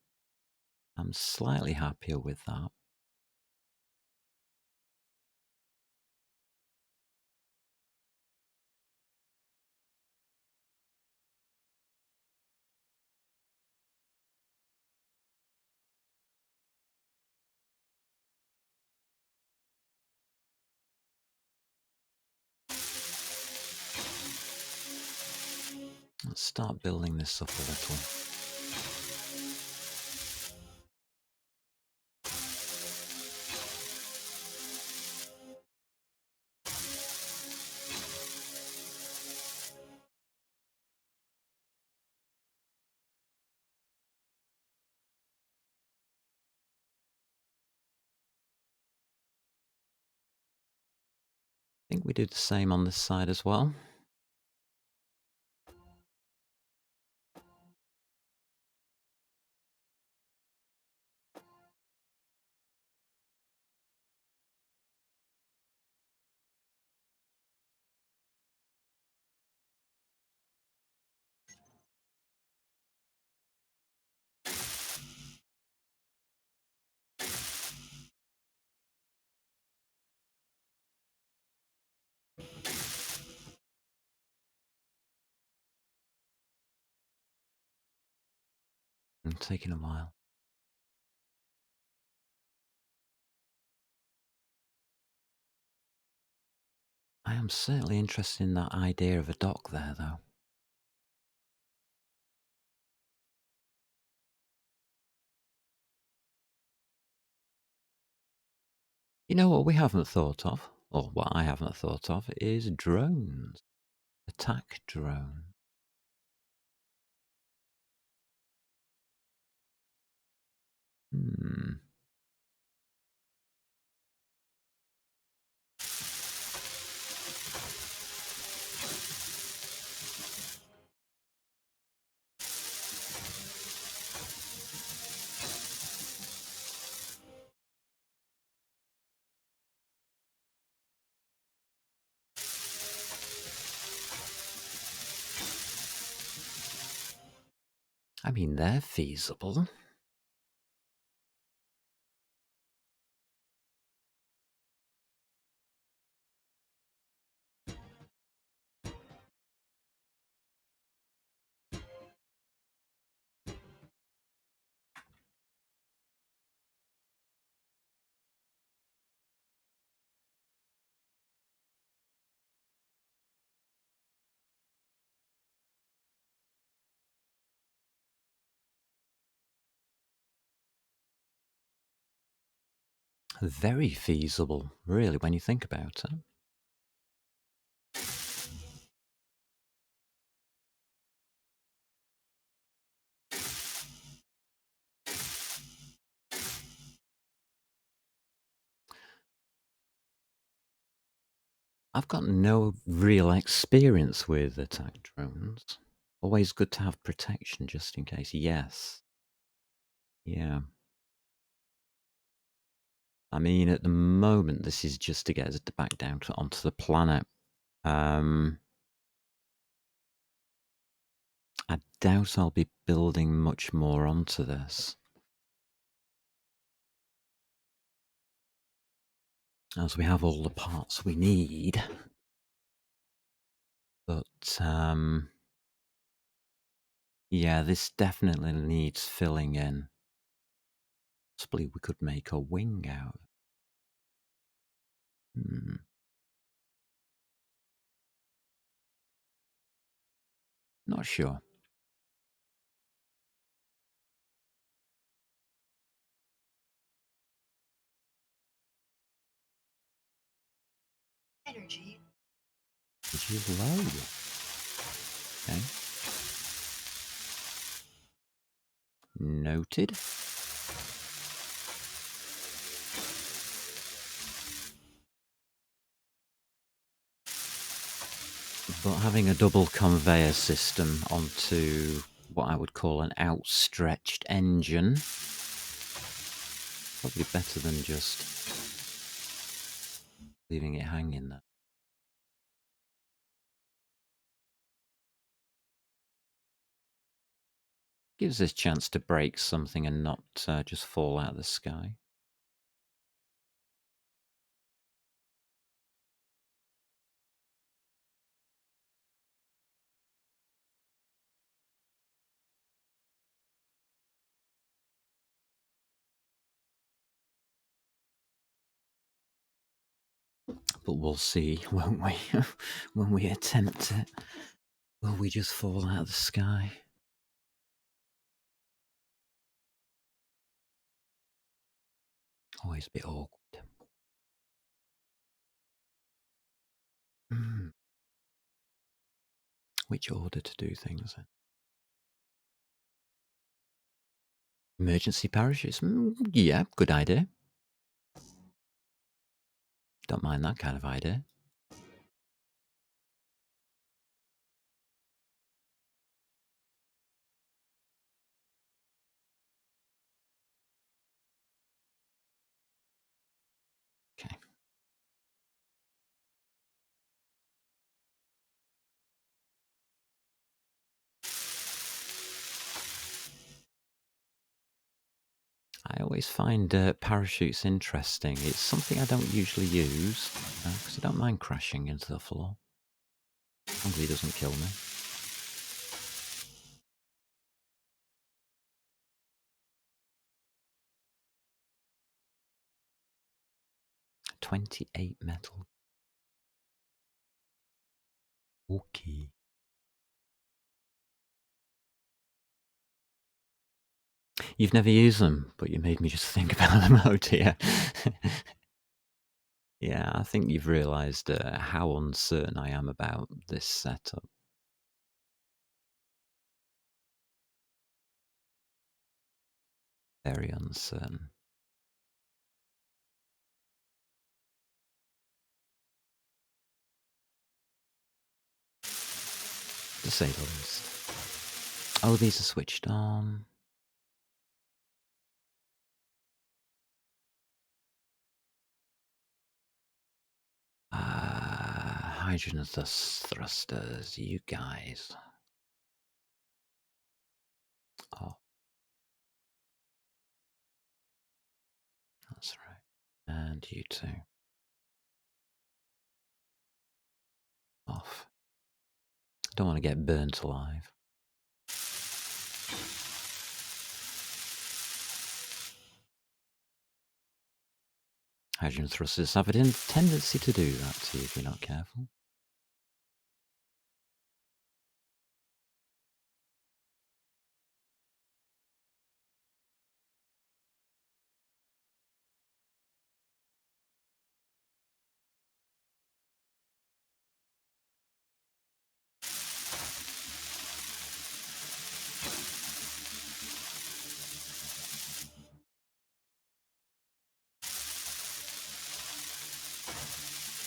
I'm slightly happier with that. Let's start building this up a little. I think we do the same on this side as well. It's taking a while. I am certainly interested in that idea of a dock there, though. You know what we haven't thought of, or what I haven't thought of, is drones. Attack drone. Hmm. I mean, they're feasible. Very feasible, really, when you think about it. I've got no real experience with attack drones. Always good to have protection just in case. Yes. Yeah. I mean, at the moment, this is just to get us back down onto the planet. I doubt I'll be building much more onto this, as we have all the parts we need. But yeah, this definitely needs filling in. Possibly we could make a wing out. Not sure. Energy. Which is low. Okay. Noted. But having a double conveyor system onto what I would call an outstretched engine. Probably better than just leaving it hanging there. Gives us a chance to break something and not just fall out of the sky. But we'll see, won't we? When we attempt it, will we just fall out of the sky? Always a bit awkward. Which order to do things in? Emergency parachutes? Yeah, good idea. Don't mind that kind of idea. Okay. I always find parachutes interesting. It's something I don't usually use because I don't mind crashing into the floor. As long as he doesn't kill me. 28 metal. Okay. You've never used them, but you made me just think about them. Oh dear. Yeah, I think you've realised how uncertain I am about this setup. Very uncertain. To say the least. Oh, these are switched on. Hydrogen thrusters, you guys. Oh, that's right. And you too. Off. Don't want to get burnt alive. Hydrogen thrusters have a tendency to do that to you if you're not careful.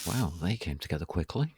Wow, they came together quickly.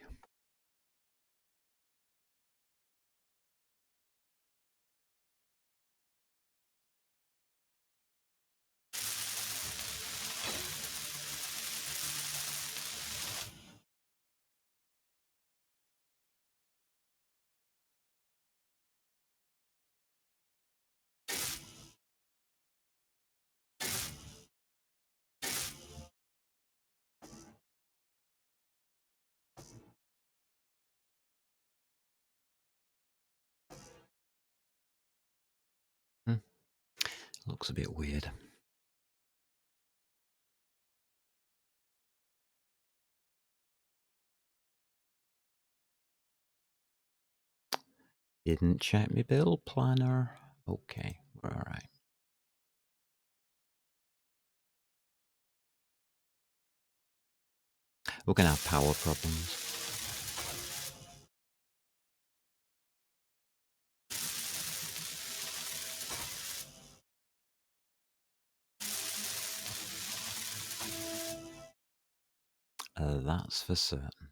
Looks a bit weird. Didn't check me build planner. Okay, we're all right. We're gonna have power problems. That's for certain.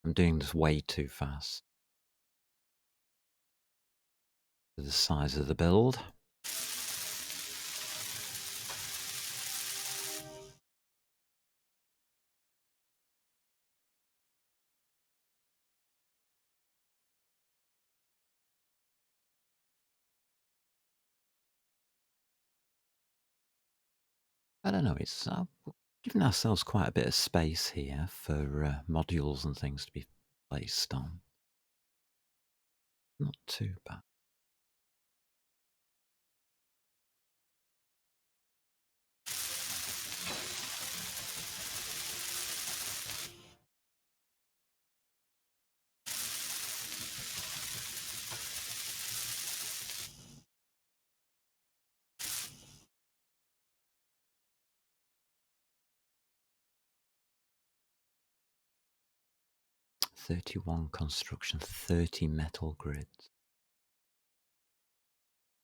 I'm doing this way too fast. the size of the build. I don't know, it's we're giving ourselves quite a bit of space here for modules and things to be placed on. Not too bad. "31 construction, 30 metal grids."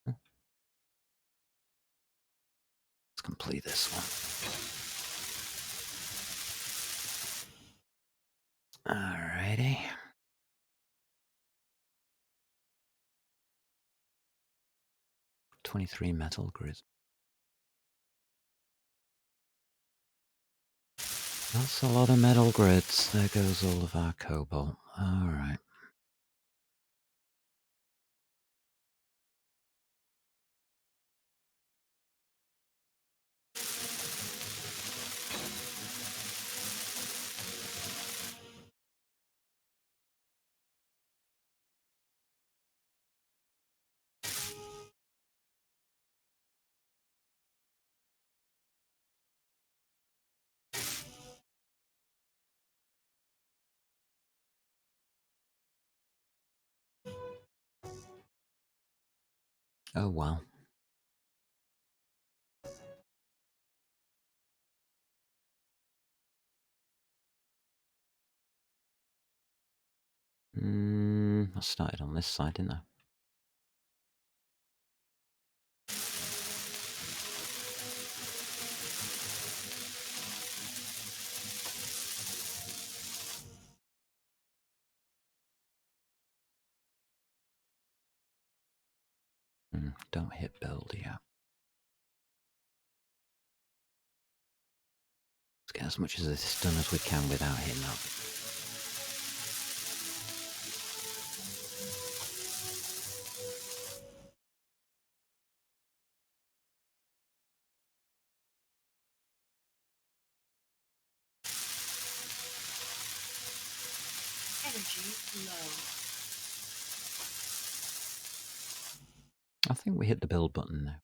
Let's complete this one. Alrighty. 23 metal grids. That's a lot of metal grids. There goes all of our cobalt. Alright. Oh well. I started on this side, didn't I? Don't hit build yet. Let's get as much of this done as we can without hitting that. Energy low. I think we hit the build button now.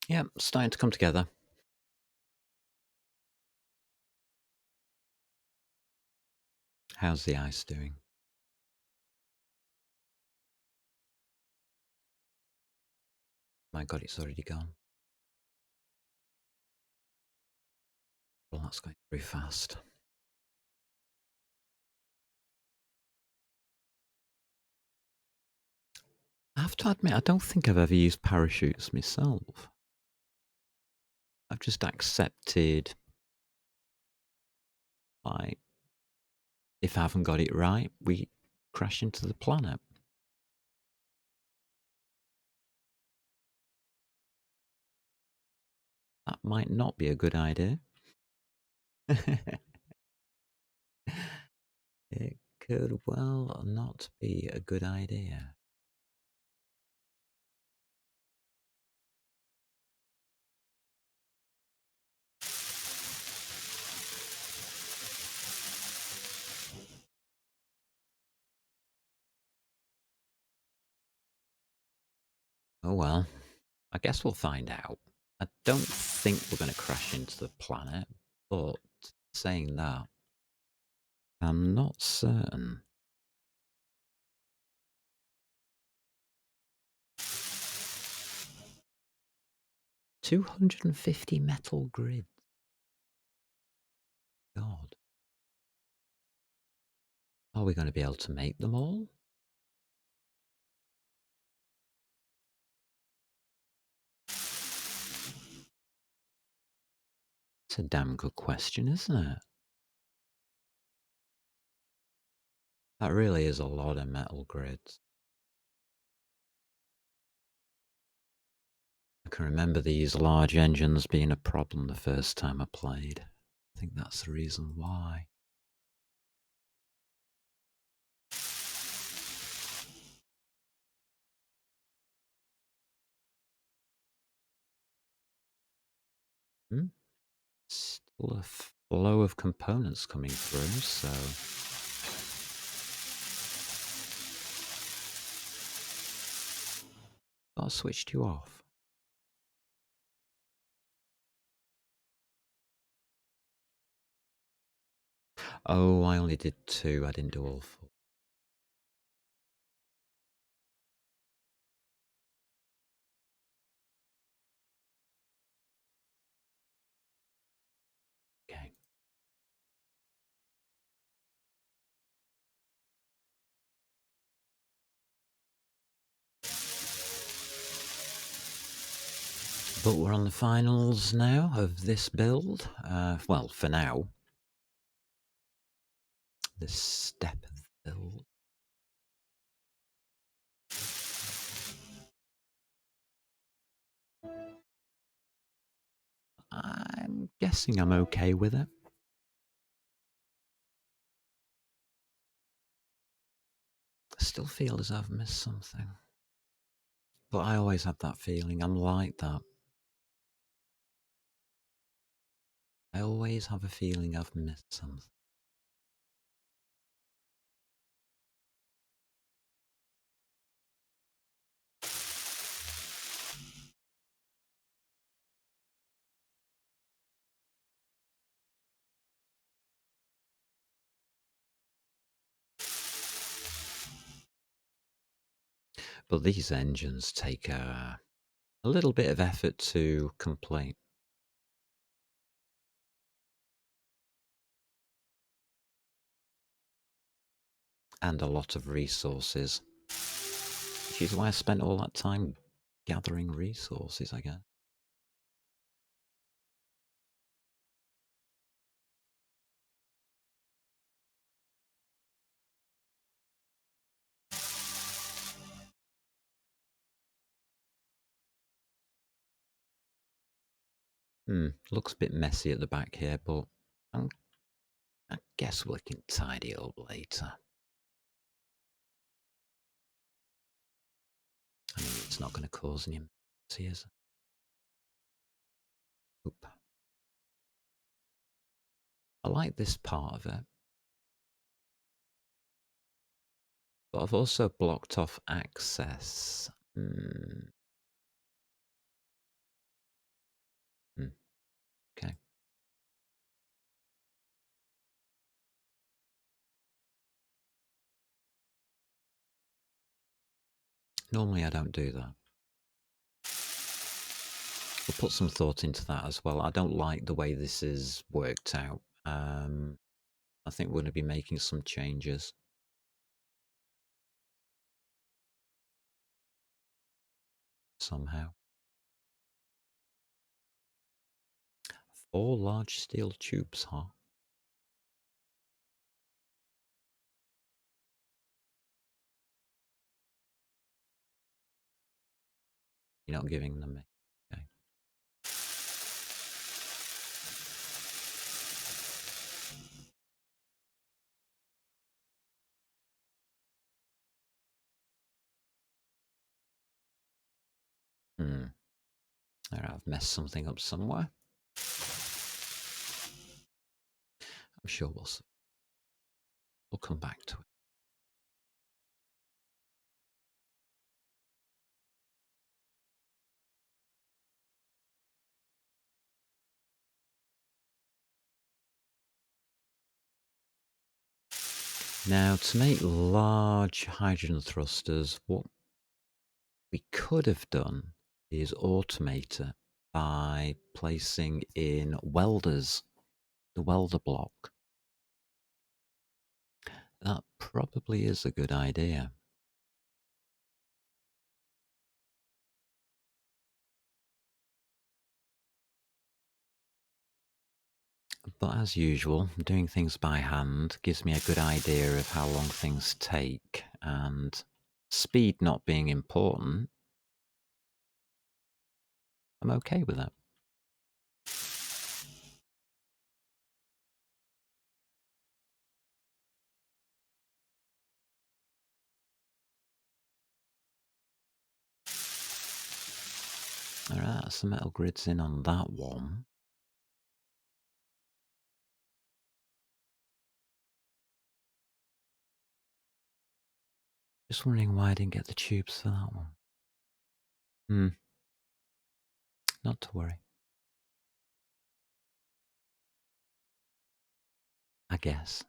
Yep, starting to come together. How's the ice doing? My god, it's already gone. Well, that's going very fast. I have to admit, I don't think I've ever used parachutes myself. I've just accepted, like, if I haven't got it right, we crash into the planet. That might not be a good idea. It could well not be a good idea. Oh well, I guess we'll find out. I don't think we're going to crash into the planet, but saying that, I'm not certain. "250 metal grids." God. Are we going to be able to make them all? It's a damn good question, isn't it? That really is a lot of metal grids. I can remember these large engines being a problem the first time I played. I think that's the reason why. Hmm? Still a flow of components coming through, so I switched you off. Oh, I only did 2. I didn't do all 4. Okay. But we're on the finals now of this build. Well, for now. This step of the build. I'm guessing I'm okay with it. I still feel as I've missed something. But I always have that feeling. I'm like that. I always have a feeling I've missed something. But these engines take a little bit of effort to complete. And a lot of resources. Which is why I spent all that time gathering resources, I guess. Looks a bit messy at the back here, but I guess we can tidy it up later. I mean, it's not going to cause any tears. Oop. I like this part of it. But I've also blocked off access. Okay. Normally I don't do that. We'll put some thought into that as well. I don't like the way this is worked out. I think we're going to be making some changes. Somehow. 4 large steel tubes, huh? You're not giving them me. Okay. There, I've messed something up somewhere. I'm sure we'll come back to it. Now, to make large hydrogen thrusters, what we could have done is automate it by placing in welders, the welder block. That probably is a good idea. But as usual, doing things by hand gives me a good idea of how long things take, and speed not being important, I'm okay with that. Alright, some metal grids in on that one. Just wondering why I didn't get the tubes for that one. Not to worry. I guess.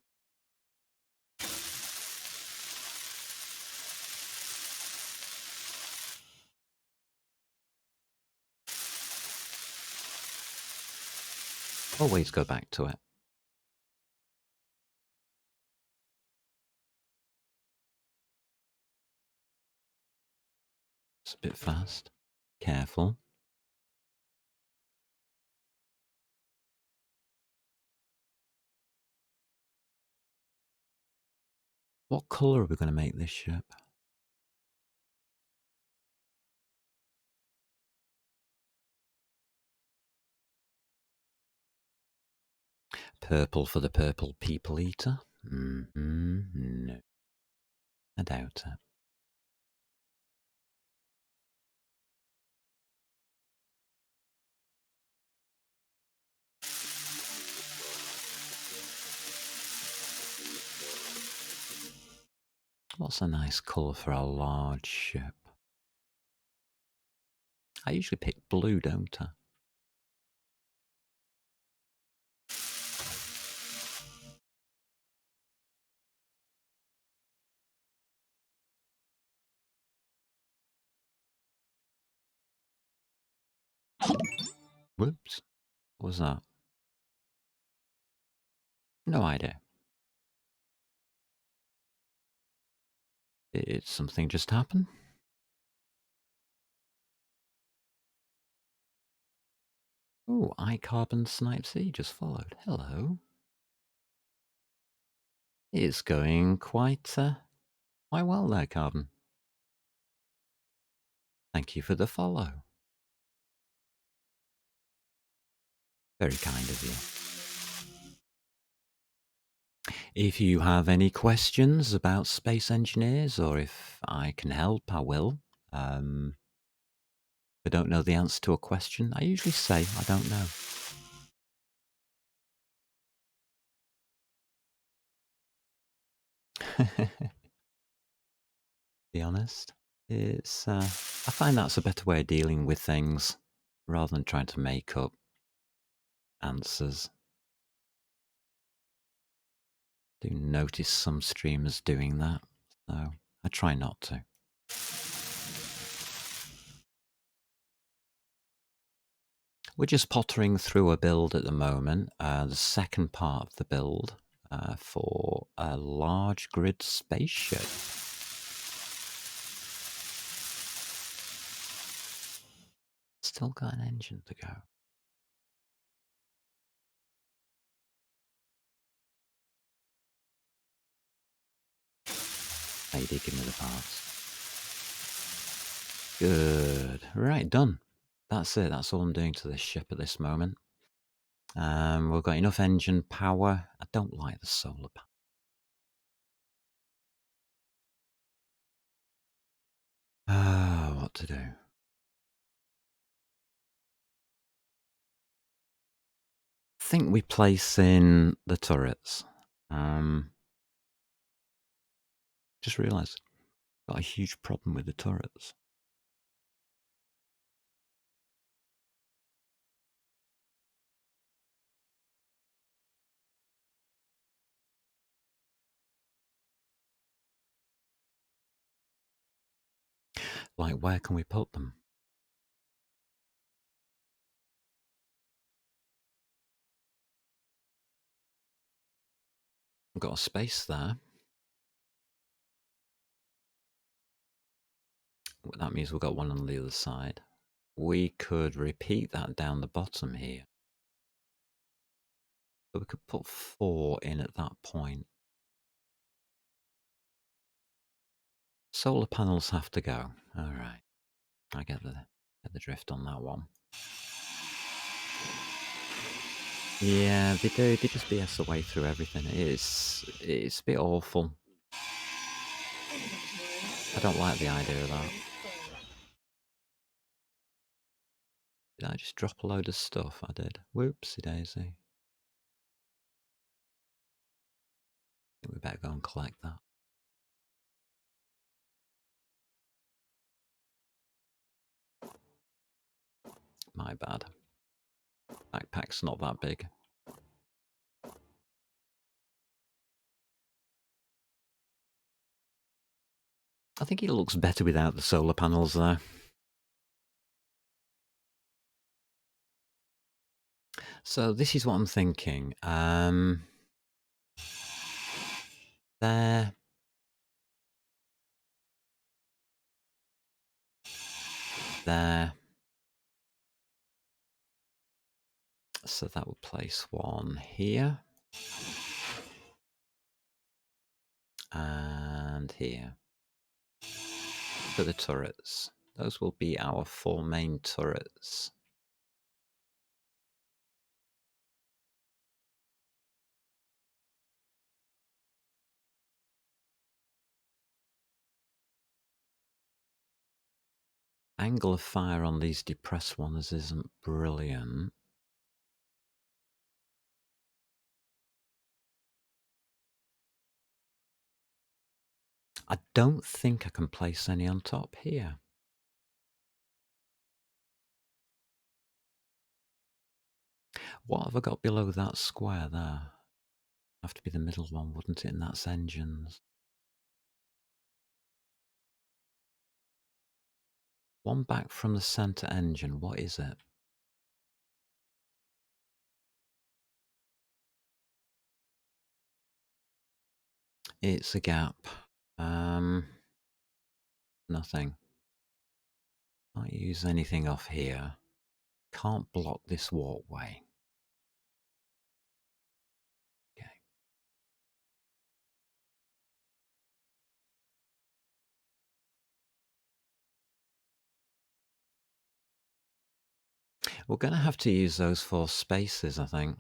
Always go back to it. It's a bit fast. Careful. What colour are we going to make this ship? Purple for the purple people eater? No. I doubt it. What's a nice colour for a large ship? I usually pick blue, don't I? Whoops. What was that? No idea. Did something just happen? Oh, iCarbon Snipe C just followed. Hello. It's going quite well there, Carbon. Thank you for the follow. Very kind of you. If you have any questions about space engineers, or if I can help, I will. If I don't know the answer to a question, I usually say I don't know. Be honest, it's I find that's a better way of dealing with things rather than trying to make up answers. Do notice some streamers doing that, so I try not to. We're just pottering through a build at the moment, the second part of the build for a large grid spaceship. Still got an engine to go. Maybe give me the parts. Good. Right, done. That's it. That's all I'm doing to this ship at this moment. We've got enough engine power. I don't like the solar panel. What to do? I think we place in the turrets. Just realised got a huge problem with the turrets. Like, where can we put them? We've got a space there. that means we've got one on the other side. We could repeat that down the bottom here. So we could put 4 in at that point. Solar panels have to go. All right. I get the drift on that one. Yeah, they do. They just BS their way through everything. It's a bit awful. I don't like the idea of that. Did I just drop a load of stuff? I did. Whoopsie daisy. I think we better go and collect that. My bad. Backpack's not that big. I think it looks better without the solar panels there. So this is what I'm thinking. There. There. So that would place one here. And here. For the turrets. Those will be our 4 main turrets. Angle of fire on these depressed ones isn't brilliant. I don't think I can place any on top here. What have I got below that square there? Have to be the middle one, wouldn't it? And that's engines. One back from the center engine. What is it? It's a gap. Nothing. Can't use anything off here. Can't block this walkway. Okay. We're going to have to use those 4 spaces, I think.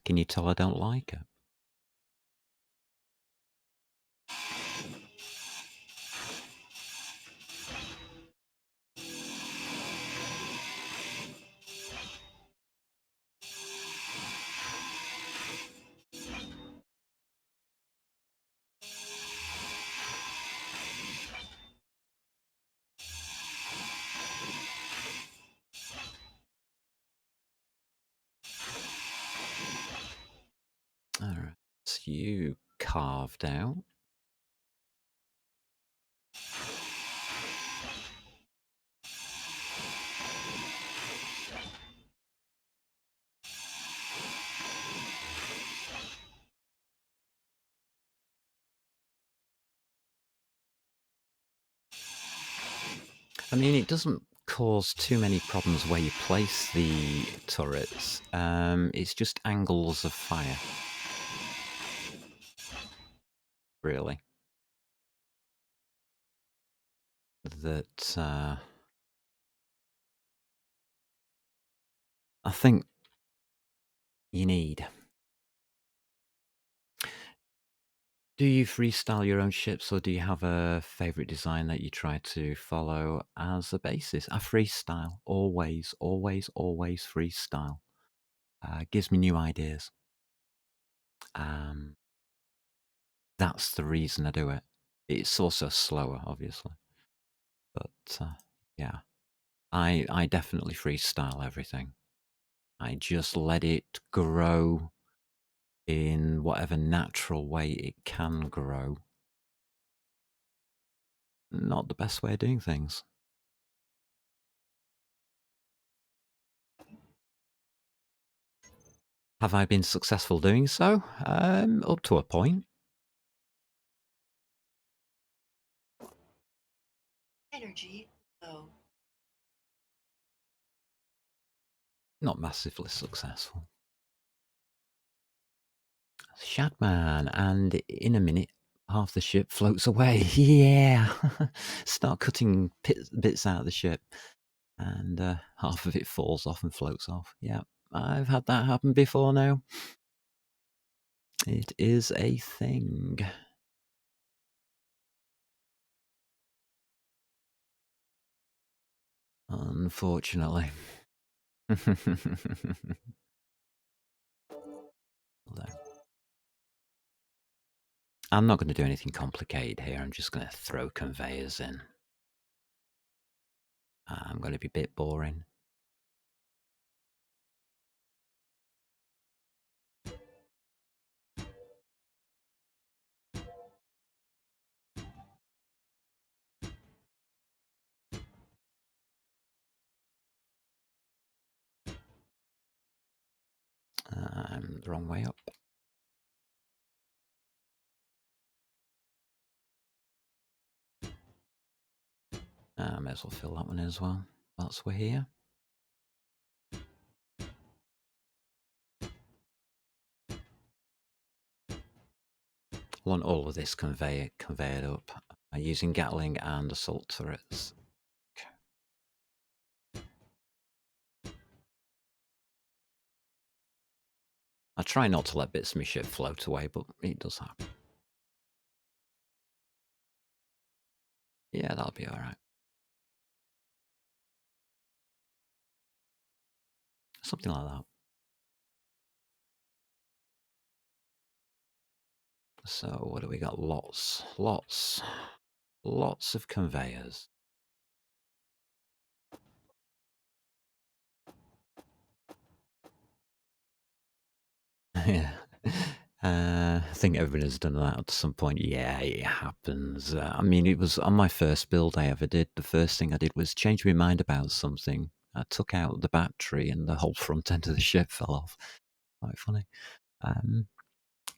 Can you tell I don't like it? All right. So you carved out. I mean, it doesn't cause too many problems where you place the turrets. It's just angles of fire, really. That I think you need. Do you freestyle your own ships, or do you have a favorite design that you try to follow as a basis? I freestyle. Always, always, always freestyle. Gives me new ideas. That's the reason I do it. It's also slower, obviously. But yeah, I definitely freestyle everything. I just let it grow in whatever natural way it can grow. Not the best way of doing things. Have I been successful doing so? Up to a point. Energy low. Not massively successful. Shadman, and in a minute, half the ship floats away. Yeah! Start cutting bits out of the ship, and half of it falls off and floats off. Yeah, I've had that happen before now. It is a thing. Unfortunately. I'm not going to do anything complicated here. I'm just going to throw conveyors in. I'm going to be a bit boring. I'm the wrong way up. I may as well fill that one in as well, whilst we're here. I want all of this conveyed up using Gatling and assault turrets. Okay. I try not to let bits of my ship float away, but it does happen. Yeah, that'll be alright. Something like that. So what do we got? Lots of conveyors. Yeah. I think everyone has done that at some point. Yeah, it happens. I mean, it was on my first build I ever did. The first thing I did was change my mind about something. I took out the battery and the whole front end of the ship fell off. Quite funny.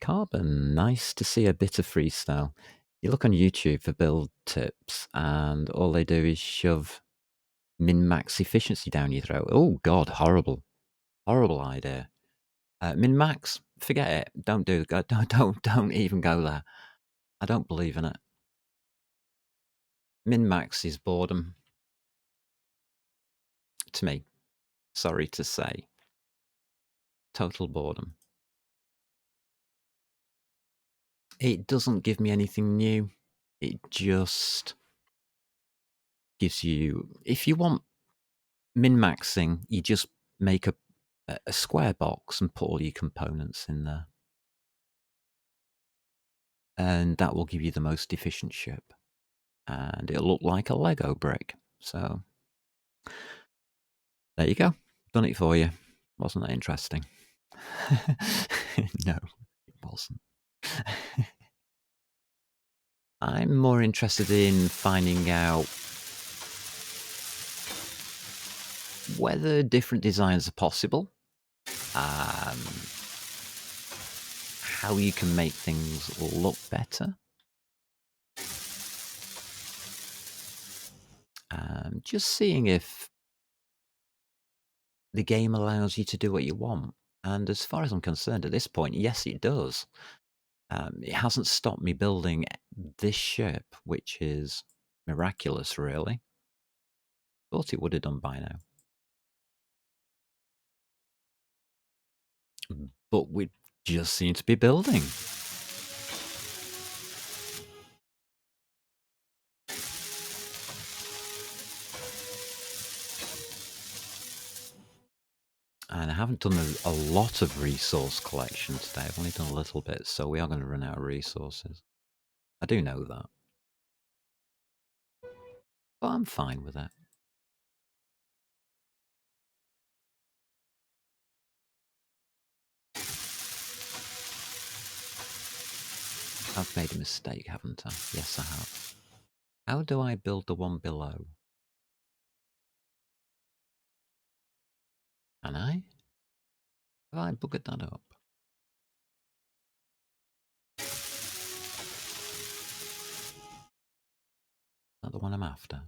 Carbon, nice to see a bit of freestyle. You look on YouTube for build tips and all they do is shove min-max efficiency down your throat. Oh God, horrible. Horrible idea. Min-max, forget it. Don't even go there. I don't believe in it. Min-max is boredom. To me. Sorry to say. Total boredom. It doesn't give me anything new. It just gives you... If you want min-maxing, you just make a square box and put all your components in there. And that will give you the most efficient ship. And it'll look like a Lego brick. So... There you go. Done it for you. Wasn't that interesting? No, it wasn't. I'm more interested in finding out whether different designs are possible, how you can make things look better, just seeing if the game allows you to do what you want. And as far as I'm concerned at this point, yes, it does. It hasn't stopped me building this ship, which is miraculous, really. Thought it would have done by now. But we just seem to be building. And I haven't done a lot of resource collection today. I've only done a little bit, so we are going to run out of resources. I do know that. But I'm fine with that. I've made a mistake, haven't I? Yes, I have. How do I build the one below? Can I? Have I buggered that up? Not the one I'm after.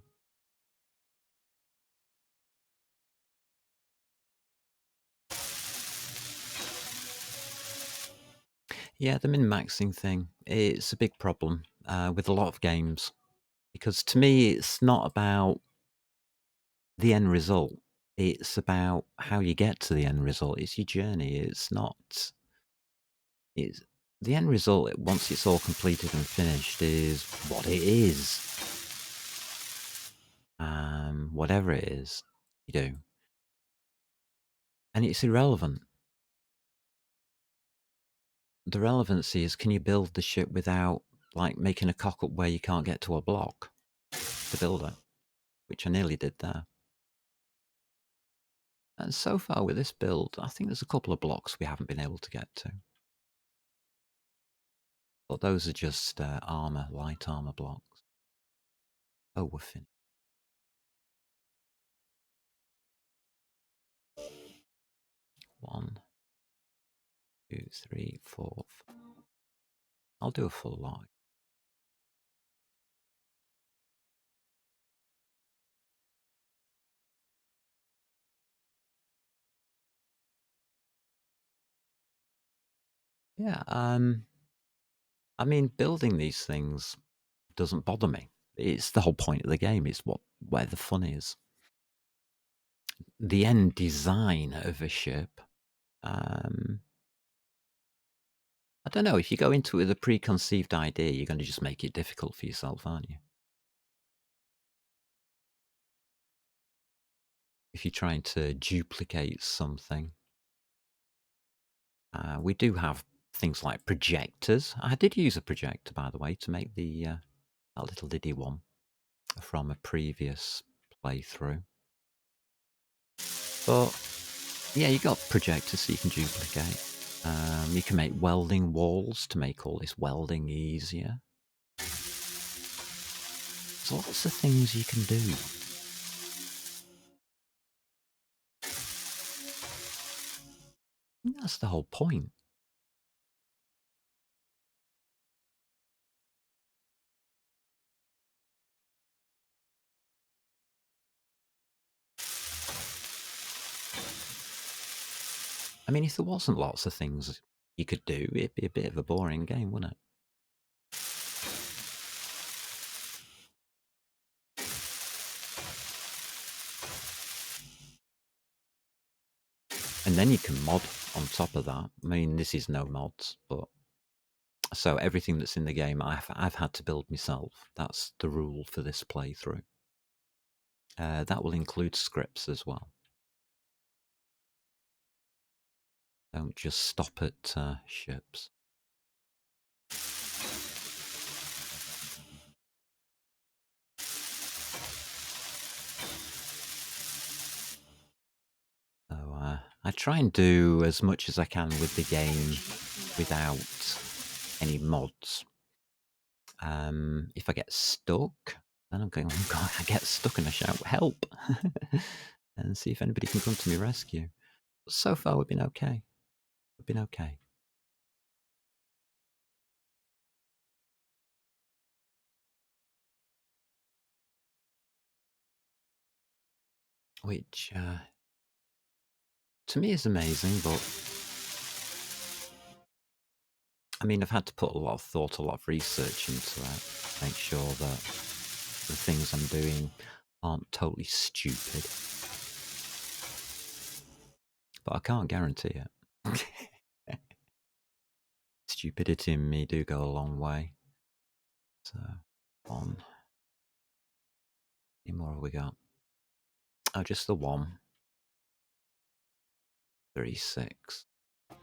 Yeah, the min-maxing thing, it's a big problem with a lot of games. Because to me, it's not about the end result. It's about how you get to the end result. It's your journey. It's not. It's the end result. Once it's all completed and finished, is what it is. Whatever it is, you do, and it's irrelevant. The relevancy is: can you build the ship without like making a cock up where you can't get to a block to build it, which I nearly did there. And so far with this build, I think there's a couple of blocks we haven't been able to get to. But those are just armor, light armor blocks. Oh, we're finished. One, two, three, four. I'll do a full log. Yeah, I mean, building these things doesn't bother me. It's the whole point of the game. It's where the fun is. The end design of a ship. I don't know. If you go into it with a preconceived idea, you're going to just make it difficult for yourself, aren't you? If you're trying to duplicate something. We do have things like projectors. I did use a projector, by the way, to make the that little diddy one from a previous playthrough. But yeah, you got projectors so you can duplicate. You can make welding walls to make all this welding easier. There's lots of things you can do. And that's the whole point. I mean, if there wasn't lots of things you could do, it'd be a bit of a boring game, wouldn't it? And then you can mod on top of that. I mean, this is no mods, but so everything that's in the game, I've had to build myself. That's the rule for this playthrough. That will include scripts as well. Don't just stop at ships. So I try and do as much as I can with the game without any mods. If I get stuck, then I'm going, oh God, I get stuck and I shout, help! And see if anybody can come to my rescue. But so far, we've been okay. We've been okay. Which, to me, is amazing, but I mean, I've had to put a lot of thought, a lot of research into it, make sure that the things I'm doing aren't totally stupid. But I can't guarantee it. Stupidity and me do go a long way. So, one. How many more have we got? Oh, just the one. 36.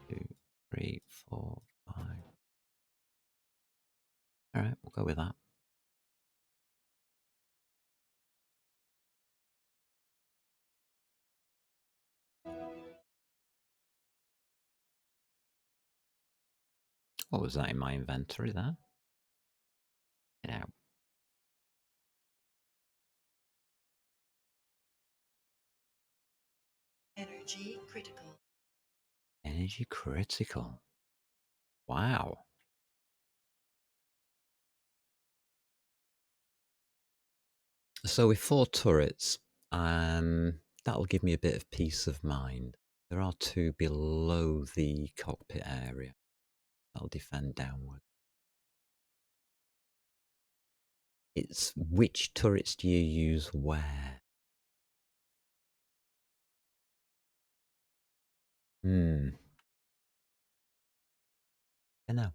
2, 3, 4, 5. Alright, we'll go with that. What was that in my inventory there? Get out. Energy critical. Energy critical. Wow. So with 4 turrets, that'll give me a bit of peace of mind. There are 2 below the cockpit area. That'll defend downward. It's which turrets do you use where? I know.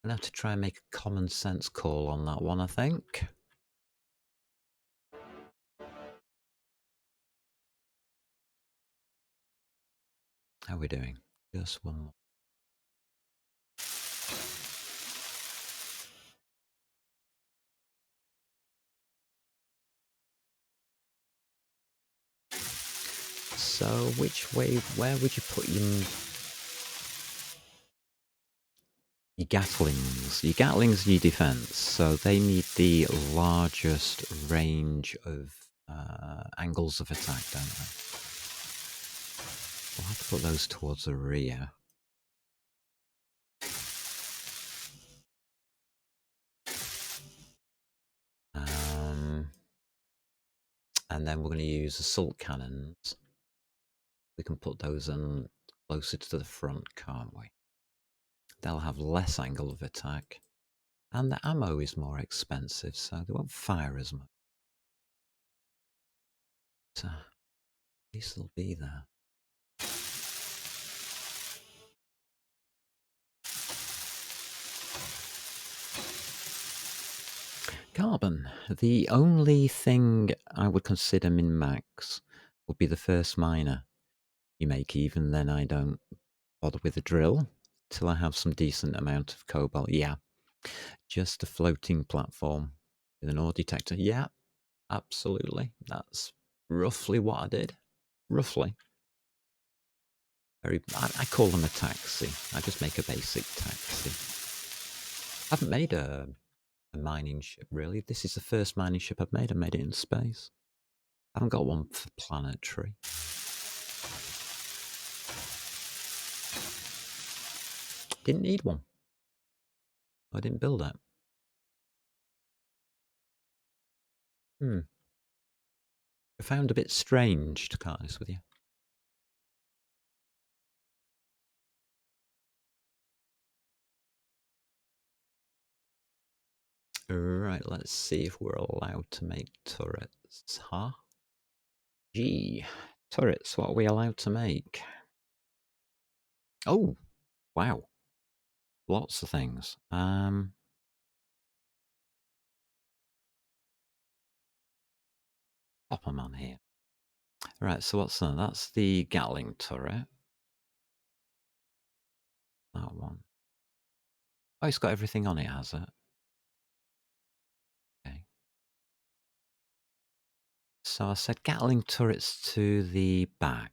I'm gonna have to try and make a common sense call on that one, I think. How are we doing? Just one more. So which way, where would you put your Gatlings? Your Gatlings need defense, so they need the largest range of angles of attack, don't they? We'll have to put those towards the rear. And then we're going to use assault cannons. We can put those in closer to the front, can't we? They'll have less angle of attack. And the ammo is more expensive, so they won't fire as much. So at least they'll be there. Carbon. The only thing I would consider min-max would be the first miner you make. Even then I don't bother with the drill till I have some decent amount of cobalt. Yeah, just a floating platform with an ore detector. Yeah, absolutely. That's roughly what I did. Roughly. I call them a taxi. I just make a basic taxi. I haven't made a mining ship, really. This is the first mining ship I've made. I made it in space. I haven't got one for planetary. Didn't need one. I didn't build it. I found a bit strange, to be honest with you. Right, let's see if we're allowed to make turrets, huh? Gee, turrets, what are we allowed to make? Oh, wow. Lots of things. Pop them on here. Right, so what's that? That's the Gatling turret. That one. Oh, it's got everything on it, has it? Okay. So I said Gatling turrets to the back.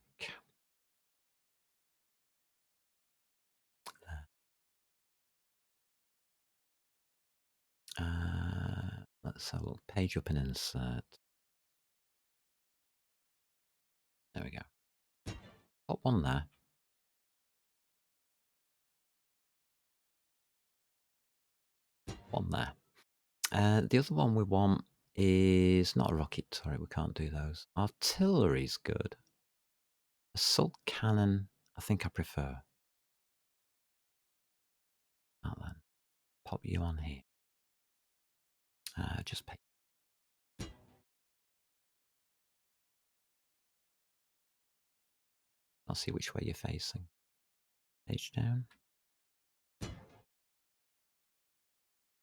Let's have a little page up and insert. There we go. Pop one there. One there. The other one we want is not a rocket turret. We can't do those. Artillery's good. Assault cannon, I think I prefer. That then. Pop you on here. Just pay. I'll see which way you're facing. Page down.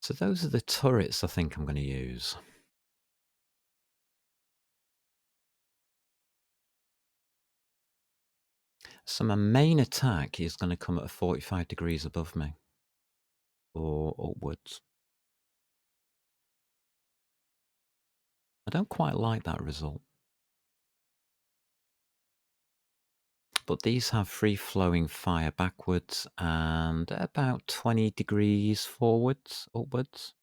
So those are the turrets I think I'm going to use. So my main attack is going to come at 45 degrees above me. Or upwards. I don't quite like that result. But these have free-flowing fire backwards and about 20 degrees forwards, upwards.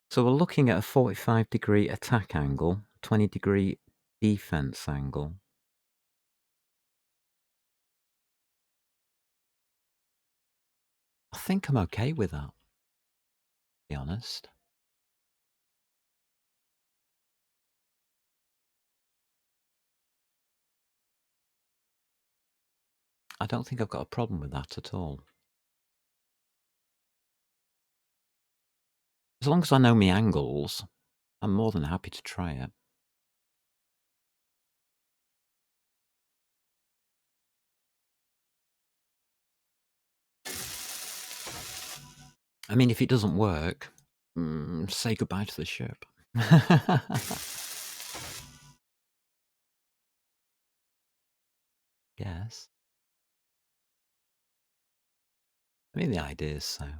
So we're looking at a 45-degree attack angle, 20-degree defense angle. I think I'm okay with that, to be honest. I don't think I've got a problem with that at all. As long as I know my angles, I'm more than happy to try it. I mean, if it doesn't work, say goodbye to the ship. Yes. I mean, the ideas sound.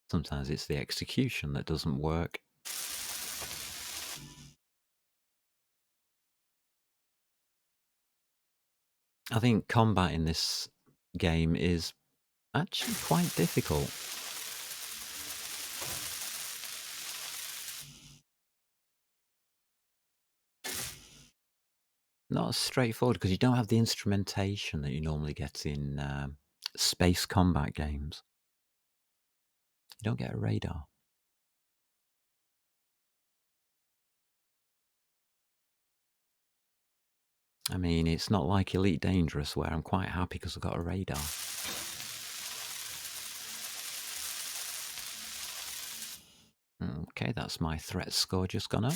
Sometimes it's the execution that doesn't work. I think combat in this game is actually quite difficult. Not as straightforward because you don't have the instrumentation that you normally get in space combat games. You don't get a radar. I mean, it's not like Elite Dangerous where I'm quite happy because I've got a radar. Okay, that's my threat score just gone up.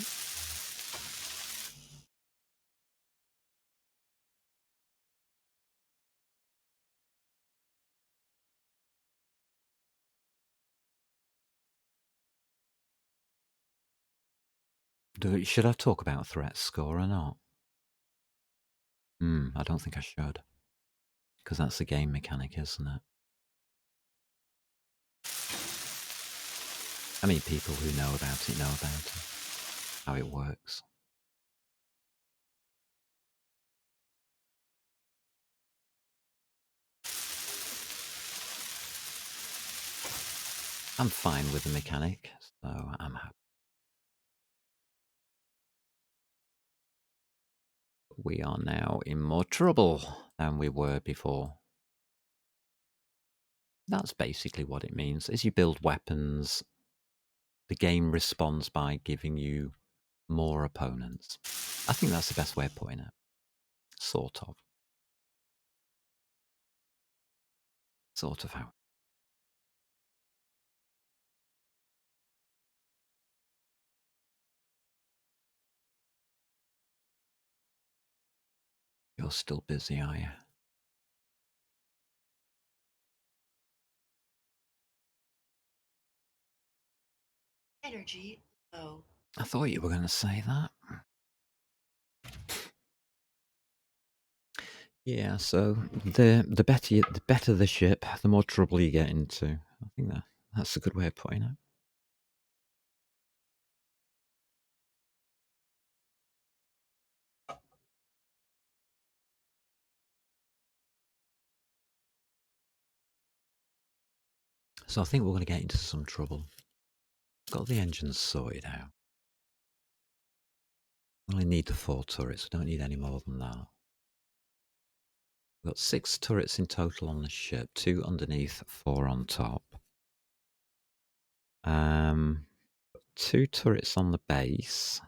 Should I talk about threat score or not? I don't think I should. Because that's a game mechanic, isn't it? I mean, people who know about it know about it. How it works. I'm fine with the mechanic, so I'm happy. We are now in more trouble than we were before. That's basically what it means. As you build weapons, the game responds by giving you more opponents. I think that's the best way of putting it. Sort of. Sort of how. You're still busy, are you? Energy low. I thought you were going to say that. Yeah, so the better the ship, the more trouble you get into. I think that's a good way of putting it. So I think we're going to get into some trouble. Got the engines sorted out. We only need the 4 turrets. We don't need any more than that. We've got 6 turrets in total on the ship. 2 underneath, 4 on top. 2 turrets on the base.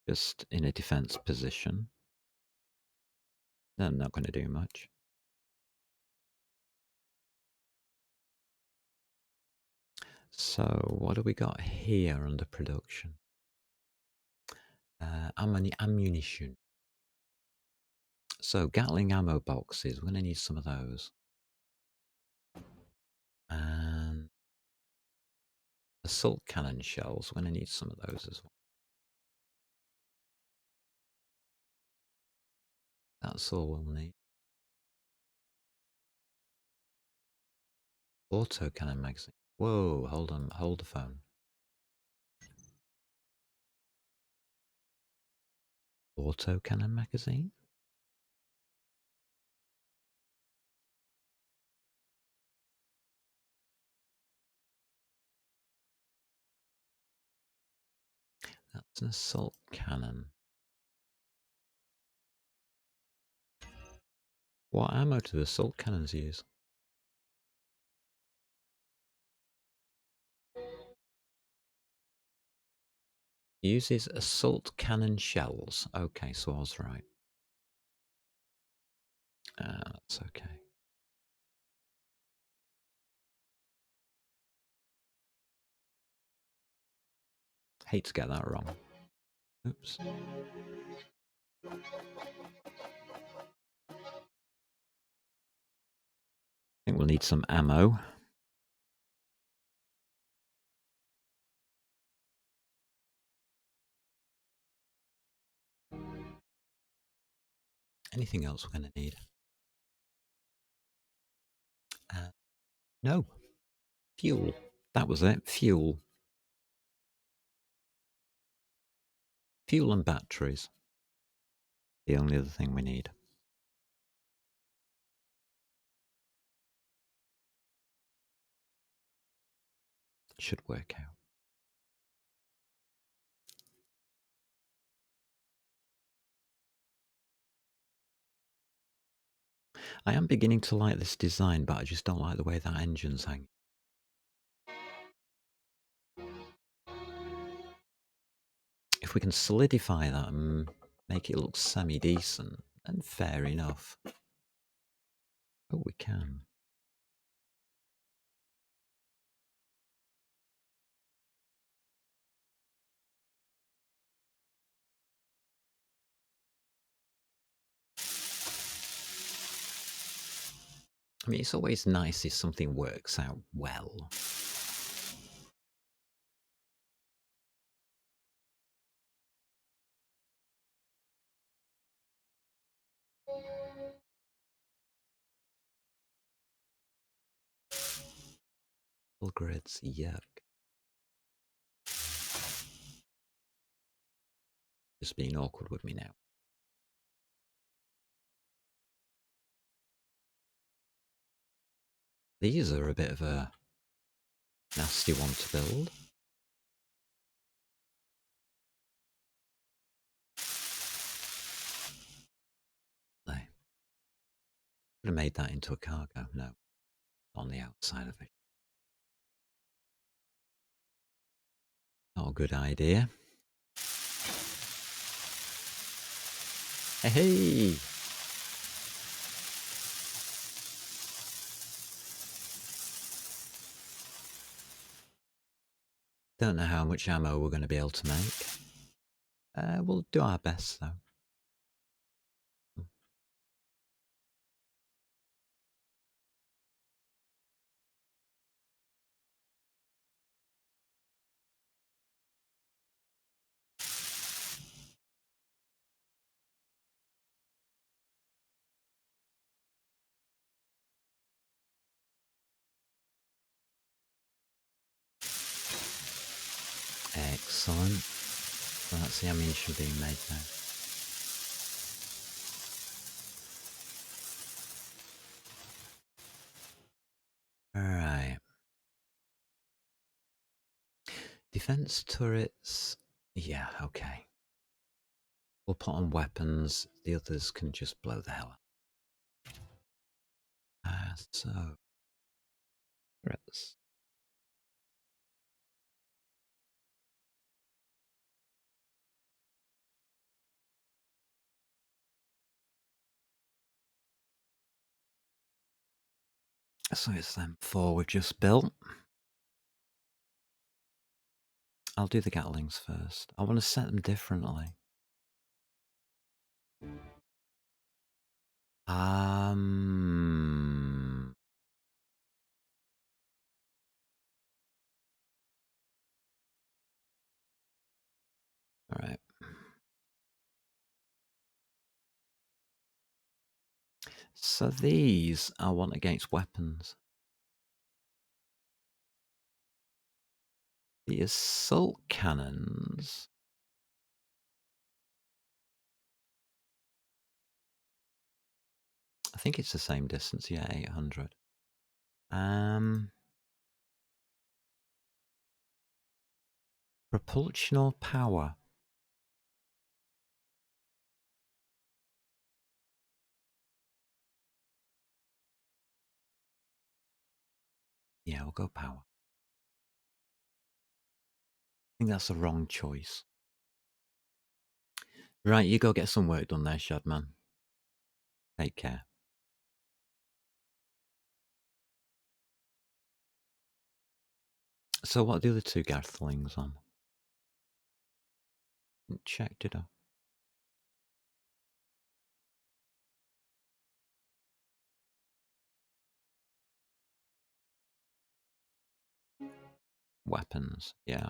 Just in a defense position. They're not going to do much. So what do we got here under production? Ammunition. So Gatling ammo boxes, we're going to need some of those. And assault cannon shells, we're going to need some of those as well. That's all we'll need. Auto cannon magazine. Whoa, hold on, hold the phone. Auto cannon magazine? It's an assault cannon. What ammo do the assault cannons use? Uses assault cannon shells. Okay, so I was right. That's okay. Hate to get that wrong. Oops. I think we'll need some ammo. Anything else we're going to need? No. Fuel. That was it. Fuel. Fuel and batteries. The only other thing we need. Should work out. I am beginning to like this design, but I just don't like the way that engine's hanging. If we can solidify that and make it look semi-decent, then fair enough. Oh, we can. I mean, it's always nice if something works out well. Full grids, yuck. Just being awkward with me now. These are a bit of a nasty one to build. No. Could have made that into a cargo. No. On the outside of it. Not a good idea. Hey, hey! Don't know how much ammo we're going to be able to make. We'll do our best, though. Excellent. Well, that's the ammunition being made now. Alright. Defense turrets. Yeah, okay. We'll put on weapons. The others can just blow the hell up. So. Turrets. So it's them four we've just built. I'll do the Gatlings first. I want to set them differently. Alright. So these I want against weapons. The assault cannons. I think it's the same distance, yeah, 800. Propulsional power. Yeah, we'll go power. I think that's the wrong choice. Right, you go get some work done there, Shadman. Take care. So what are the other two Gathlings on? Didn't check, did I? Weapons, yeah.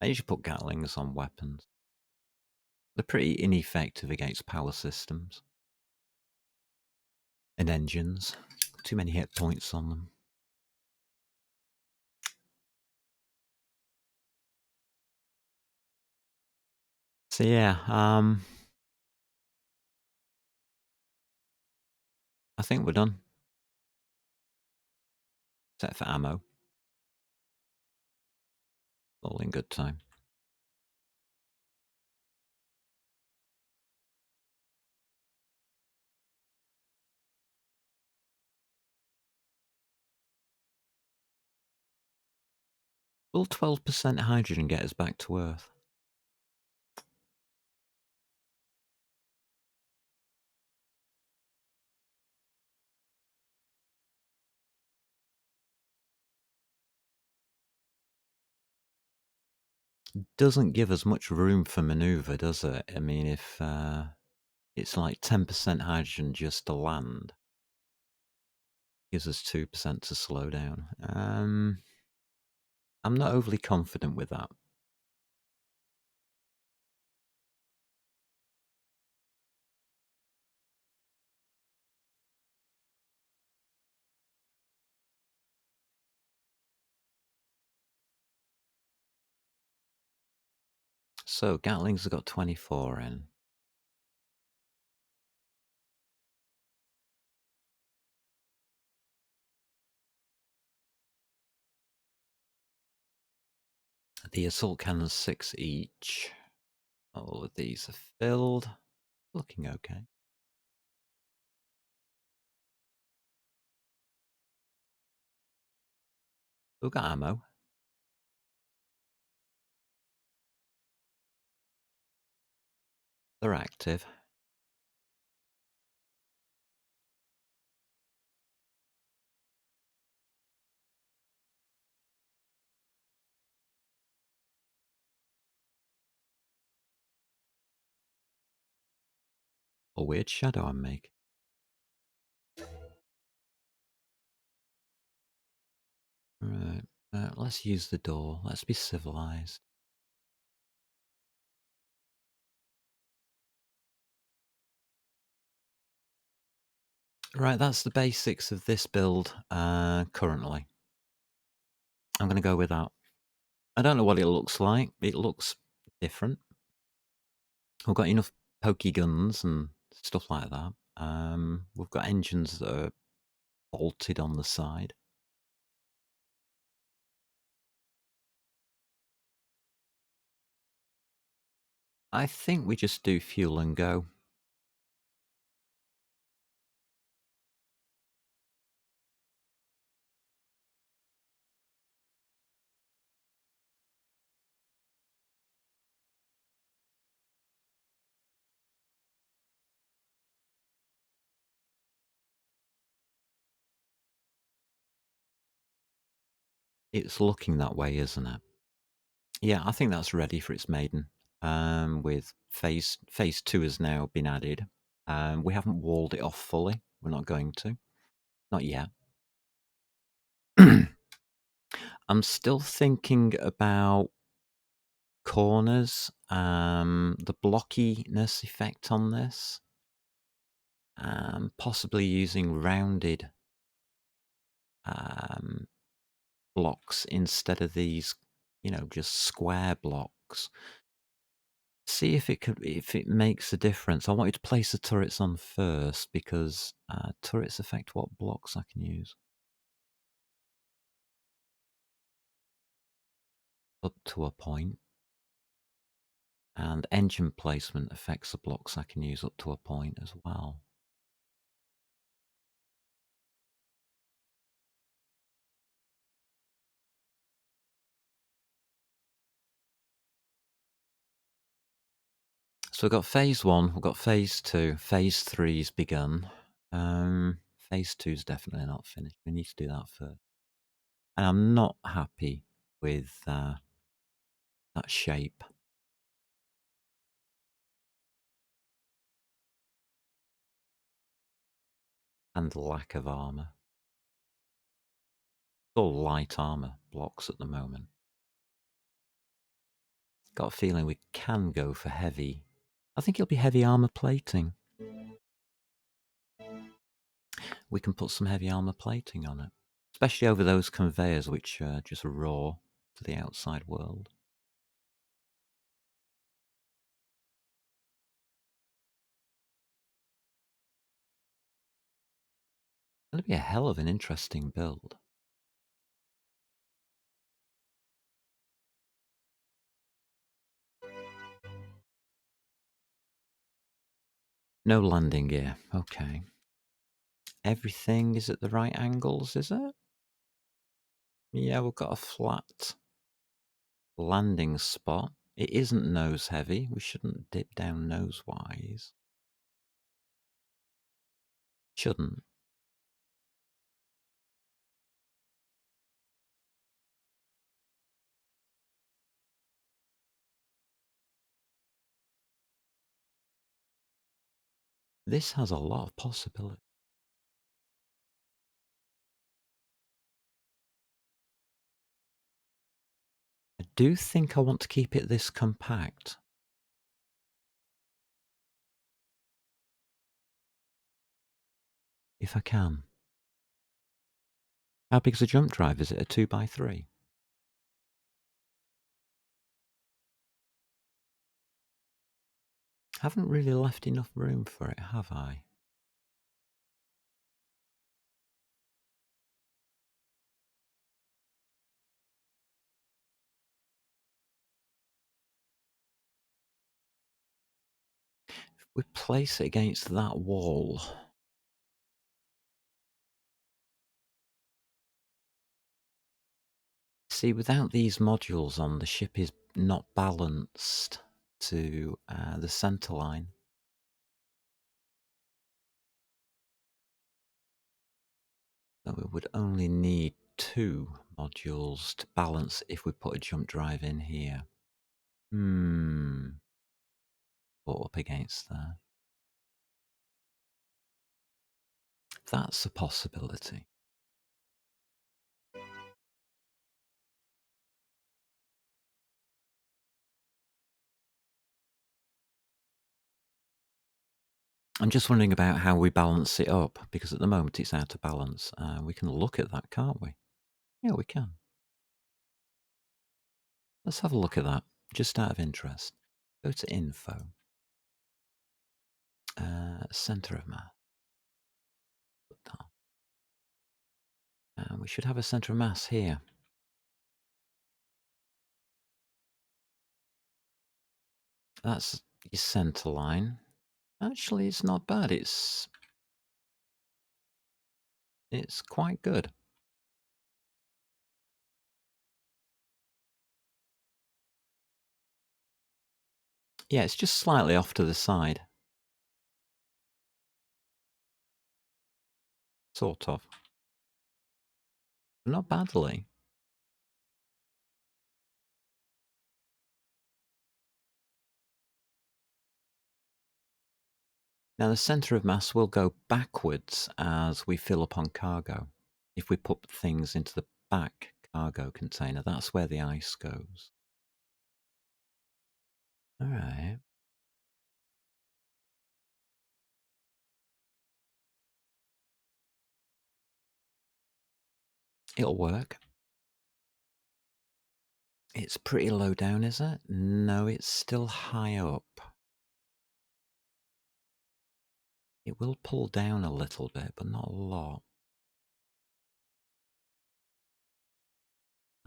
I usually put Gatlings on weapons. They're pretty ineffective against power systems. And engines. Too many hit points on them. So yeah, I think we're done. Except for ammo. All in good time. Will 12% hydrogen get us back to Earth? Doesn't give us much room for manoeuvre, does it? I mean, if it's like 10% hydrogen just to land, gives us 2% to slow down. I'm not overly confident with that. So Gatlings have got 24 in. The assault cannons 6 each. All of these are filled. Looking okay. We've got ammo. They're active. A weird shadow I make. Right. Let's use the door. Let's be civilized. Right, that's the basics of this build currently. I'm going to go with that. I don't know what it looks like. It looks different. We've got enough pokey guns and stuff like that. We've got engines that are bolted on the side. I think we just do fuel and go. It's looking that way, isn't it? Yeah, I think that's ready for its maiden. With phase 2 has now been added. We haven't walled it off fully. We're not going to. Not yet. I'm still thinking about corners, the blockiness effect on this, possibly using rounded blocks instead of these, just square blocks. See if it makes a difference. I wanted to place the turrets on first because turrets affect what blocks I can use. Up to a point. And engine placement affects the blocks I can use up to a point as well. So we've got phase 1, we've got phase 2, phase 3's begun. Phase 2's definitely not finished. We need to do that first. And I'm not happy with that shape. And the lack of armour. It's all light armour blocks at the moment. Got a feeling we can go for heavy. I think it'll be heavy armour plating. We can put some heavy armour plating on it. Especially over those conveyors which just roar to the outside world. It'll be a hell of an interesting build. No landing gear. Okay. Everything is at the right angles, is it? Yeah, we've got a flat landing spot. It isn't nose heavy. We shouldn't dip down nose-wise. Shouldn't. This has a lot of possibility. I do think I want to keep it this compact. If I can. How big's a jump drive? Is it a 2x3? Haven't really left enough room for it, have I? If we place it against that wall... See, without these modules on, the ship is not balanced to the centre line. So we would only need 2 modules to balance if we put a jump drive in here. Put up against that. That's a possibility. I'm just wondering about how we balance it up, because at the moment it's out of balance. We can look at that, can't we? Yeah, we can. Let's have a look at that, just out of interest. Go to info. Centre of mass. And we should have a centre of mass here. That's your centre line. Actually, it's not bad. It's quite good. Yeah, it's just slightly off to the side. Sort of. Not badly. Now, the centre of mass will go backwards as we fill up on cargo. If we put things into the back cargo container, that's where the ice goes. All right. It'll work. It's pretty low down, is it? No, it's still high up. It will pull down a little bit, but not a lot.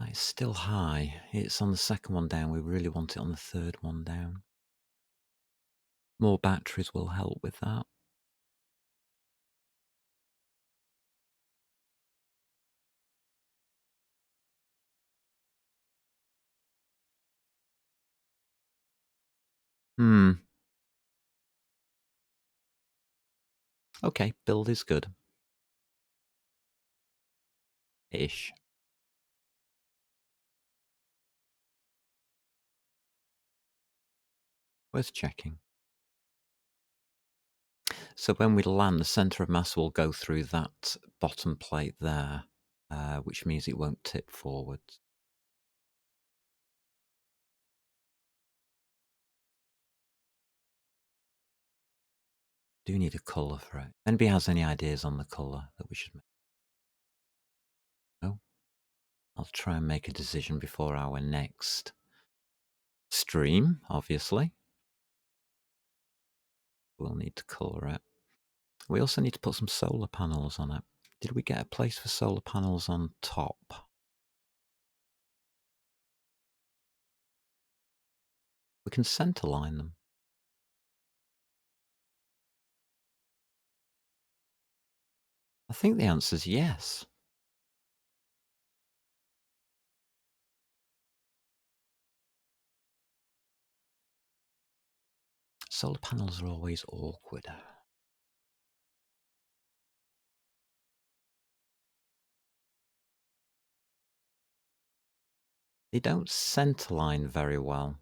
It's still high. It's on the second one down. We really want it on the third one down. More batteries will help with that. Okay, build is good. Ish. Worth checking. So when we land, the centre of mass will go through that bottom plate there, which means it won't tip forwards. Do need a colour for it. Anybody has any ideas on the colour that we should make? No? I'll try and make a decision before our next stream, obviously. We'll need to colour it. We also need to put some solar panels on it. Did we get a place for solar panels on top? We can centre line them. I think the answer is yes. Solar panels are always awkward. They don't centre line very well.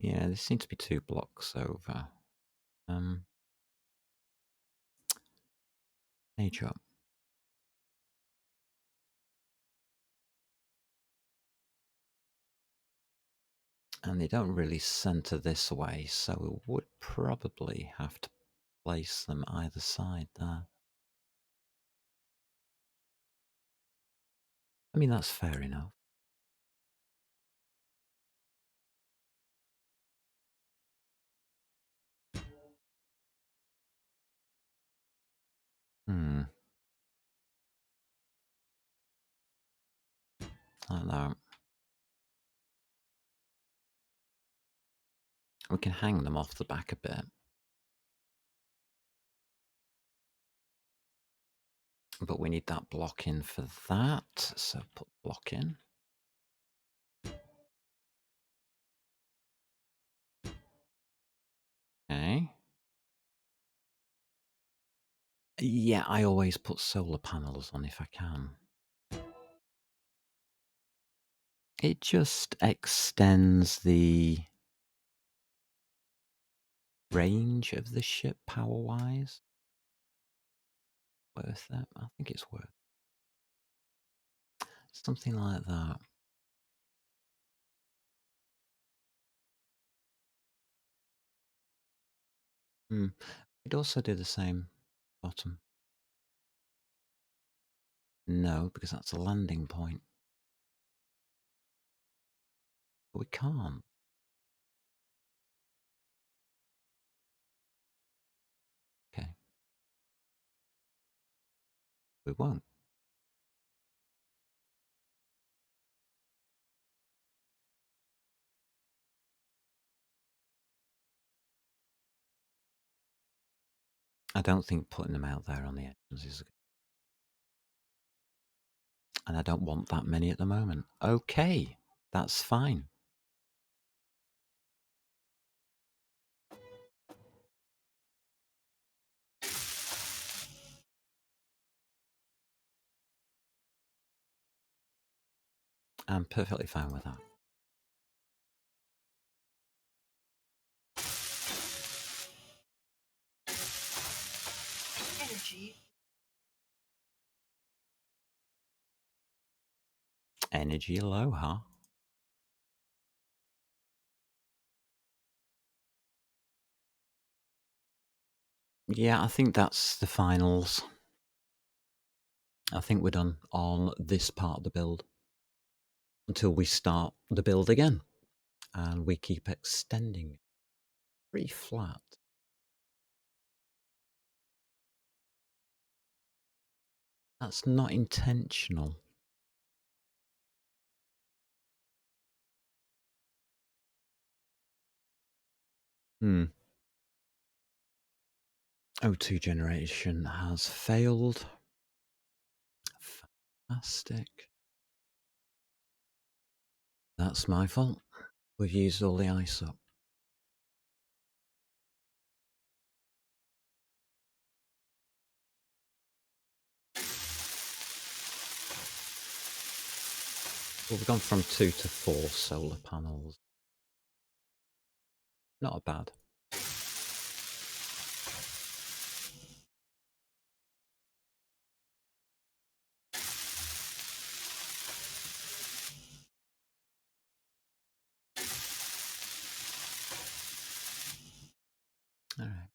Yeah, there seem to be 2 blocks over. Age up. And they don't really centre this way, so we would probably have to place them either side there. I mean, that's fair enough. Like that. We can hang them off the back a bit. But we need that block in for that, so put block in. Okay. Yeah, I always put solar panels on if I can. It just extends the range of the ship power-wise. Worth that? I think it's worth something like that. We'd also do the same bottom. No, because that's a landing point. But we can't. Okay. We won't. I don't think putting them out there on the edges is good. And I don't want that many at the moment. Okay, that's fine. I'm perfectly fine with that. Energy. Energy low, huh? Yeah, I think that's the finals. I think we're done on this part of the build until we start the build again. And we keep extending. Pretty flat. That's not intentional. O2 generation has failed. Fantastic. That's my fault. We've used all the ice up. Well, we've gone from 2 to 4 solar panels. Not bad. All right.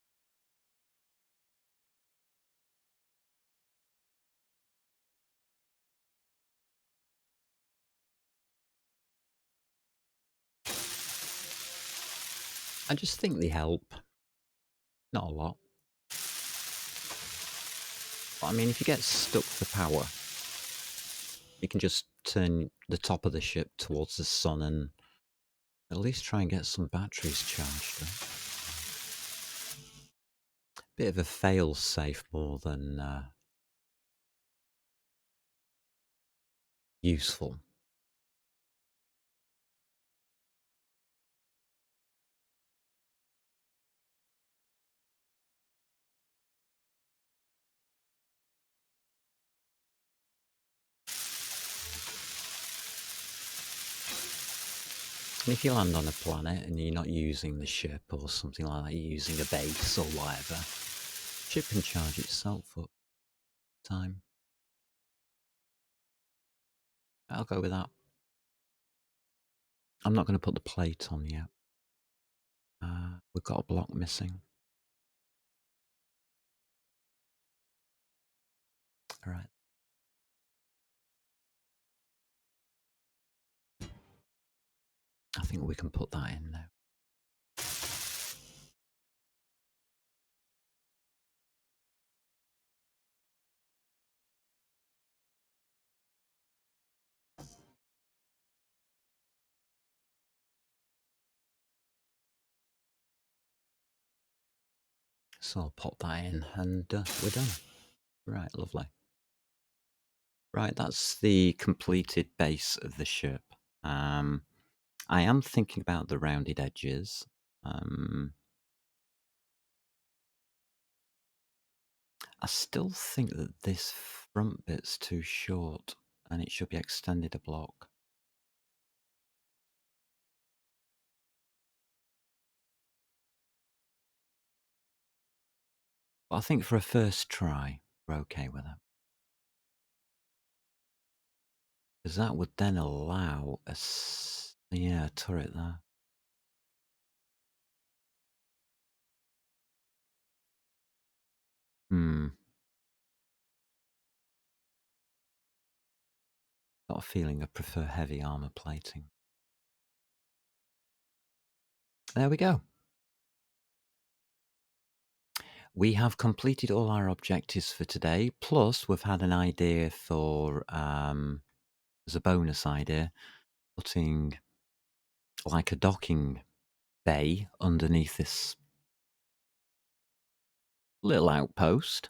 I just think they help. Not a lot. But I mean, if you get stuck for power, you can just turn the top of the ship towards the sun and at least try and get some batteries charged up. Bit of a fail-safe more than useful. And if you land on a planet and you're not using the ship or something like that, you're using a base or whatever, ship can charge itself up. Time. I'll go with that. I'm not going to put the plate on yet. We've got a block missing. All right. I think we can put that in now. So I'll pop that in and we're done. Right, lovely. Right, that's the completed base of the ship. I am thinking about the rounded edges. I still think that this front bit's too short and it should be extended a block. But I think for a first try, we're okay with it. Because that would then allow a turret there. Got a feeling I prefer heavy armor plating. There we go. We have completed all our objectives for today. Plus, we've had an idea for, as a bonus idea, putting like a docking bay underneath this little outpost.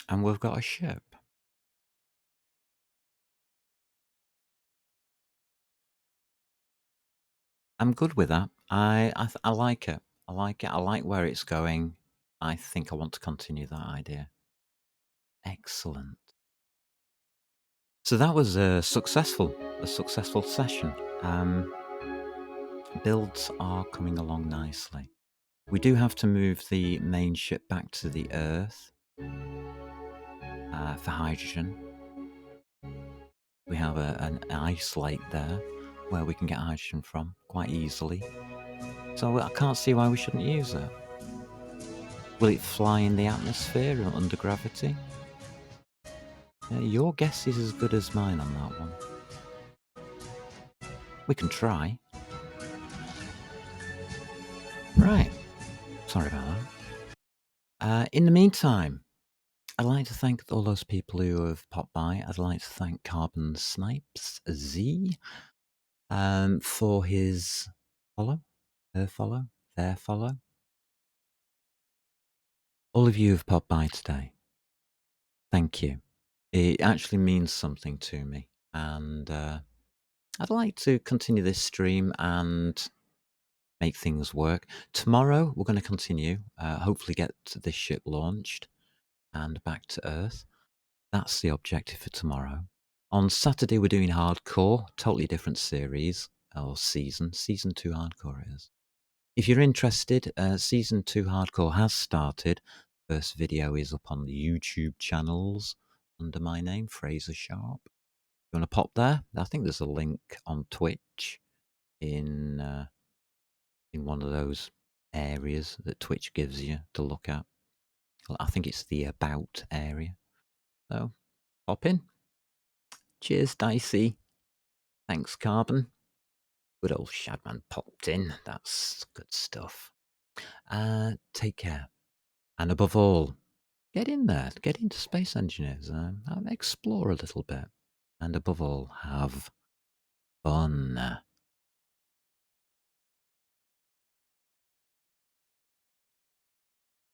And we've got a ship. I'm good with that. I like it. I like it. I like where it's going. I think I want to continue that idea. Excellent. So that was a successful session. Builds are coming along nicely. We do have to move the main ship back to the Earth for hydrogen. We have an ice lake there where we can get hydrogen from quite easily. So I can't see why we shouldn't use it. Will it fly in the atmosphere or under gravity? Your guess is as good as mine on that one. We can try. Right. Sorry about that. In the meantime, I'd like to thank all those people who have popped by. I'd like to thank Carbon Snipes Z for his follow, her follow. there follow. All of you who've popped by today, thank you. It actually means something to me, and I'd like to continue this stream and make things work. Tomorrow, we're going to continue, hopefully get this ship launched and back to Earth. That's the objective for tomorrow. On Saturday, we're doing Hardcore, totally different series or season. Season 2 Hardcore it is. If you're interested, Season 2 Hardcore has started. First video is up on the YouTube channels under my name, Fraser Sharp. You want to pop there? I think there's a link on Twitch in one of those areas that Twitch gives you to look at. I think it's the About area. So, pop in. Cheers, Dicey. Thanks, Carbon. Good old Shadman popped in. That's good stuff. Take care. And above all, get in there. Get into Space Engineers. Explore a little bit. And above all, have fun.